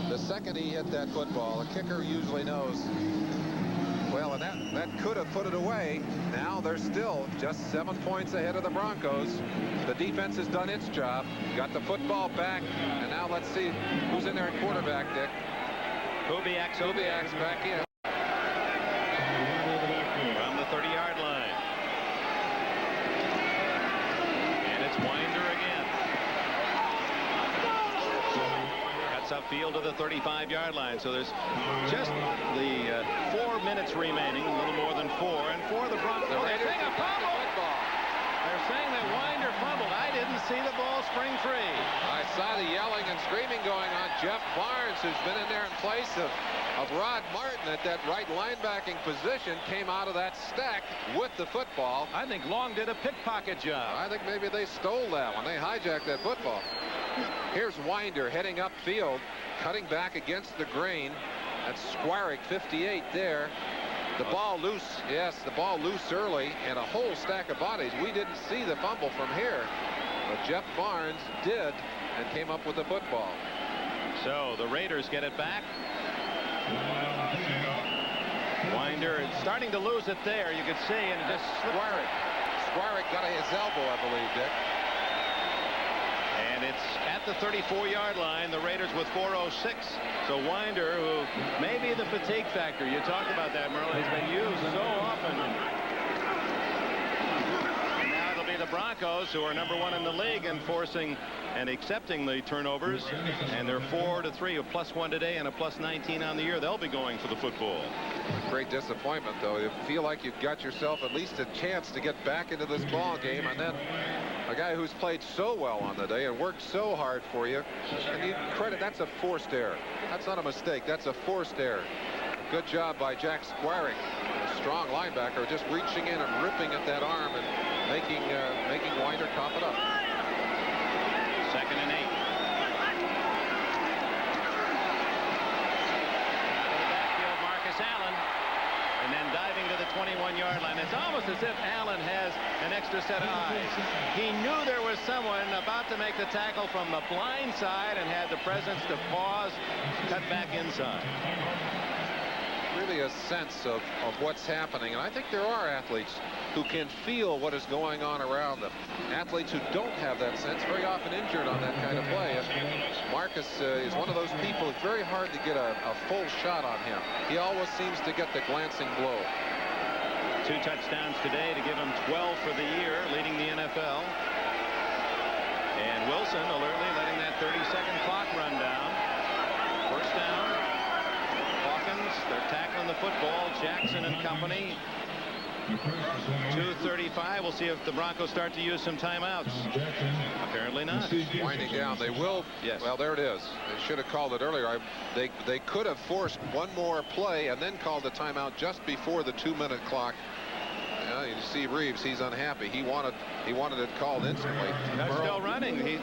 the second he hit that football. A kicker usually knows. Well, and that could have put it away. Now they're still just 7 points ahead of the Broncos. The defense has done its job. Got the football back, and now let's see who's in there at quarterback, Dick. Kubiak's back in. From the 30-yard line. Winder again. Cuts upfield to the 35-yard line. So there's just the 4 minutes remaining, a little more than 4. And for the Broncos, they're saying a fumble. They're saying that Winder fumbled. I didn't see the ball spring free. I saw the yelling and screaming going on. Jeff Barnes, who's been in there in place of Rod Martin at that right linebacking position, came out of that stack with the football. I think Long did a pickpocket job. I think maybe they stole that one. They hijacked that football. Here's Winder heading upfield, cutting back against the grain. That's Squarick, 58 there. The ball loose. Yes, the ball loose early, and a whole stack of bodies. We didn't see the fumble from here, but Jeff Barnes did and came up with the football. So the Raiders get it back. Winder starting to lose it there, you could see, and just Squarick got his elbow, I believe, Dick. And it's at at the 34-yard line. The Raiders with 4:06. So Winder, who may be the fatigue factor. You talked about that, Merle. He's been used so often. And now it'll be the Broncos, who are #1 in the league and forcing and accepting the turnovers. And they're 4-3, a +1 today and a +19 on the year. They'll be going for the football. Great disappointment, though. You feel like you've got yourself at least a chance to get back into this ball game, and then a guy who's played so well on the day and worked so hard for you, and you credit, that's a forced error. That's not a mistake. That's a forced error. Good job by Jack Squaring, a strong linebacker, just reaching in and ripping at that arm and making Winder cough it up. 2nd and 8. Allen, and then diving to the 21-yard line. It's almost as if Allen has an extra set of eyes. He knew there was someone about to make the tackle from the blind side and had the presence to pause, cut back inside. Really a sense of what's happening, and I think there are athletes who can feel what is going on around them. Athletes who don't have that sense very often injured on that kind of play. And Marcus is one of those people. It's very hard to get a full shot on him. He always seems to get the glancing blow. 2 touchdowns today to give him 12 for the year, leading the NFL. And Wilson alertly letting that 30-second clock run down. First down. Hawkins, they're tackling the football. Jackson and company. 2:35. We'll see if the Broncos start to use some timeouts. Apparently not. Winding down. They will. Yes. Well, there it is. They should have called it earlier. They could have forced one more play and then called the timeout just before the 2-minute clock. You see Reeves. He's unhappy. He wanted it called instantly. They're still running. He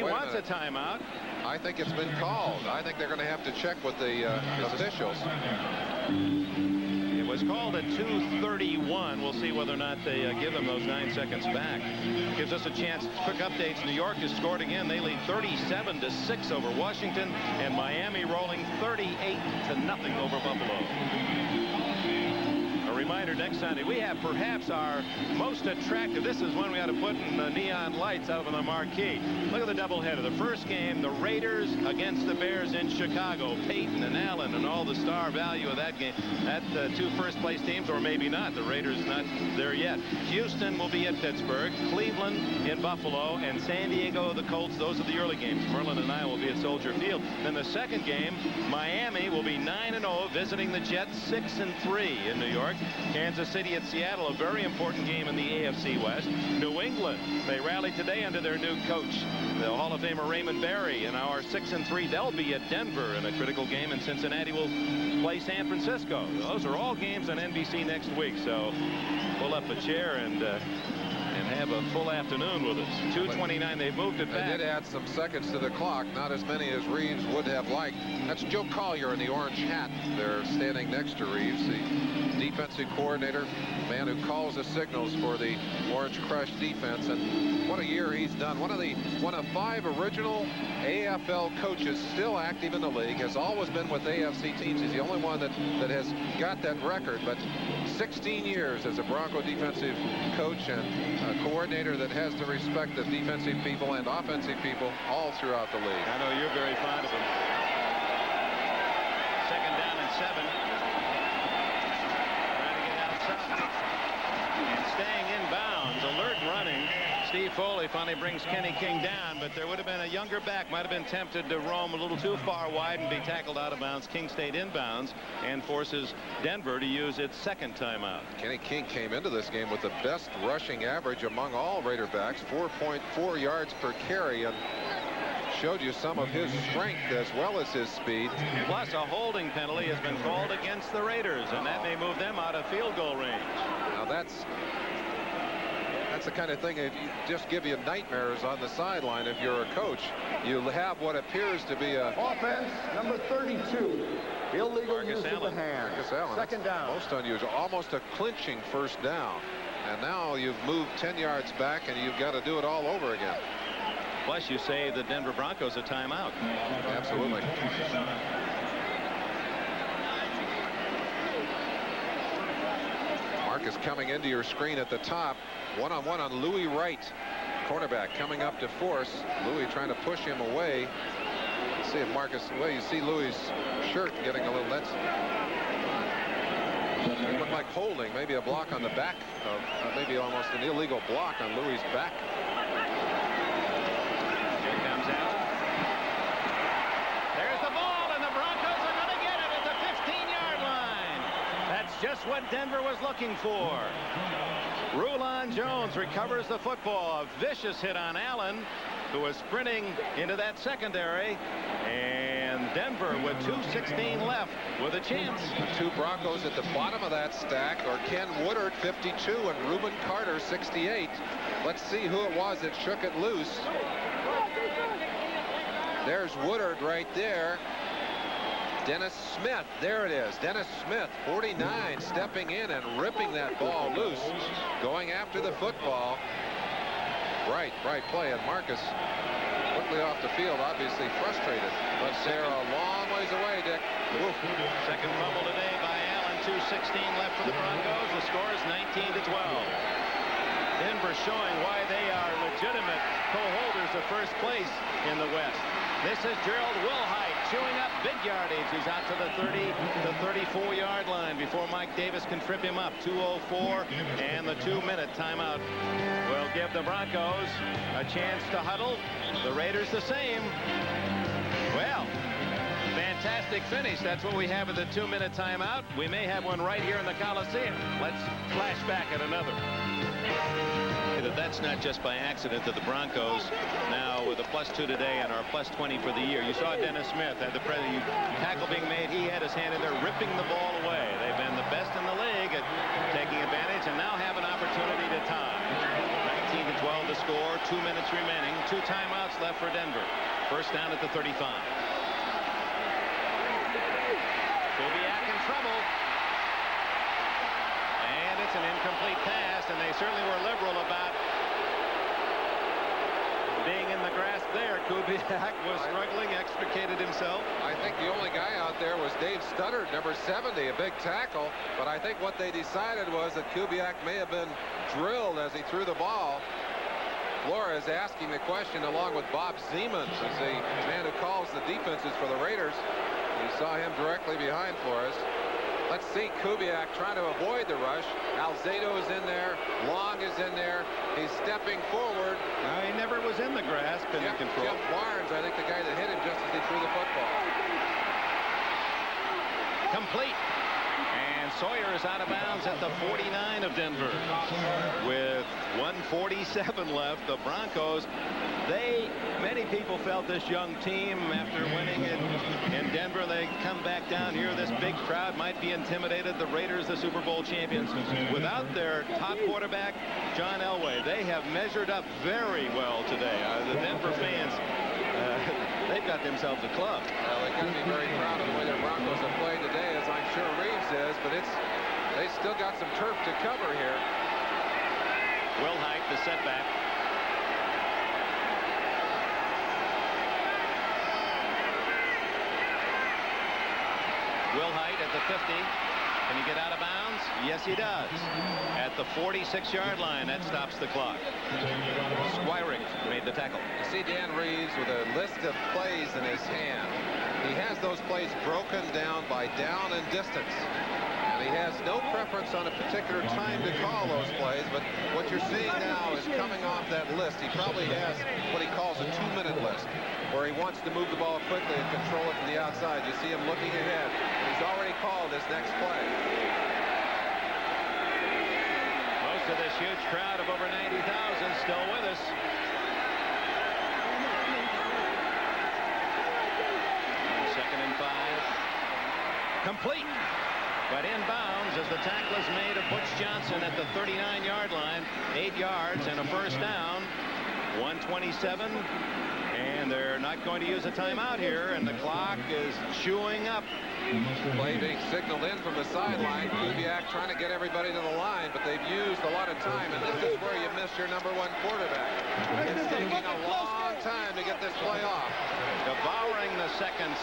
wants a timeout. I think it's been called. I think they're going to have to check with the officials. It was called at 2:31. We'll see whether or not they give them those 9 seconds back. Gives us a chance. Quick updates. New York has scored again. They lead 37-6 over Washington, and Miami rolling 38-0 over Buffalo. A reminder, next Sunday we have perhaps our most attractive. This is when we ought to put in the neon lights out on the marquee. Look at the doubleheader. The first game, the Raiders against the Bears in Chicago. Peyton and Allen and all the star value of that game. That 2 first-place teams, or maybe not. The Raiders not there yet. Houston will be at Pittsburgh, Cleveland in Buffalo, and San Diego, the Colts. Those are the early games. Merlin and I will be at Soldier Field. Then the second game, Miami will be 9-0, visiting the Jets 6-3 in New York. Kansas City at Seattle, a very important game in the AFC West. New England, they rallied today under their new coach, the Hall of Famer Raymond Berry. And our 6-3, they'll be at Denver in a critical game, and Cincinnati will play San Francisco. Those are all games on NBC next week, so pull up a chair and have a full afternoon with us. 2:29, they've moved it back. They did add some seconds to the clock, not as many as Reeves would have liked. That's Joe Collier in the orange hat. They're standing next to Reeves, the defensive coordinator, man who calls the signals for the Orange Crush defense. And what a year he's done. One of 5 original AFL coaches still active in the league, has always been with AFC teams. He's the only one that has got that record, but 16 years as a Bronco defensive coach and a coordinator that has the respect of defensive people and offensive people all throughout the league. I know you're very fond of him. 2nd down and 7. Trying to get outside. And staying in bounds. Alert running. Steve Foley finally brings Kenny King down, but there would have been a younger back, might have been tempted to roam a little too far wide and be tackled out of bounds. King stayed in bounds and forces Denver to use its 2nd timeout. Kenny King came into this game with the best rushing average among all Raider backs, 4.4 yards per carry, and showed you some of his strength as well as his speed. Plus a holding penalty has been called against the Raiders, and that may move them out of field goal range. Now that's the kind of thing that just give you nightmares on the sideline. If you're a coach, you have what appears to be a offense number 32, illegal use of the hand. Marcus Allen. 2nd down. Most unusual, almost a clinching 1st down, and now you've moved 10 yards back and you've got to do it all over again. Plus you save the Denver Broncos a timeout. Absolutely. Marcus coming into your screen at the top. One-on-one on Louis Wright. cornerback coming up to force. Louis trying to push him away. Let's see if Marcus, well, you see Louis' shirt getting a little, that's, it looked like holding, maybe a block on the back of, maybe almost an illegal block on Louis' back. Here comes Allen. There's the ball, and the Broncos are going to get it at the 15-yard line. That's just what Denver was looking for. Rulon Jones recovers the football. A vicious hit on Allen, who was sprinting into that secondary. And Denver with 2:16 left with a chance. The two Broncos at the bottom of that stack are Ken Woodard, 52, and Reuben Carter, 68. Let's see who it was that shook it loose. There's Woodard right there. Dennis Smith, there it is. Dennis Smith, 49, stepping in and ripping that ball loose, going after the football. Right play, and Marcus quickly off the field, obviously frustrated, but they're a long ways away, Dick. Oof. Second fumble today by Allen. 2:16 left for the Broncos. The score is 19-12. Denver showing why they are legitimate co-holders of first place in the West. This is Gerald Wilhite chewing up big yardage. He's out to the 30 to 34-yard line before Mike Davis can trip him up. 2:04 and the 2-minute timeout will give the Broncos a chance to huddle. The Raiders the same. Well, fantastic finish. That's what we have at the 2-minute timeout. We may have one right here in the Coliseum. Let's flash back at another. That's not just by accident that the Broncos now with a +2 today and are +20 for the year. You saw Dennis Smith had the tackle being made. He had his hand in there ripping the ball away. They've been the best in the league at taking advantage and now have an opportunity to tie. 19-12 to score. 2 minutes remaining. 2 timeouts left for Denver. First down at the 35. Kubiak in trouble. And it's an incomplete pass, and they certainly were liberal about being in the grasp there. Kubiak was struggling, extricated himself. I think the only guy out there was Dave Studdard, number 70, a big tackle. But I think what they decided was that Kubiak may have been drilled as he threw the ball. Flores asking the question along with Bob Siemens, as the man who calls the defenses for the Raiders. We saw him directly behind Flores. Let's see Kubiak trying to avoid the rush. Alzado is in there. Long is in there. He's stepping forward. He never was in the grasp and in control. Jeff Barnes, I think the guy that hit him just as he threw the football. Complete. And Sawyer is out of bounds at the 49 of Denver. With 1:47 left, the Broncos, many people felt this young team after winning in Denver, they come back down here. This big crowd might be intimidated. The Raiders, the Super Bowl champions, without their top quarterback, John Elway, they have measured up very well today. The Denver fans, they've got themselves a club. Well, they got to be very proud of the way their Broncos have played today, as I'm sure Reeves is, but they still got some turf to cover here. Wilhite, the setback. Wilhite at the 50. Can he get out of bounds? Yes, he does. At the 46-yard line, that stops the clock. Squirick made the tackle. You see Dan Reeves with a list of plays in his hand. He has those plays broken down by down and distance. And he has no preference on a particular time to call those plays, but what you're seeing now is coming off that list. He probably has what he calls a 2-minute list, where he wants to move the ball quickly and control it from the outside. You see him looking ahead. He's already called his next play. Most of this huge crowd of over 90,000 still with us. Second and 5. Complete. But inbounds as the tackle is made of Butch Johnson at the 39-yard line. 8 yards and a first down. 1:27. And they're not going to use a timeout here, and the clock is chewing up. Play being signaled in from the sideline. Kubiak trying to get everybody to the line, but they've used a lot of time, and this is where you miss your #1 quarterback. It's taking a long time to get this play off. Devouring the seconds.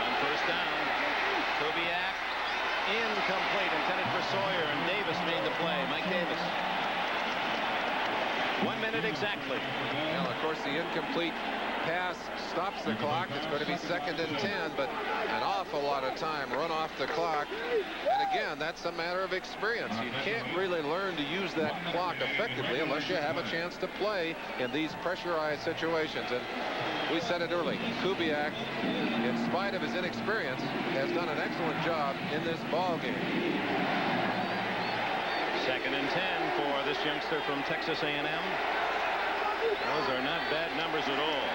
On first down, Kubiak incomplete, intended for Sawyer, and Davis made the play. Mike 1 minute exactly. Well, of course, the incomplete pass stops the clock. It's going to be 2nd and 10, but an awful lot of time run off the clock. And again, that's a matter of experience. You can't really learn to use that clock effectively unless you have a chance to play in these pressurized situations. And we said it early, Kubiak, in spite of his inexperience, has done an excellent job in this ball game. 2nd and 10 for this youngster from Texas A&M. Those are not bad numbers at all.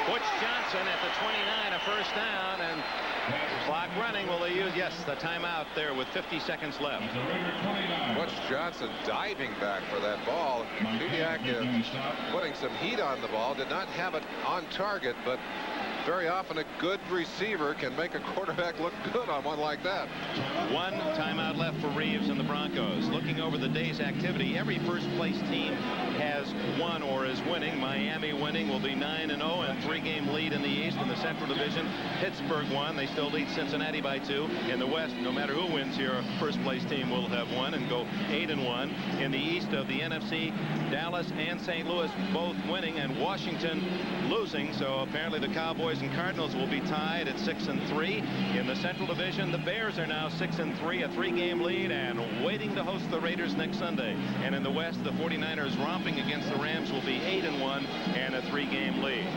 Butch Johnson at the 29, a first down, and clock running. Will they use, yes, the timeout there with 50 seconds left. Butch Johnson diving back for that ball. Kubiak putting some heat on the ball. Did not have it on target, but very often a good receiver can make a quarterback look good on one like that. 1 timeout left for Reeves and the Broncos. Looking over the day's activity, every first-place team has won or is winning. Miami winning will be 9-0 and 3-game lead in the East. In the Central Division, Pittsburgh won. They still lead Cincinnati by 2. In the West, no matter who wins here, a first-place team will have won and go 8-1. In the East of the NFC, Dallas and St. Louis both winning and Washington losing. So apparently the Cowboys and Cardinals will be tied at 6-3. In the Central Division, the Bears are now 6-3, a 3-game lead, and waiting to host the Raiders next Sunday. And in the West, the 49ers romping against the Rams will be 8-1 and a 3-game lead.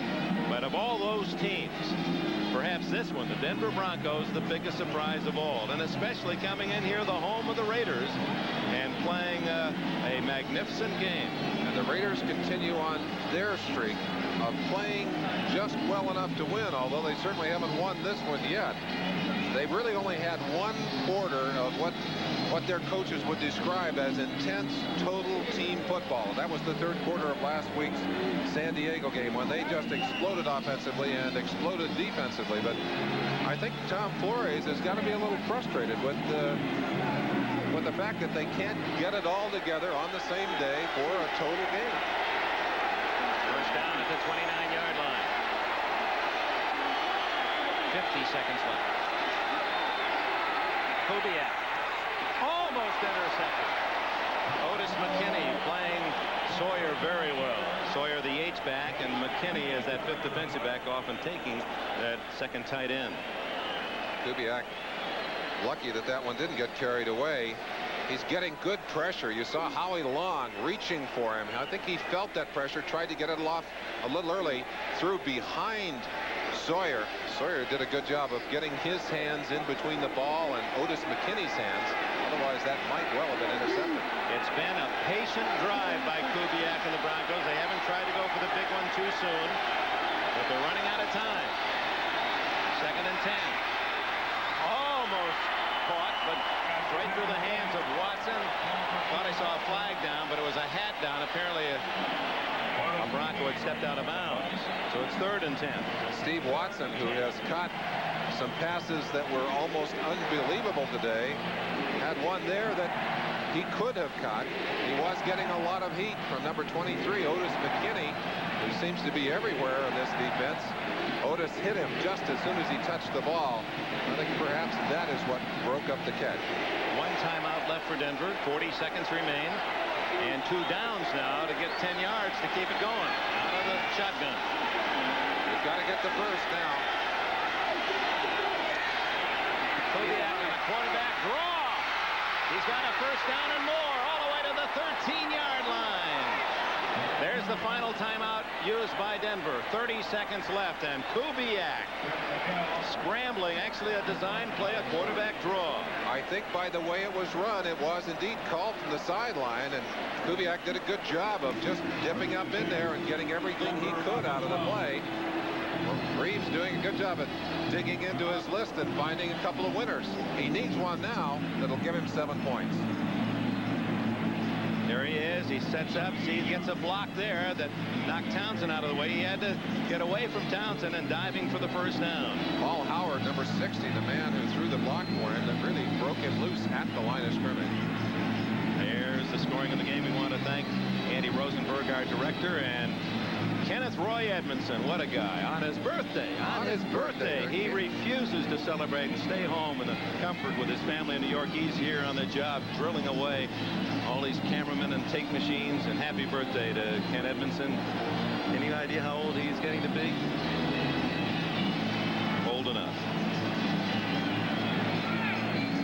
But of all those teams, perhaps this one, the Denver Broncos, the biggest surprise of all, and especially coming in here, the home of the Raiders, and playing a magnificent game. And the Raiders continue on their streak of playing just well enough to win, although they certainly haven't won this one yet. They've really only had 1 quarter of what their coaches would describe as intense total team football. That was the 3rd quarter of last week's San Diego game when they just exploded offensively and exploded defensively. But I think Tom Flores has got to be a little frustrated with the fact that they can't get it all together on the same day for a total game. First down at the 29-yard line. 50 seconds left. Kubiak almost intercepted. Otis McKinney playing Sawyer very well. Sawyer the H-back, and McKinney is that 5th defensive back, often taking that 2nd tight end. Kubiak lucky that one didn't get carried away. He's getting good pressure. You saw Howie Long reaching for him. I think he felt that pressure, tried to get it off a little early, threw behind Sawyer. Sawyer did a good job of getting his hands in between the ball and Otis McKinney's hands. Otherwise, that might well have been intercepted. It's been a patient drive by Kubiak and the Broncos. They haven't tried to go for the big one too soon, but they're running out of time. 2nd and 10. Almost caught, but right through the hands of Watson. Thought I saw a flag down, but it was a hat down. Apparently a Bronco had stepped out of bounds. So it's 3rd and 10. Steve Watson, who has caught some passes that were almost unbelievable today, had one there that he could have caught. He was getting a lot of heat from number 23, Otis McKinney, who seems to be everywhere in this defense. Otis hit him just as soon as he touched the ball. I think perhaps that is what broke up the catch. 1 timeout left for Denver. 40 seconds remain. And 2 downs now to get 10 yards to keep it going out of the shotgun. You've got to get the first now. Kubiak and the quarterback draw. He's got a first down and more all the way to the 13-yard line. There's the final timeout used by Denver. 30 seconds left, and Kubiak scrambling, actually a design play, a quarterback draw. I think by the way it was run, it was indeed called from the sideline, and Kubiak did a good job of just dipping up in there and getting everything he could out of the play. Reeves doing a good job at digging into his list and finding a couple of winners. He needs one now that'll give him 7 points. There he is. He sets up. See, he gets a block there that knocked Townsend out of the way. He had to get away from Townsend and diving for the first down. Paul Howard, number 60, the man who threw the block for him that really broke him loose at the line of scrimmage. There's the scoring of the game. We want to thank Andy Rosenberg, our director, and Kenneth Roy Edmondson, what a guy. On his birthday, he refuses to celebrate and stay home in the comfort with his family in New York. He's here on the job, drilling away all these cameramen and tape machines. And happy birthday to Ken Edmondson. Any idea how old he's getting to be? Old enough.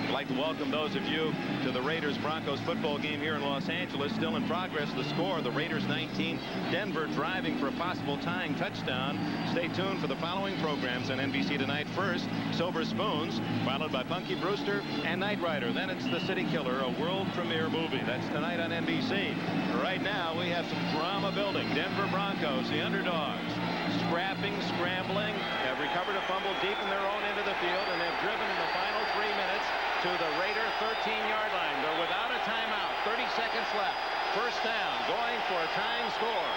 I'd like to welcome those of you to the Raiders-Broncos football game here in Los Angeles. Still in progress, the score, the Raiders 19, Denver driving for a possible tying touchdown. Stay tuned for the following programs on NBC tonight. First, Silver Spoons, followed by Punky Brewster and Knight Rider. Then it's The City Killer, a world premiere movie. That's tonight on NBC. Right now, we have some drama building. Denver Broncos, the underdogs, scrapping, scrambling, have recovered a fumble deep in their own end of the field, and they've driven in the final 3 minutes to the Raider 13-yard line. They're without a timeout. 30 seconds left. First down, going for a tying score.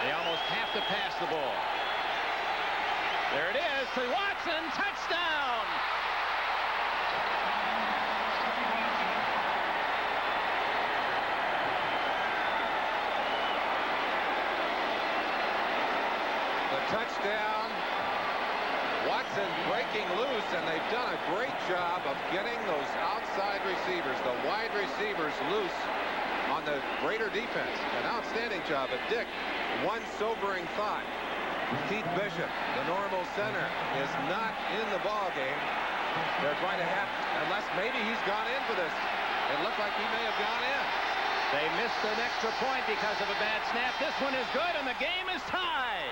They almost have to pass the ball. There it is to Watson. Touchdown! The touchdown. Watson breaking loose, and they've done a great job of getting those outside receivers, the wide receivers, loose on the Raider defense. An outstanding job. But Dick, one sobering thought. Keith Bishop, the normal center, is not in the ball game. They're going to have, unless maybe he's gone in for this. It looked like he may have gone in. They missed an extra point because of a bad snap. This one is good, and the game is tied.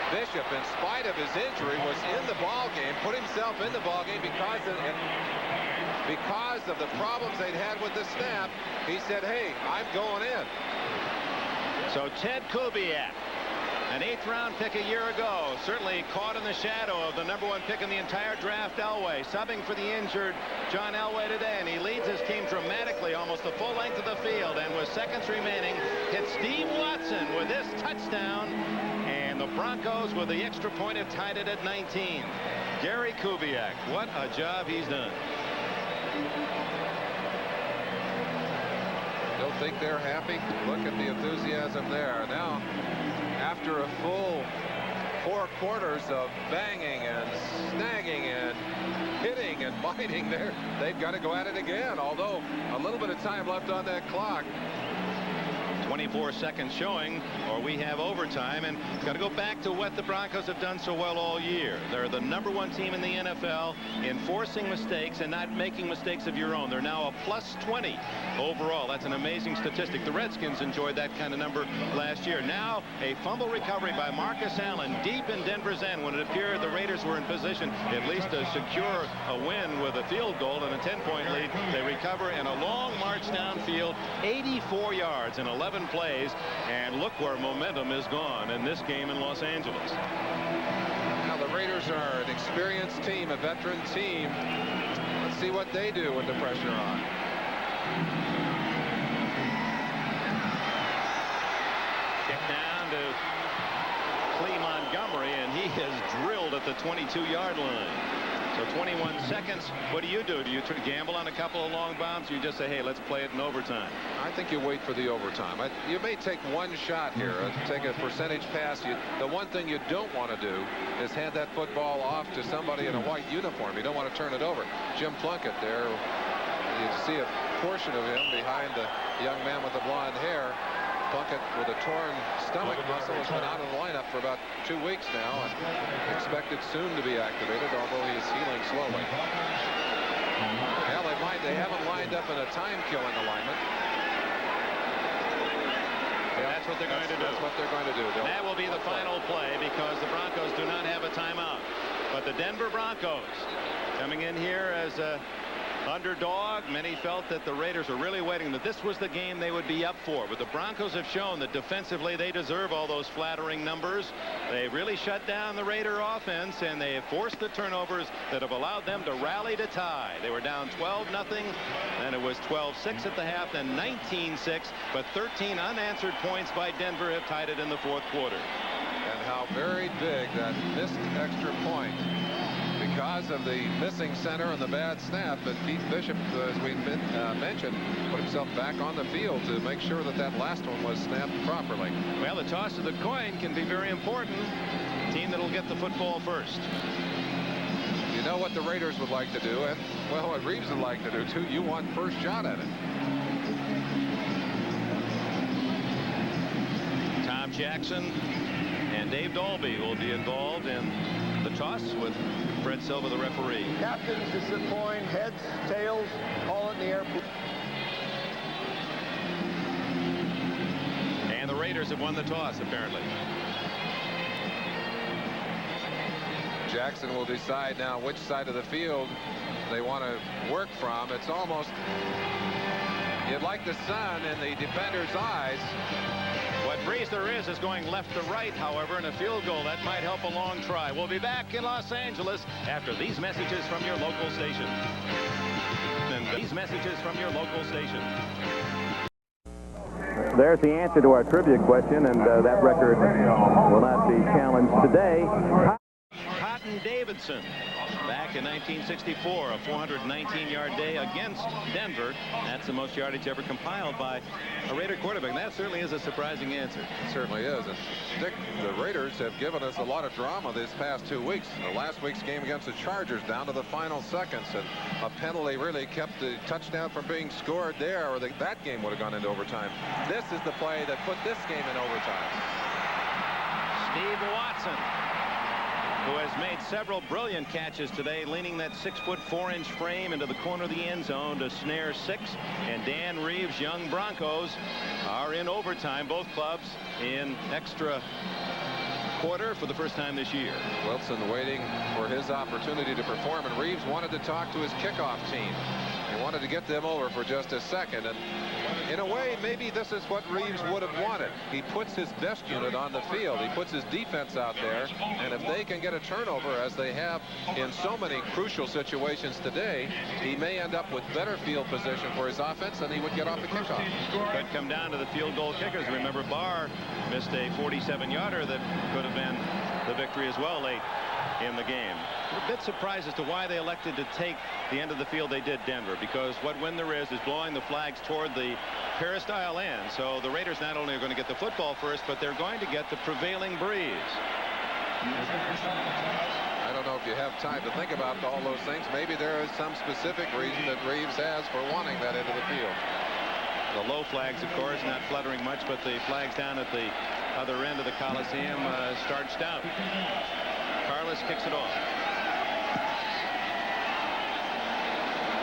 Bishop, in spite of his injury, was in the ball game, put himself in the ball game because of the problems they'd had with the snap. He said, hey, I'm going in. So Ted Kubiak, an 8th-round pick a year ago, certainly caught in the shadow of the #1 pick in the entire draft, Elway, subbing for the injured John Elway today, and he leads his team dramatically almost the full length of the field, and with seconds remaining, hits Steve Watson with this touchdown. And the Broncos, with the extra point, have tied it at 19. Gary Kubiak, what a job he's done. Don't think they're happy? Look at the enthusiasm there. Now, after a full 4 quarters of banging and snagging and hitting and biting there, they've got to go at it again, although a little bit of time left on that clock. 24 seconds showing, or we have overtime, and got to go back to what the Broncos have done so well all year. They're the #1 team in the NFL in forcing mistakes and not making mistakes of your own. They're now a +20 overall. That's an amazing statistic. The Redskins enjoyed that kind of number last year. Now a fumble recovery by Marcus Allen deep in Denver's end when it appeared the Raiders were in position at least to secure a win with a field goal and a 10-point lead. They recover in a long march downfield, 84 yards in 11 plays, and look where momentum is gone in this game in Los Angeles. Now the Raiders are an experienced team, a veteran team. Let's see what they do with the pressure on. Kick down to Clee Montgomery, and he is drilled at the 22-yard line. So 21 seconds. What do? Do you gamble on a couple of long bombs? Or you just say, hey, let's play it in overtime? I think you wait for the overtime. You may take one shot here, take a percentage pass. The one thing you don't want to do is hand that football off to somebody in a white uniform. You don't want to turn it over. Jim Plunkett there, you see a portion of him behind the young man with the blonde hair. Plunkett with a torn stomach muscle has been out of the lineup for about 2 weeks now and expected soon to be activated, although he is healing slowly. Well, they haven't lined up in a time-killing alignment. Yeah, that's what they're going to do. That's what they're going to do. That will be the final play because the Broncos do not have a timeout. But the Denver Broncos coming in here as a underdog. Many felt that the Raiders are really waiting, that this was the game they would be up for. But the Broncos have shown that defensively they deserve all those flattering numbers. They've really shut down the Raider offense, and they have forced the turnovers that have allowed them to rally to tie. They were down 12-0, then it was 12-6 at the half, then 19-6, but 13 unanswered points by Denver have tied it in the 4th quarter. And how very big that missed extra point because of the missing center and the bad snap. But Keith Bishop, as we mentioned, put himself back on the field to make sure that that last one was snapped properly. Well, the toss of the coin can be very important. Team that'll get the football first. You know what the Raiders would like to do, and well, what Reeves would like to do too. You want first shot at it. Tom Jackson and Dave Dalby will be involved in the toss with Fred Silva, the referee. Captains is the coin, heads, tails, all in the air. And the Raiders have won the toss, apparently. Jackson will decide now which side of the field they want to work from. It's almost, you'd like the sun in the defender's eyes. What breeze there is going left to right, however, and a field goal. That might help a long try. We'll be back in Los Angeles after these messages from your local station. And these messages from your local station. There's the answer to our trivia question, and that record will not be challenged today. Cotton Davidson, back in 1964, a 419-yard day against Denver. That's the most yardage ever compiled by a Raider quarterback. That certainly is a surprising answer. It certainly is. And Dick, the Raiders have given us a lot of drama these past 2 weeks. The last week's game against the Chargers down to the final seconds, and a penalty really kept the touchdown from being scored there, or that game would have gone into overtime. This is the play that put this game in overtime. Steve Watson, who has made several brilliant catches today, leaning that 6-foot 4-inch frame into the corner of the end zone to snare 6. And Dan Reeves' young Broncos are in overtime, both clubs in extra quarter for the first time this year. Wilson waiting for his opportunity to perform, and Reeves wanted to talk to his kickoff team. He wanted to get them over for just a second, and in a way, maybe this is what Reeves would have wanted. He puts his best unit on the field. He puts his defense out there, and if they can get a turnover, as they have in so many crucial situations today, he may end up with better field position for his offense than he would get off the kickoff. Could come down to the field goal kickers. Remember, Barr missed a 47-yarder that could have been the victory as well late in the game. I'm a bit surprised as to why they elected to take the end of the field they did, Denver, because what wind there is blowing the flags toward the peristyle end. So the Raiders not only are going to get the football first, but they're going to get the prevailing breeze. I don't know if you have time to think about all those things. Maybe there is some specific reason that Reeves has for wanting that end of the field. The low flags, of course, not fluttering much, but the flags down at the other end of the Coliseum starched out. Carlos kicks it off.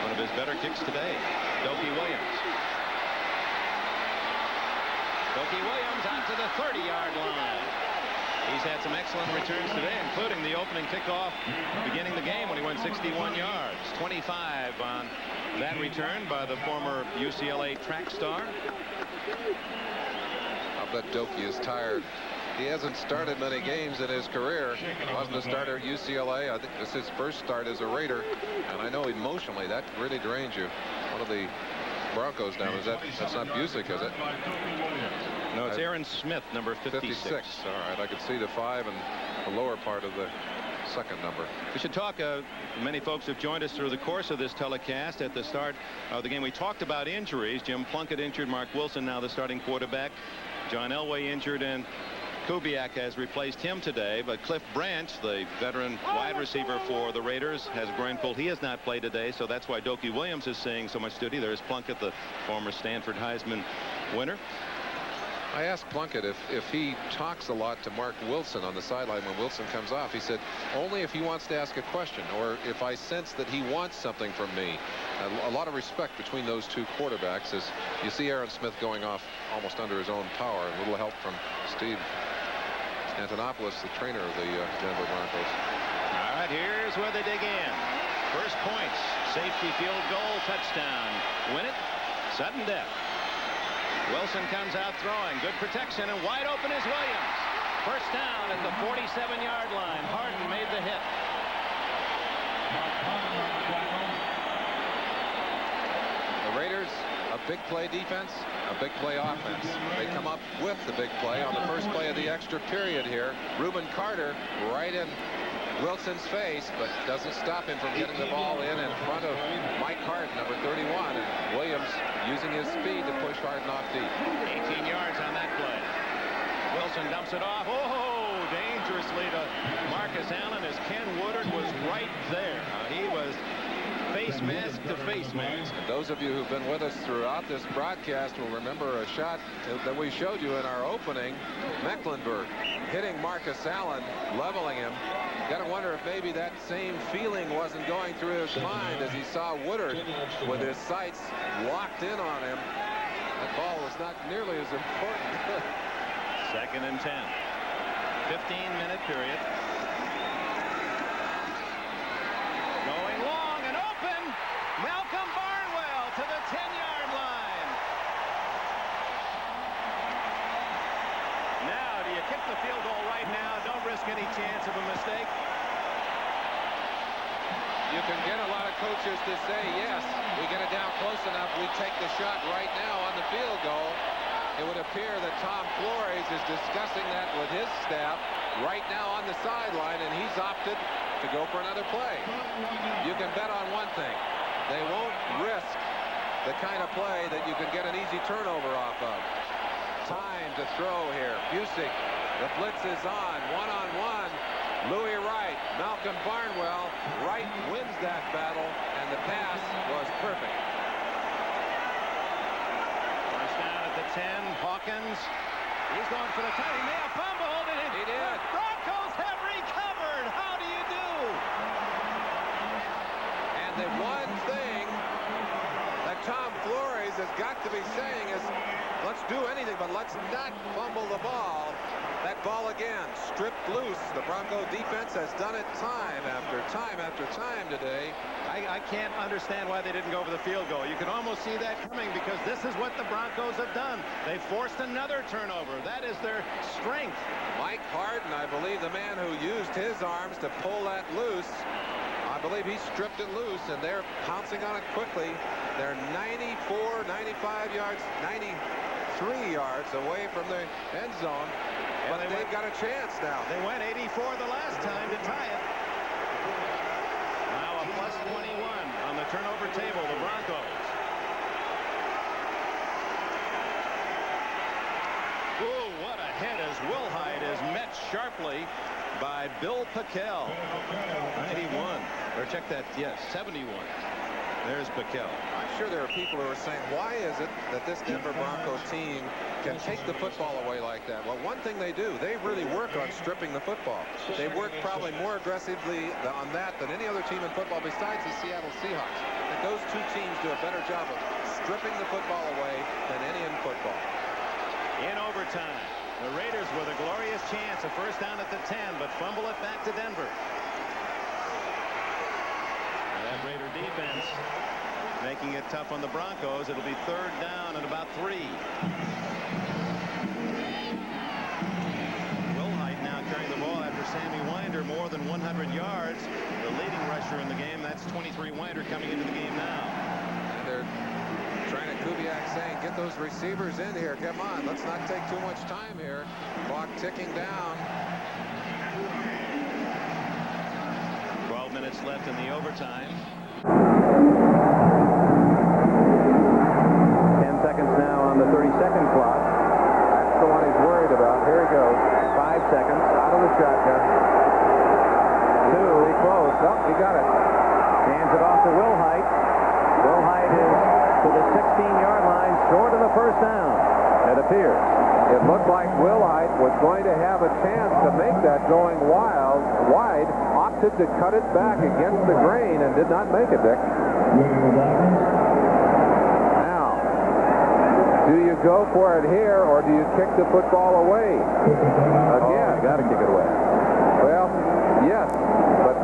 One of his better kicks today. Dokie Williams. Dokie Williams out to the 30-yard line. He's had some excellent returns today, including the opening kickoff beginning the game when he went 61 yards. 25 on that return by the former UCLA track star. I'll bet Dokie is tired. He hasn't started many games in his career. He wasn't a starter at UCLA. I think this is his first start as a Raider. And I know emotionally that really drains you. One of the Broncos now. That's not Busick, is it? No, it's Aaron Smith, number 56. All right, I could see the 5 and the lower part of the second number. We should talk, many folks have joined us through the course of this telecast. At the start of the game, we talked about injuries. Jim Plunkett injured, Mark Wilson now the starting quarterback. John Elway injured, and Kubiak has replaced him today, but Cliff Branch, the veteran wide receiver for the Raiders, has a groin pull. He has not played today, so that's why Dokie Williams is seeing so much duty. There's Plunkett, the former Stanford Heisman winner. I asked Plunkett if he talks a lot to Mark Wilson on the sideline when Wilson comes off. He said, only if he wants to ask a question or if I sense that he wants something from me. A lot of respect between those two quarterbacks as you see Aaron Smith going off almost under his own power. A little help from Steve Antonopoulos, the trainer of the Denver Broncos. All right, here's where they dig in. First points, safety, field goal, touchdown. Win it, sudden death. Wilson comes out throwing. Good protection, and wide open is Williams. First down at the 47-yard line. Harden made the hit. The Raiders, a big play defense, a big play offense. They come up with the big play on the first play of the extra period here. Reuben Carter right in Wilson's face, but doesn't stop him from getting the ball in front of Mike Hart, number 31. And Williams using his speed to push Harden off deep. 18 yards on that play. Wilson dumps it off. Oh, dangerously to Marcus Allen as Ken Woodard was right there. He was face mask to face mask. Those of you who've been with us throughout this broadcast will remember a shot that we showed you in our opening. Mecklenburg hitting Marcus Allen, leveling him. Got to wonder if maybe that same feeling wasn't going through his mind as he saw Woodard with his sights locked in on him. That ball was not nearly as important. 2nd and 10. 15-minute period. Going long and open. Malcolm Barnwell to the 10-yard line. Now, do you kick the field goal right now? Don't risk any chance of a mistake. You can get a lot of coaches to say, yes, we get it down close enough, we take the shot right now on the field goal. It would appear that Tom Flores is discussing that with his staff right now on the sideline, and he's opted to go for another play. You can bet on one thing. They won't risk the kind of play that you can get an easy turnover off of. Time to throw here. Busick, the blitz is on. One-on-one. Louis Wright, Malcolm Barnwell. Wright wins that battle, and the pass was perfect. 10, Hawkins. He's going for the cut. He may have fumbled. And he did. The Broncos have recovered. How do you do? And the one thing that Tom Flores has got to be saying is, let's do anything, but let's not fumble the ball. That ball again, stripped loose. The Bronco defense has done it time after time after time today. I can't understand why they didn't go for the field goal. You can almost see that coming because this is what the Broncos have done. They forced another turnover. That is their strength. Mike Harden, I believe the man who used his arms to pull that loose, I believe he stripped it loose, and they're pouncing on it quickly. They're 94, 95 yards, 93 yards away from the end zone. But they've got a chance now. They went 84 the last time to tie it. Now a plus 21 on the turnover table, the Broncos. Ooh, what a hit as Wilhite is met sharply by Bill Pickel. 91. Or check that, yes, 71. There's Pickel. I'm sure there are people who are saying, why is it that this Denver Bronco team can take the football away like that? Well, one thing they do, they really work on stripping the football. They work probably more aggressively on that than any other team in football besides the Seattle Seahawks. And those two teams do a better job of stripping the football away than any in football. In overtime, the Raiders with a glorious chance, a first down at the 10, but fumble it back to Denver. That Raider defense making it tough on the Broncos. It'll be 3rd down and about 3. Wilhite now carrying the ball after Sammy Winder more than 100 yards. The leading rusher in the game. That's 23 Winder coming into the game now. And they're trying to Kubiak saying, get those receivers in here. Come on, let's not take too much time here. Clock ticking down. 12 minutes left in the overtime. 10 seconds now on the 30-second clock. That's the one he's worried about. Here he goes. 5 seconds out of the shotgun. 2, he close. Oh, he got it. Hands it off to Wilhite. Wilhite is to the 16-yard line, short of the first down. It appears. It looked like Wilhite was going to have a chance to make that going wide, opted to cut it back against the grain and did not make it, Dick. Now, do you go for it here or do you kick the football away? Again, got to kick it away. Well, yes, but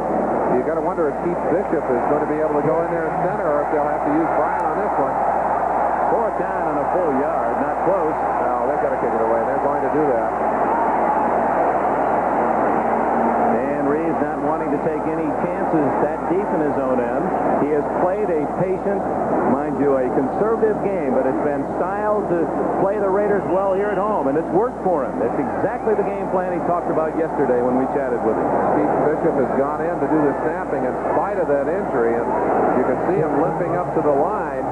you got to wonder if Keith Bishop is going to be able to go in there at center or if they'll have to use Brian on this one. 4th down and a full yard, not close. No, they've got to kick it away. They're going to do that. Dan Reeves not wanting to take any chances that deep in his own end. He has played a patient, mind you, a conservative game, but it's been styled to play the Raiders well here at home, and it's worked for him. It's exactly the game plan he talked about yesterday when we chatted with him. Keith Bishop has gone in to do the snapping in spite of that injury, and you can see him limping up to the line.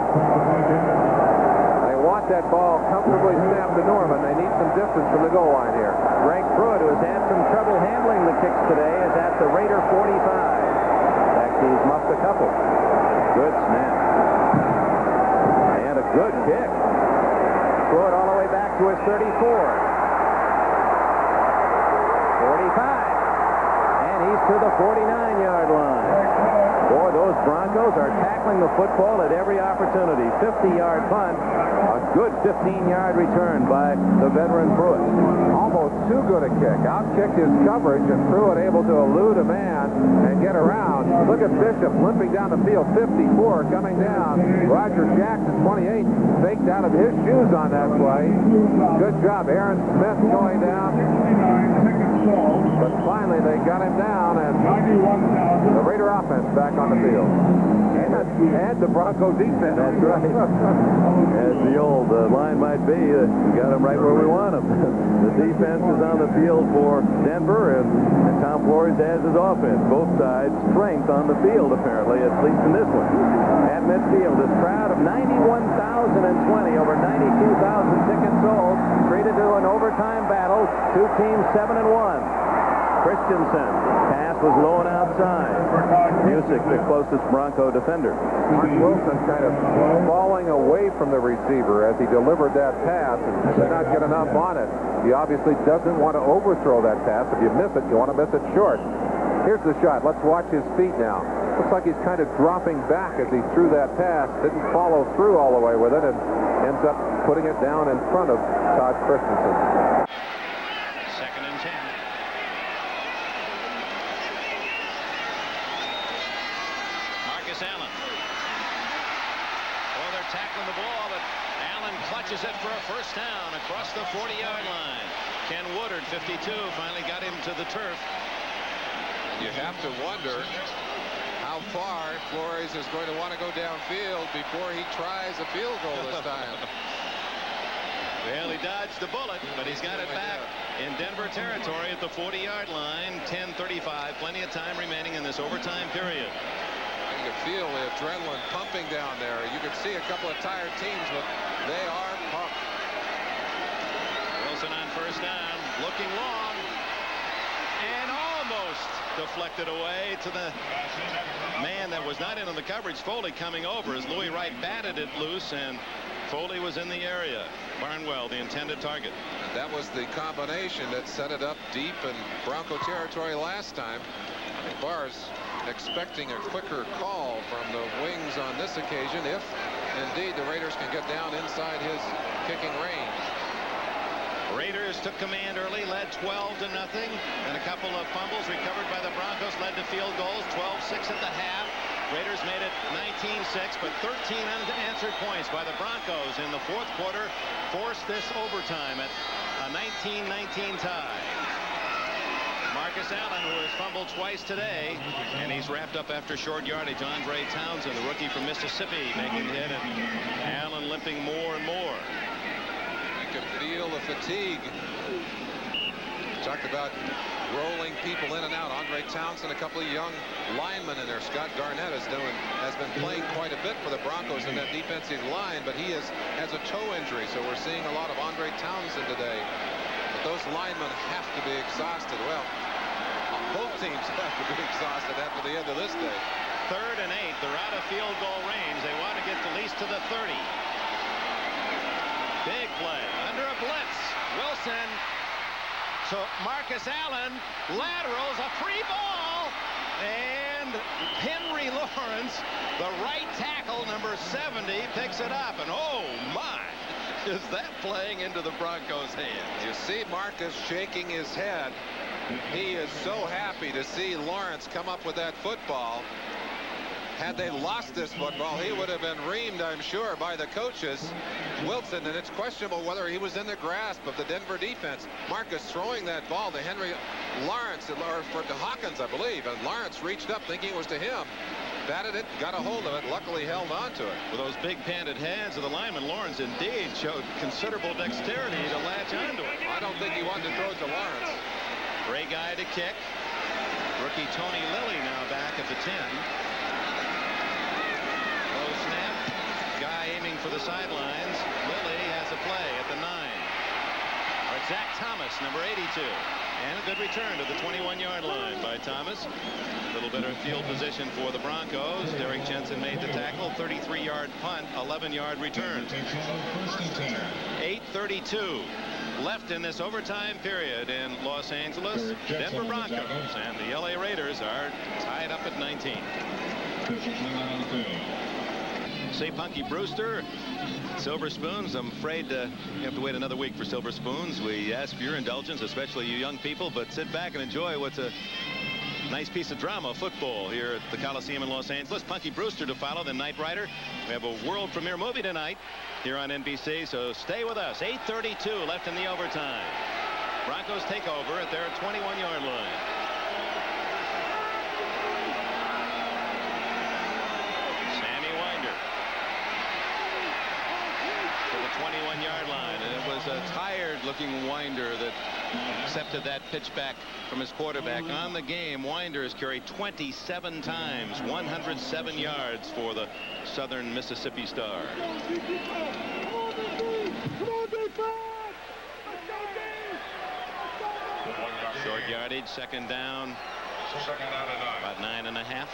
They want that ball comfortably snapped to Norman. They need some distance from the goal line here. Greg Pruitt, who has had some trouble handling the kicks today, is at the Raider 45. Actually, he's muffed a couple. Good snap. And a good kick. Pruitt all the way back to his 34. 45. And he's to the 49-yard line. Boy, those Broncos are tackling the football at every opportunity. 50-yard punt. A good 15-yard return by the veteran Pruitt. Almost too good a kick. Outkicked his coverage, and Pruitt able to elude a man and get around. Look at Bishop limping down the field. 54 coming down. Roger Jackson, 28, faked out of his shoes on that play. Good job. Aaron Smith going down. But finally, they got him down, and the Raider offense back on the field. And the Bronco defense. That's right. As the old line might be, we got him right where we want him. The defense is on the field for Denver, and Tom Flores has his offense. Both sides strength on the field, apparently, at least in this one. At midfield, this crowd of 91,020, over 92,000 tickets sold, treated to an overtime battle. Two teams 7-1. Christensen. Pass was low and outside. Music, the closest Bronco defender. Mark Wilson kind of falling away from the receiver as he delivered that pass and did not get enough on it. He obviously doesn't want to overthrow that pass. If you miss it, you want to miss it short. Here's the shot. Let's watch his feet now. Looks like he's kind of dropping back as he threw that pass. Didn't follow through all the way with it and ends up putting it down in front of Todd Christensen. Second and 10. Marcus Allen. Oh, they're tackling the ball, but Allen clutches it for a first down across the 40-yard line. Ken Woodard, 52, finally got him to the turf. You have to wonder how far Flores is going to want to go downfield before he tries a field goal this time. Well, he dodged the bullet, but he's got it back in Denver territory at the 40-yard line. 10:35, plenty of time remaining in this overtime period. You can feel the adrenaline pumping down there. You can see a couple of tired teams, but they are pumped. Wilson on first down, looking long, and almost deflected away to the man that was not in on the coverage. Foley coming over as Louis Wright batted it loose, and Foley was in the area. Barnwell, the intended target. And that was the combination that set it up deep in Bronco territory last time. Barr's expecting a quicker call from the wings on this occasion, if indeed the Raiders can get down inside his kicking range. Raiders took command early, led 12-0, and a couple of fumbles recovered by the Broncos led to field goals. 12-6 at the half. Raiders made it 19-6, but 13 unanswered points by the Broncos in the fourth quarter forced this overtime at a 19-19 tie. Marcus Allen, who has fumbled twice today, and he's wrapped up after short yardage. Andre Townsend, the rookie from Mississippi, making the hit, and Allen limping more and more. You can feel the fatigue. Talked about rolling people in and out. Andre Townsend, a couple of young linemen in there. Scott Garnett has been playing quite a bit for the Broncos in that defensive line, but he has a toe injury, so we're seeing a lot of Andre Townsend today. But those linemen have to be exhausted. Well, both teams have to be exhausted after the end of this day. 3rd and 8. They're out of field goal range. They want to get at least to the 30. Big play under a blitz. Wilson. So Marcus Allen laterals a free ball, and Henry Lawrence, the right tackle, number 70, picks it up, and oh my, is that playing into the Broncos' hands. You see Marcus shaking his head. He is so happy to see Lawrence come up with that football. had they lost this football, he would have been reamed, I'm sure, by the coaches. Wilson, and it's questionable whether he was in the grasp of the Denver defense. Marcus throwing that ball to Henry Lawrence, or to Hawkins, I believe, and Lawrence reached up thinking it was to him. Batted it, got a hold of it, luckily held on to it. With those big padded hands of the lineman, Lawrence indeed showed considerable dexterity to latch onto it. I don't think he wanted to throw it to Lawrence. Great guy to kick. Rookie Tony Lilly now back at the 10. Low snap. Guy aiming for the sidelines. Lilly has a play at the 9. Zach Thomas, number 82. And a good return to the 21-yard line by Thomas. A little better field position for the Broncos. Derek Jensen made the tackle. 33-yard punt, 11-yard return. 8:32 left in this overtime period in Los Angeles. Denver Broncos and the LA Raiders are tied up at 19. Say Punky Brewster, Silver Spoons. I'm afraid you have to wait another week for Silver Spoons. We ask for your indulgence, especially you young people, but sit back and enjoy what's a nice piece of drama, football, here at the Coliseum in Los Angeles. Punky Brewster to follow, the Knight Rider. We have a world premiere movie tonight here on NBC, so stay with us. 8:32 left in the overtime. Broncos take over at their 21-yard line. Sammy Winder to the 21-yard line, and it was a tired-looking Winder that accepted that pitch back from his quarterback. On the game, Winder has carried 27 times, 107 yards for the Southern Mississippi Star. Short yardage, second down, about 9.5.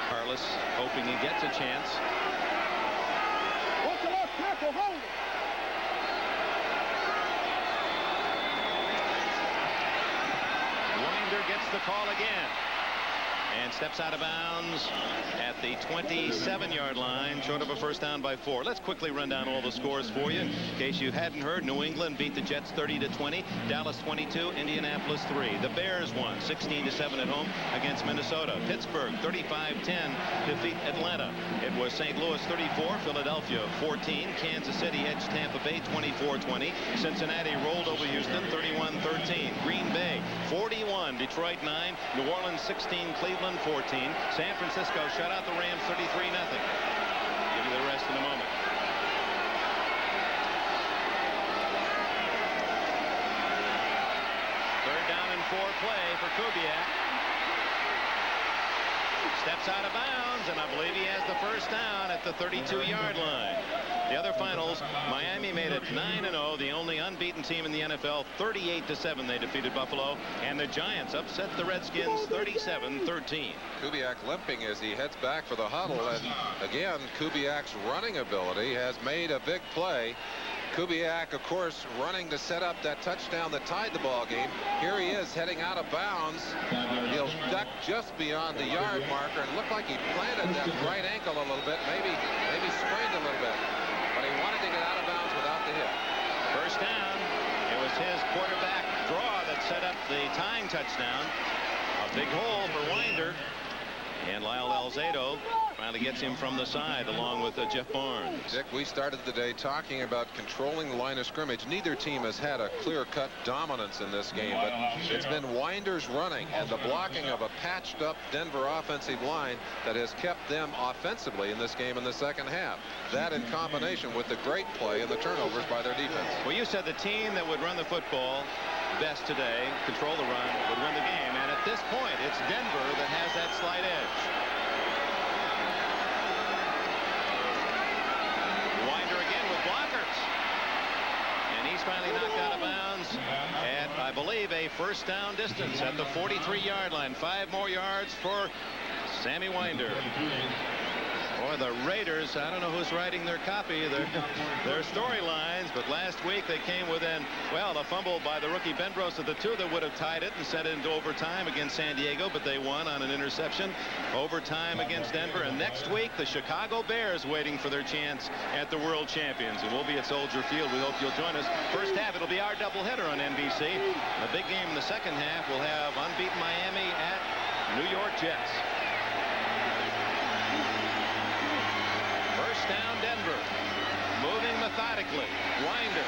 Carlos hoping he gets a chance. Gets the call again and steps out of bounds at the 27-yard line, short of a first down by 4. Let's quickly run down all the scores for you in case you hadn't heard. New England beat the Jets 30-20, Dallas 22, Indianapolis 3. The Bears won 16-7 at home against Minnesota. Pittsburgh 35-10 defeat Atlanta. It was St. Louis 34, Philadelphia 14. Kansas City edged Tampa Bay 24-20. Cincinnati rolled over Houston 31-13. Green Bay 41, Detroit 9, New Orleans 16, Cleveland 14. San Francisco shut out the Rams 33-0. Give you the rest in a moment. Third down and 4 play for Kubiak. Steps out of bounds, and I believe he has the first down at the 32-yard line. The other finals, Miami made it 9-0, the only unbeaten team in the NFL. 38-7 they defeated Buffalo, and the Giants upset the Redskins 37-13. Kubiak limping as he heads back for the huddle, and again Kubiak's running ability has made a big play. Kubiak, of course, running to set up that touchdown that tied the ball game. Here he is heading out of bounds. He'll duck just beyond the yard marker and looked like he planted that right ankle a little bit, maybe sprained a little bit. But he wanted to get out of bounds without the hit. First down. It was his quarterback draw that set up the tying touchdown. A big hole for Winder. And Lyle Alzado finally gets him from the side along with Jeff Barnes. Dick, we started the day talking about controlling the line of scrimmage. Neither team has had a clear-cut dominance in this game, but it's been Winder's running and the blocking of a patched-up Denver offensive line that has kept them offensively in this game in the second half. That in combination with the great play and the turnovers by their defense. Well, you said the team that would run the football best today, control the run, would win the game. And at this point, it's Denver that has that slight edge. Winder again with blockers. And he's finally knocked out of bounds at, I believe, a first down distance at the 43-yard line. 5 more yards for Sammy Winder. Boy, the Raiders, I don't know who's writing their copy, their storylines, but last week they came within, well, a fumble by the rookie Benbros of the 2 that would have tied it and sent it into overtime against San Diego, but they won on an interception. Overtime against Denver, and next week the Chicago Bears waiting for their chance at the World Champions, and we'll be at Soldier Field. We hope you'll join us. First half, it'll be our doubleheader on NBC. A big game in the second half. We'll have unbeaten Miami at New York Jets. down Denver. Moving methodically. Winder.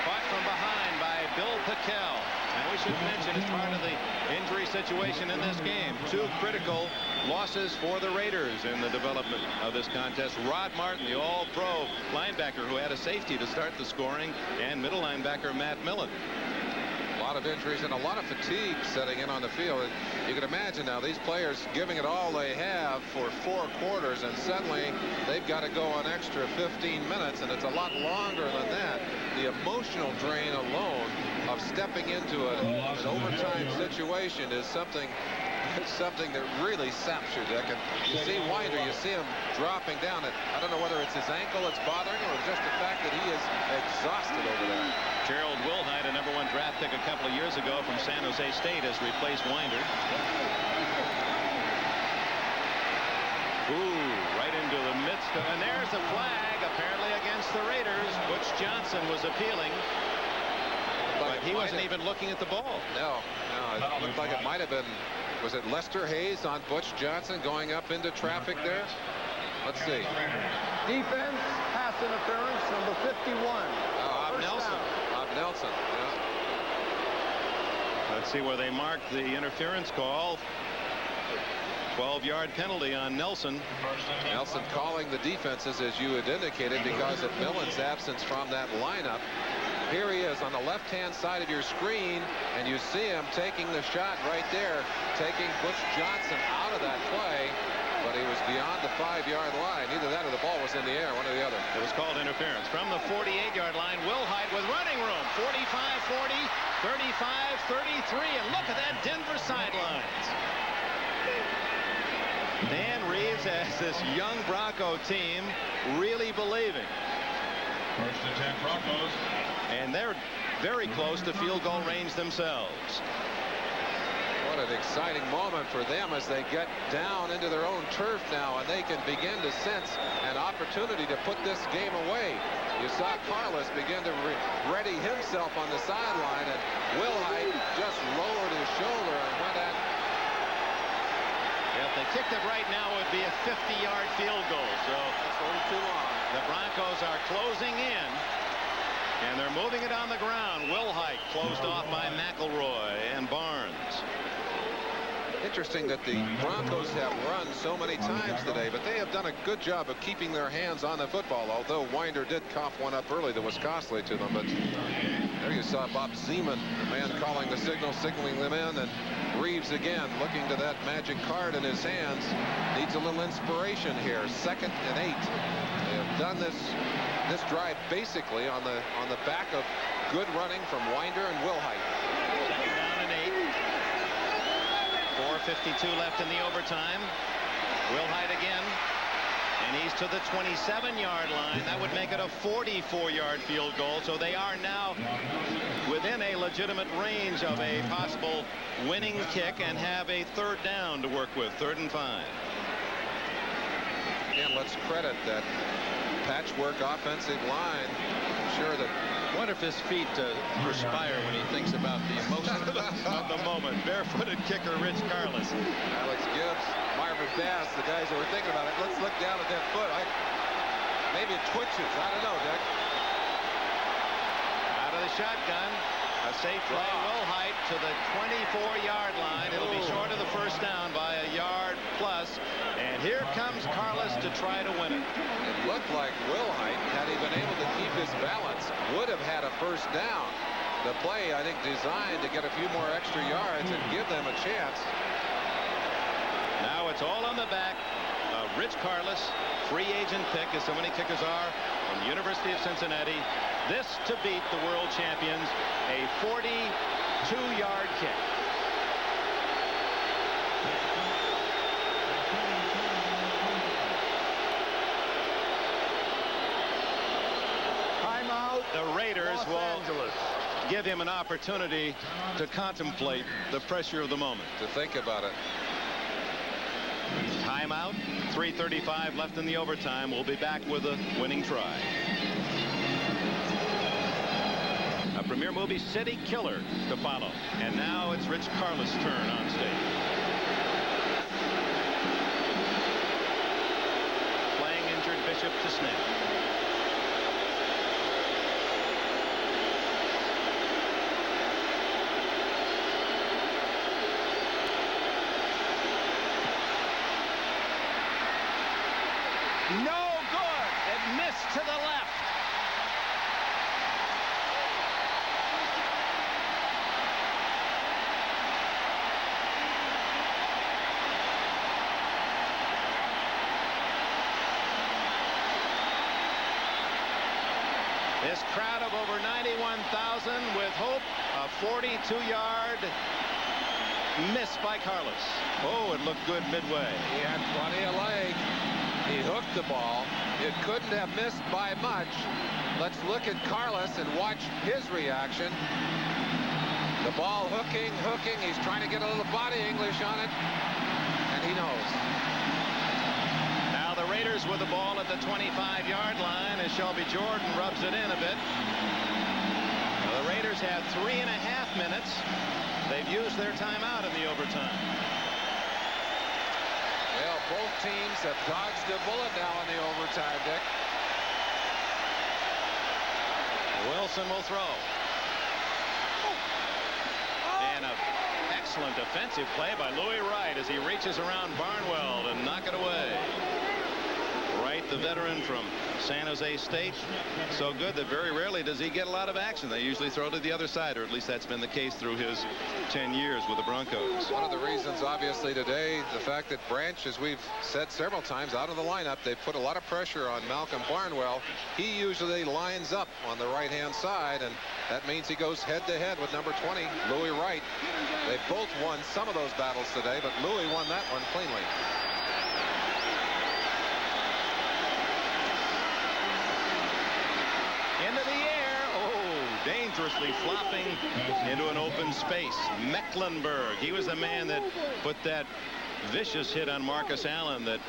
Caught from behind by Bill Pickel. And we should mention, as part of the injury situation in this game, 2 critical losses for the Raiders in the development of this contest. Rod Martin, the all-pro linebacker who had a safety to start the scoring, and middle linebacker Matt Millen. A lot of injuries and a lot of fatigue setting in on the field. You can imagine now these players giving it all they have for 4 quarters, and suddenly they've got to go an extra 15 minutes, and it's a lot longer than that. The emotional drain alone of stepping into an overtime situation is something that really saps your deck. And you see Winder, you see him dropping down. I don't know whether it's his ankle that's bothering or just the fact that he is exhausted over there. Gerald Wilhite, a #1 draft pick a couple of years ago from San Jose State, has replaced Winder. Ooh, right into the midst of, and there's a flag apparently against the Raiders. Butch Johnson was appealing, but he wasn't even looking at the ball. No, it looked like it might have been. Was it Lester Hayes on Butch Johnson going up into traffic there? Let's see. Defense, pass interference, number 51. Bob Nelson. Yeah. Let's see where they marked the interference call. 12-yard penalty on Nelson. Nelson calling the defenses, as you had indicated, because of Millen's absence from that lineup. Here he is on the left-hand side of your screen, and you see him taking the shot right there, taking Butch Johnson out of that play, but he was beyond the 5-yard line. Either that or the ball was in the air, one or the other. It was called interference. From the 48-yard line, Wilhite with running room. 45-40, 35-33, and look at that Denver sidelines. Dan Reeves has this young Bronco team really believing. First and 10 Broncos. And they're very close to field goal range themselves. What an exciting moment for them as they get down into their own turf now, and they can begin to sense an opportunity to put this game away. You saw Carlos begin to ready himself on the sideline, and Wilhite just lowered his shoulder and went at. If they kicked it right now, it would be a 50-yard field goal. So that's a little too long. The Broncos are closing in, and they're moving it on the ground. Wilhite closed off by McElroy and Barnes. Interesting that the Broncos have run so many times today, but they have done a good job of keeping their hands on the football, although Winder did cough one up early that was costly to them. But there you saw Bob Zeman, the man calling the signal, signaling them in, and Reeves again looking to that magic card in his hands. Needs a little inspiration here. 2nd and 8. They have done this drive basically on the back of good running from Winder and Wilhite. 2nd down and 8. 4:52 left in the overtime. Wilhite again, and he's to the 27-yard line. That would make it a 44-yard field goal. So they are now within a legitimate range of a possible winning kick and have a 3rd down to work with. 3rd and 5. Again, let's credit that patchwork offensive line. I'm sure that. Wonder if his feet perspire when he thinks about the emotion of the moment. Barefooted kicker Rich Carlos. Alex Gibbs, Marvin Bass, the guys that were thinking about it. Let's look down at that foot. Maybe it twitches. I don't know, Dick. Out of the shotgun. A safe play. Wilhite to the 24-yard line. It'll be short of the 1st down by a yard plus. And here comes Carlos to try to win it. It looked like Wilhite, had he been able to keep his balance, would have had a 1st down. The play, I think, designed to get a few more extra yards and give them a chance. Now it's all on the back of Rich Carlos, free agent pick, as so many kickers are, from the University of Cincinnati. This to beat the world champions, a 42-yard kick. Timeout. The Raiders will give him an opportunity to contemplate the pressure of the moment. To think about it. Timeout. 3:35 left in the overtime. We'll be back with a winning try. A premier movie, City Killer, to follow. And now it's Rich Carlos' turn on stage. Playing injured Bishop Bishop to snap. No good. It missed to the left. This crowd of over 91,000 with hope. A 42-yard miss by Carlos. Oh, it looked good midway. He had plenty of leg. He hooked the ball. It couldn't have missed by much. Let's look at Carlos and watch his reaction. The ball hooking. He's trying to get a little body English on it. And he knows. Now the Raiders with the ball at the 25-yard line as Shelby Jordan rubs it in a bit. Now the Raiders have 3.5 minutes. They've used their timeout in the overtime. Well, both teams have dodged a bullet now in the overtime, Dick. Wilson will throw. And an excellent defensive play by Louis Wright as he reaches around Barnwell to knock it away. Wright, the veteran from San Jose State, so good that very rarely does he get a lot of action. They usually throw to the other side, or at least that's been the case through his 10 years with the Broncos. One of the reasons, obviously, today, the fact that Branch, as we've said several times, out of the lineup, they've put a lot of pressure on Malcolm Barnwell. He usually lines up on the right-hand side, and that means he goes head-to-head with number 20, Louis Wright. They've both won some of those battles today, but Louis won that one cleanly. Into the air. Oh, dangerously flopping into an open space. Mecklenburg. He was the man that put that vicious hit on Marcus Allen that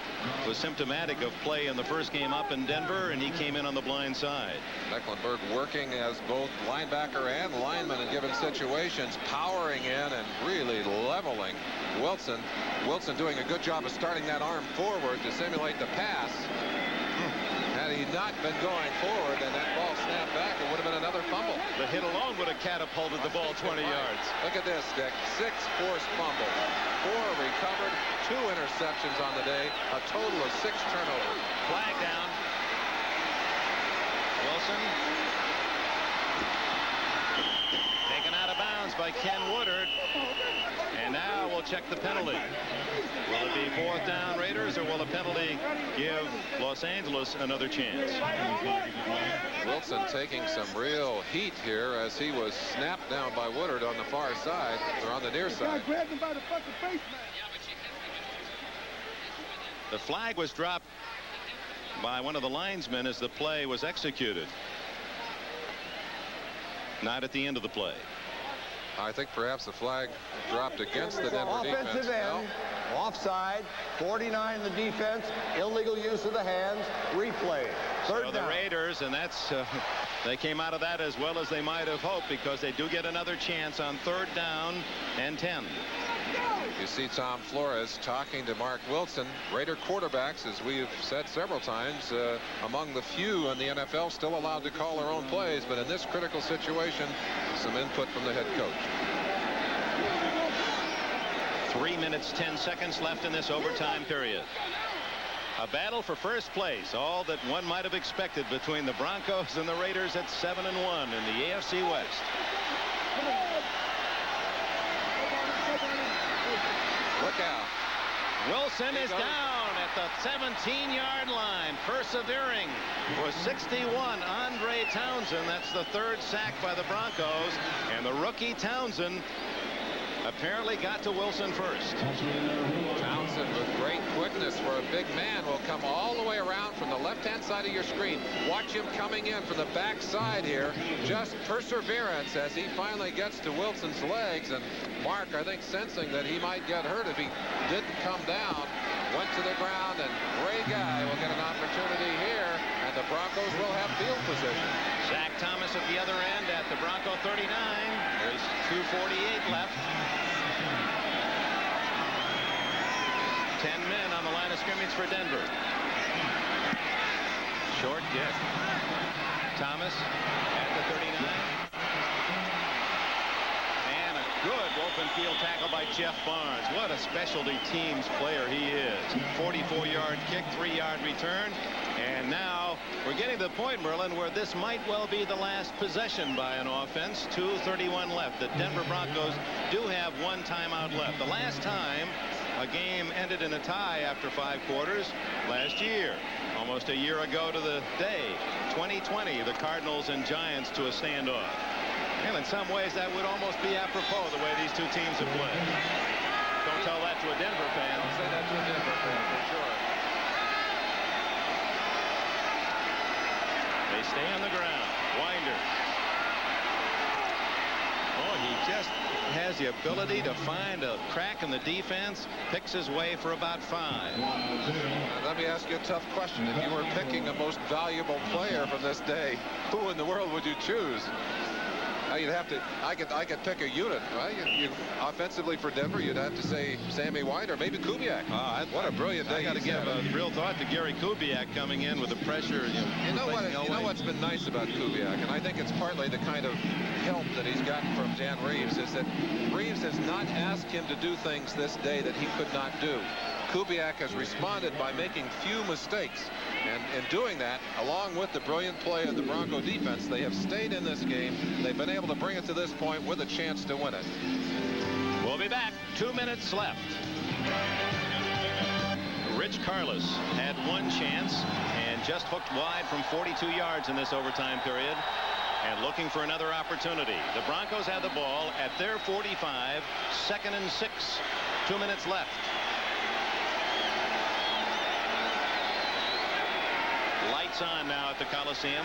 was symptomatic of play in the first game up in Denver, and he came in on the blind side. Mecklenburg working as both linebacker and lineman in given situations, powering in and really leveling Wilson. Wilson doing a good job of starting that arm forward to simulate the pass. Had he not been going forward and that ball snapped back, it would have been another fumble. The hit alone would have catapulted the ball 20 yards. Look at this, Dick. 6 forced fumbles, 4 recovered, 2 interceptions on the day, a total of 6 turnovers. Flag down. Wilson taken out of bounds by Ken Woodard. And now we'll check the penalty. Will it be 4th down Raiders, or will the penalty give Los Angeles another chance? Wilson taking some real heat here as he was snapped down by Woodard on the far side, or on the near side. The flag was dropped by one of the linesmen as the play was executed. Not at the end of the play. I think perhaps the flag dropped against the Denver defense. Offensive end, offside, 49 in the defense, illegal use of the hands, replay. Third So down. the Raiders, and that's they came out of that as well as they might have hoped, because they do get another chance on 3rd down and 10. You see Tom Flores talking to Mark Wilson. Raider quarterbacks, as we've said several times, among the few in the NFL still allowed to call their own plays, but in this critical situation, some input from the head coach. 3 minutes 10 seconds left in this overtime period. A battle for first place, all that one might have expected between the Broncos and the Raiders at 7-1 in the AFC West. Look out. Wilson is down at the 17-yard line, persevering for 61. Andre Townsend, that's the 3rd sack by the Broncos, and the rookie Townsend apparently got to Wilson first. Townsend with great quickness for a big man will come all the way around from the left-hand side of your screen. Watch him coming in from the back side here. Just perseverance as he finally gets to Wilson's legs. And Mark, I think, sensing that he might get hurt if he didn't come down, went to the ground, and Ray Guy will get an opportunity here, and the Broncos will have field position. Zach Thomas at the other end at the Bronco 39. There's 2:48 left. 10 men on the line of scrimmage for Denver. Short, yes. Thomas at the 39. And a good open field tackle by Jeff Barnes. What a specialty teams player he is. 44-yard kick, 3-yard return. And now we're getting to the point, Merlin, where this might well be the last possession by an offense. 2:31 left. The Denver Broncos do have one timeout left. The last time a game ended in a tie after 5 quarters last year, almost a year ago to the day, 2020, the Cardinals and Giants to a standoff. And in some ways that would almost be apropos the way these two teams have played. Don't tell that to a Denver fan. I'll say that to a Denver fan for sure. They stay on the ground. Winder. Oh, he just has the ability to find a crack in the defense. Picks his way for about 5. Let me ask you a tough question. If you were picking the most valuable player from this day, who in the world would you choose? You'd have to. I could pick a unit, right? You offensively for Denver, you'd have to say Sammy Winder, maybe Kubiak. What a brilliant day! I got to give a real thought to Gary Kubiak coming in with the pressure. You know what's been nice about Kubiak, and I think it's partly the kind of help that he's gotten from Dan Reeves, is that Reeves has not asked him to do things this day that he could not do. Kubiak has responded by making few mistakes, and in doing that, along with the brilliant play of the Bronco defense, they have stayed in this game. They've been able to bring it to this point with a chance to win it. We'll be back. 2 minutes left. Rich Carlos had one chance and just hooked wide from 42 yards in this overtime period, and looking for another opportunity. The Broncos have the ball at their 45, 2nd and 6. 2 minutes left. Lights on now at the Coliseum.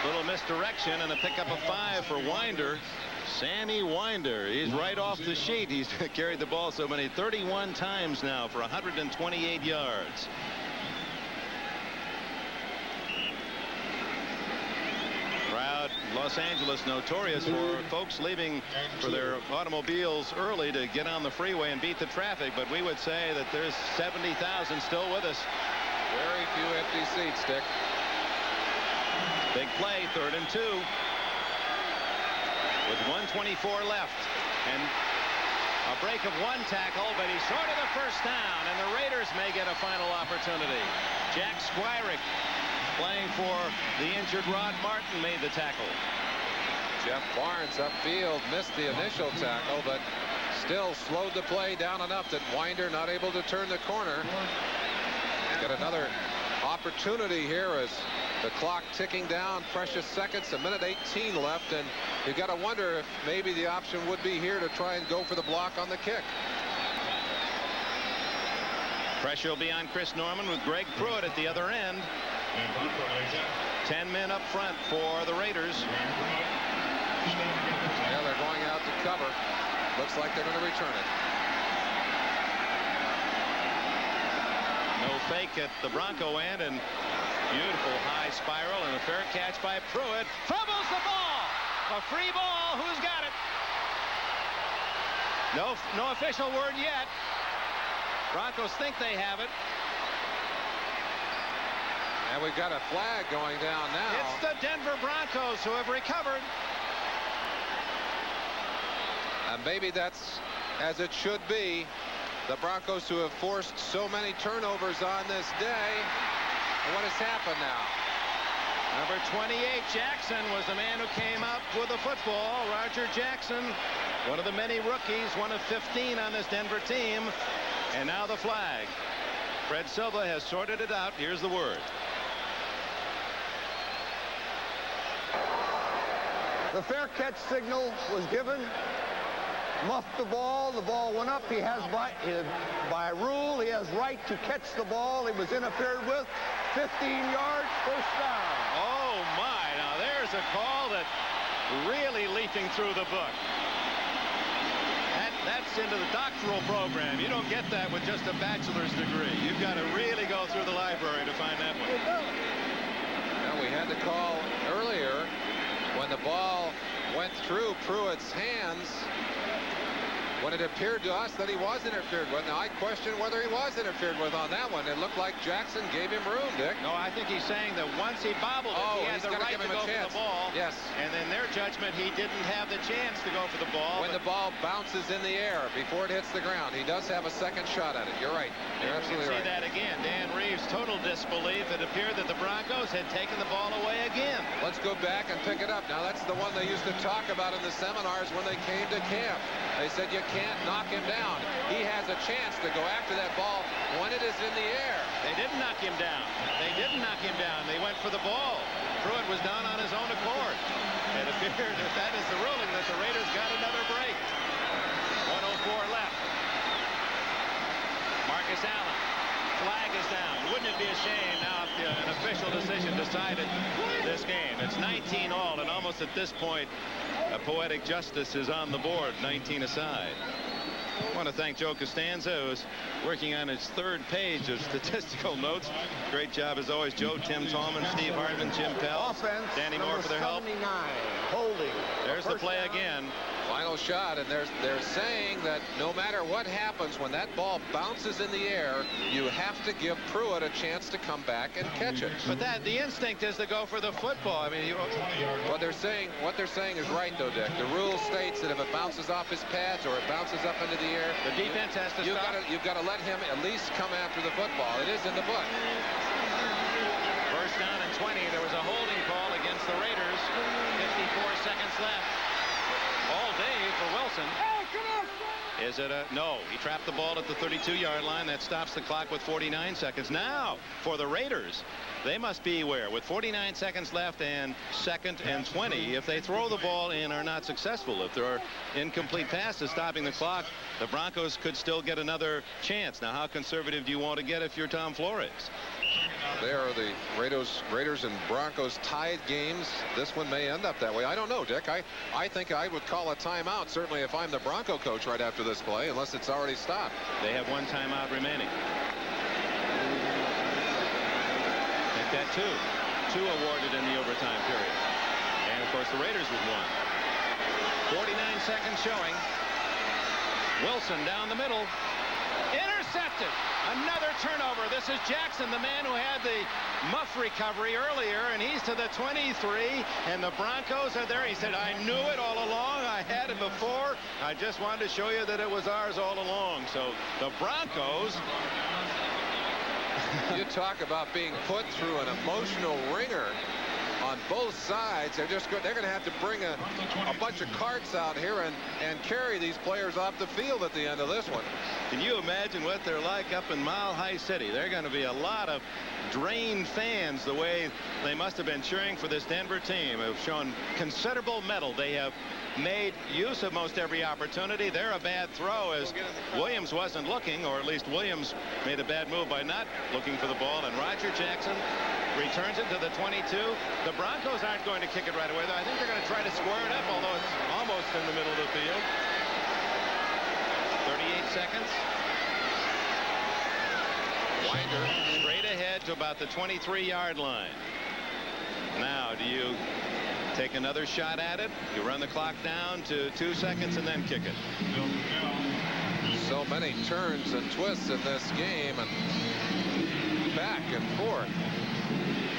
Little misdirection and a pickup of 5 for Winder. Sammy Winder. He's right off the sheet. He's carried the ball so many 31 times now for 128 yards. Crowd, Los Angeles, notorious for folks leaving for their automobiles early to get on the freeway and beat the traffic, but we would say that there's 70,000 still with us. Very few empty seats, Dick. Big play, 3rd and 2. With 1:24 left. And a break of 1 tackle, but he's short of the first down, and the Raiders may get a final opportunity. Jack Squirick, playing for the injured Rod Martin, made the tackle. Jeff Barnes upfield missed the initial tackle, but still slowed the play down enough that Winder not able to turn the corner. Get another opportunity here as the clock ticking down, precious seconds, 1:18 left, and you got to wonder if maybe the option would be here to try and go for the block on the kick. Pressure will be on Chris Norman with Greg Pruitt at the other end. 10 men up front for the Raiders. Yeah, they're going out to cover. Looks like they're going to return it. No fake at the Bronco end, and beautiful high spiral and a fair catch by Pruitt. Fumbles the ball. A free ball. Who's got it? No official word yet. Broncos think they have it. And we've got a flag going down now. It's the Denver Broncos who have recovered. And maybe that's as it should be. The Broncos who have forced so many turnovers on this day. And what has happened now? Number 28, Jackson, was the man who came up with the football. Roger Jackson, one of the many rookies, one of 15 on this Denver team. And now the flag. Fred Silva has sorted it out. Here's the word. The fair catch signal was given. Muffed the ball went up. He has by rule, he has right to catch the ball. He was interfered with. 15 yards, first down. Oh my, now there's a call that really leaping through the book. That's into the doctoral program. You don't get that with just a bachelor's degree. You've got to really go through the library to find that one. Now we had the call earlier when the ball went through Pruitt's hands. when it appeared to us that he was interfered with. Now, I question whether he was interfered with on that one. It looked like Jackson gave him room, Dick. No, I think he's saying that once he bobbled it, he had the right to go for the ball. Yes. And in their judgment, he didn't have the chance to go for the ball. When the ball bounces in the air before it hits the ground, he does have a second shot at it. You're right. You're absolutely right. See that again. Dan Reeves, total disbelief. It appeared that the Broncos had taken the ball away again. Let's go back and pick it up. Now, that's the one they used to talk about in the seminars when they came to camp. They said you can't knock him down. He has a chance to go after that ball when it is in the air. They didn't knock him down. They didn't knock him down. They went for the ball. Pruitt was down on his own accord. It appeared that that is the ruling that the Raiders got another break. 1:04 left. Marcus Allen. Flag is down. Wouldn't it be a shame now if an official decision decided this game? It's 19 all, and almost at this point, a poetic justice is on the board, 19 aside. I want to thank Joe Costanza, who's working on his third page of statistical notes. Great job as always, Joe, Tim Tallman, Steve Hartman, Jim Pell, Offense, Danny Moore for their help. 79, holding. There's the play again. Final shot, and they're saying that no matter what happens when that ball bounces in the air, you have to give Pruitt a chance to come back and catch it. But the instinct is to go for the football. I mean, what they're saying is right, though, Dick. The rule states that if it bounces off his pads or it bounces up into the air, the defense has to stop. You've got to let him at least come after the football. It is in the book. First down and 20. There was a holding call against the Raiders. 54 seconds left. All day for Wilson. Is it a no? He trapped the ball at the 32-yard line. That stops the clock with 49 seconds. Now for the Raiders, they must beware with 49 seconds left and 2nd and 20. If they throw the ball and are not successful, if there are incomplete passes stopping the clock, the Broncos could still get another chance. Now, how conservative do you want to get if you're Tom Flores? There are the Raiders and Broncos tied games. This one may end up that way. I don't know, Dick. I think I would call a timeout, certainly if I'm the Bronco coach right after this play, unless it's already stopped. They have one timeout remaining. Make that two awarded in the overtime period. And, of course, the Raiders with one. 49 seconds showing. Wilson down the middle. Intercepted. Another turnover. This is Jackson, the man who had the muff recovery earlier, and he's to the 23, and the Broncos are there. He said, I knew it all along. I had it before. I just wanted to show you that it was ours all along. So the Broncos. You talk about being put through an emotional ringer. On both sides, they're going to have to bring a bunch of carts out here and carry these players off the field at the end of this one. Can you imagine what they're like up in Mile High City? They're going to be a lot of drained fans, the way they must have been cheering for this Denver team. Have shown considerable mettle. They have made use of most every opportunity. They're a bad throw as Williams wasn't looking, or at least Williams made a bad move by not looking for the ball, and Roger Jackson returns it to the 22. The Broncos aren't going to kick it right away, though. I think they're going to try to square it up, although it's almost in the middle of the field. 38 seconds. Winder straight ahead to about the 23-yard line. Now, do you take another shot at it? You run the clock down to 2 seconds and then kick it. So many turns and twists in this game, and back and forth.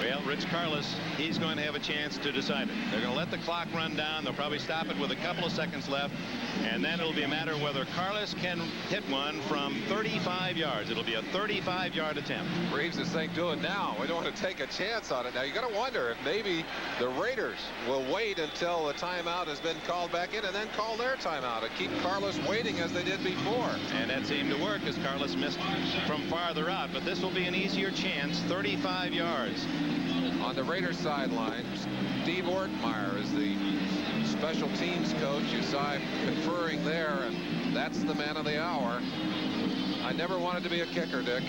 Well, Rich Carlos, he's going to have a chance to decide it. They're going to let the clock run down. They'll probably stop it with a couple of seconds left, and then it'll be a matter of whether Carlos can hit one from 35 yards. It'll be a 35-yard attempt. Reeves is saying, do it now. We don't want to take a chance on it. Now, you got to wonder if maybe the Raiders will wait until the timeout has been called back in and then call their timeout and keep Carlos waiting as they did before. And that seemed to work as Carlos missed from farther out. But this will be an easier chance, 35 yards. On the Raiders sideline, Steve Ortmeyer is the special teams coach. You saw him conferring there, and that's the man of the hour. I never wanted to be a kicker, Dick.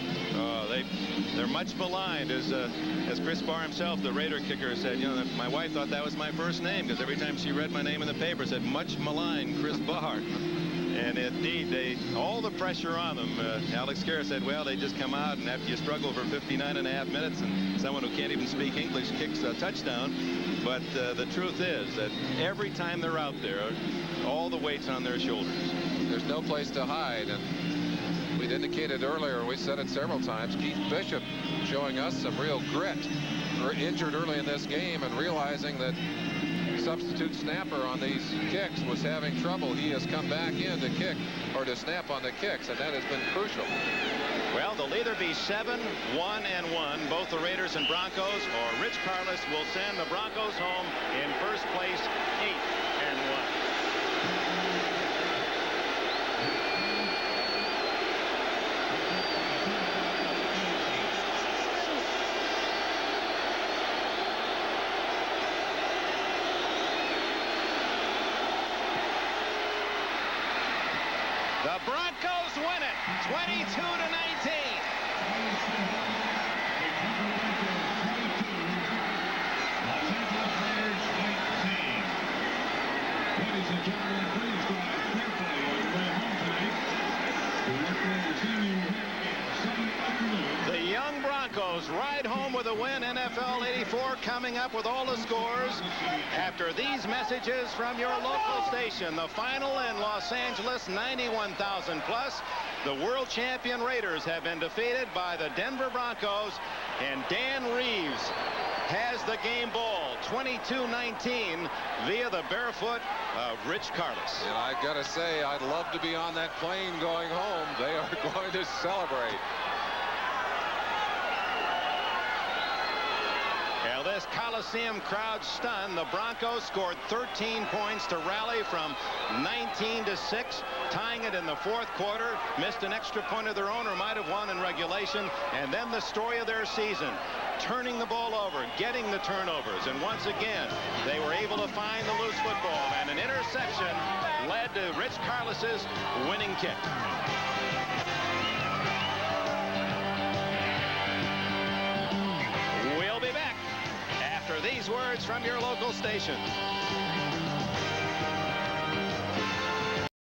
They're much maligned, as Chris Barr himself, the Raider kicker, said. You know, my wife thought that was my first name because every time she read my name in the paper, it said much maligned Chris Barr. And indeed, all the pressure on them. Alex Kerr said, well, they just come out, and after you struggle for 59.5 minutes, and someone who can't even speak English kicks a touchdown. But the truth is that every time they're out there, all the weight's on their shoulders. There's no place to hide. And we'd indicated earlier, we said it several times, Keith Bishop showing us some real grit. Injured early in this game and realizing that substitute snapper on these kicks was having trouble. He has come back in to kick or to snap on the kicks, and that has been crucial. Well, they'll either be 7-1-1, both the Raiders and Broncos, or Rich Karlis will send the Broncos home in first place 8-1. The Broncos win it, 22-19. Ladies and gentlemen, please drive carefully on your way home tonight. We look forward to seeing you here Sunday afternoon. The young Broncos ride home with a win. NFL 84 coming up with all the scores after these messages from your local station. The final in Los Angeles, 91,000 plus. The world champion Raiders have been defeated by the Denver Broncos, and Dan Reeves has the game ball, 22-19, via the barefoot of Rich Karlis. And I gotta say, I'd love to be on that plane going home. They are going to celebrate. Well, this Coliseum crowd stunned. The Broncos scored 13 points to rally from 19-6, tying it in the fourth quarter. Missed an extra point of their own, or might have won in regulation. And then the story of their season, turning the ball over, getting the turnovers. And once again, they were able to find the loose football. And an interception led to Rich Karlis's winning kick. We'll be back after these words from your local station.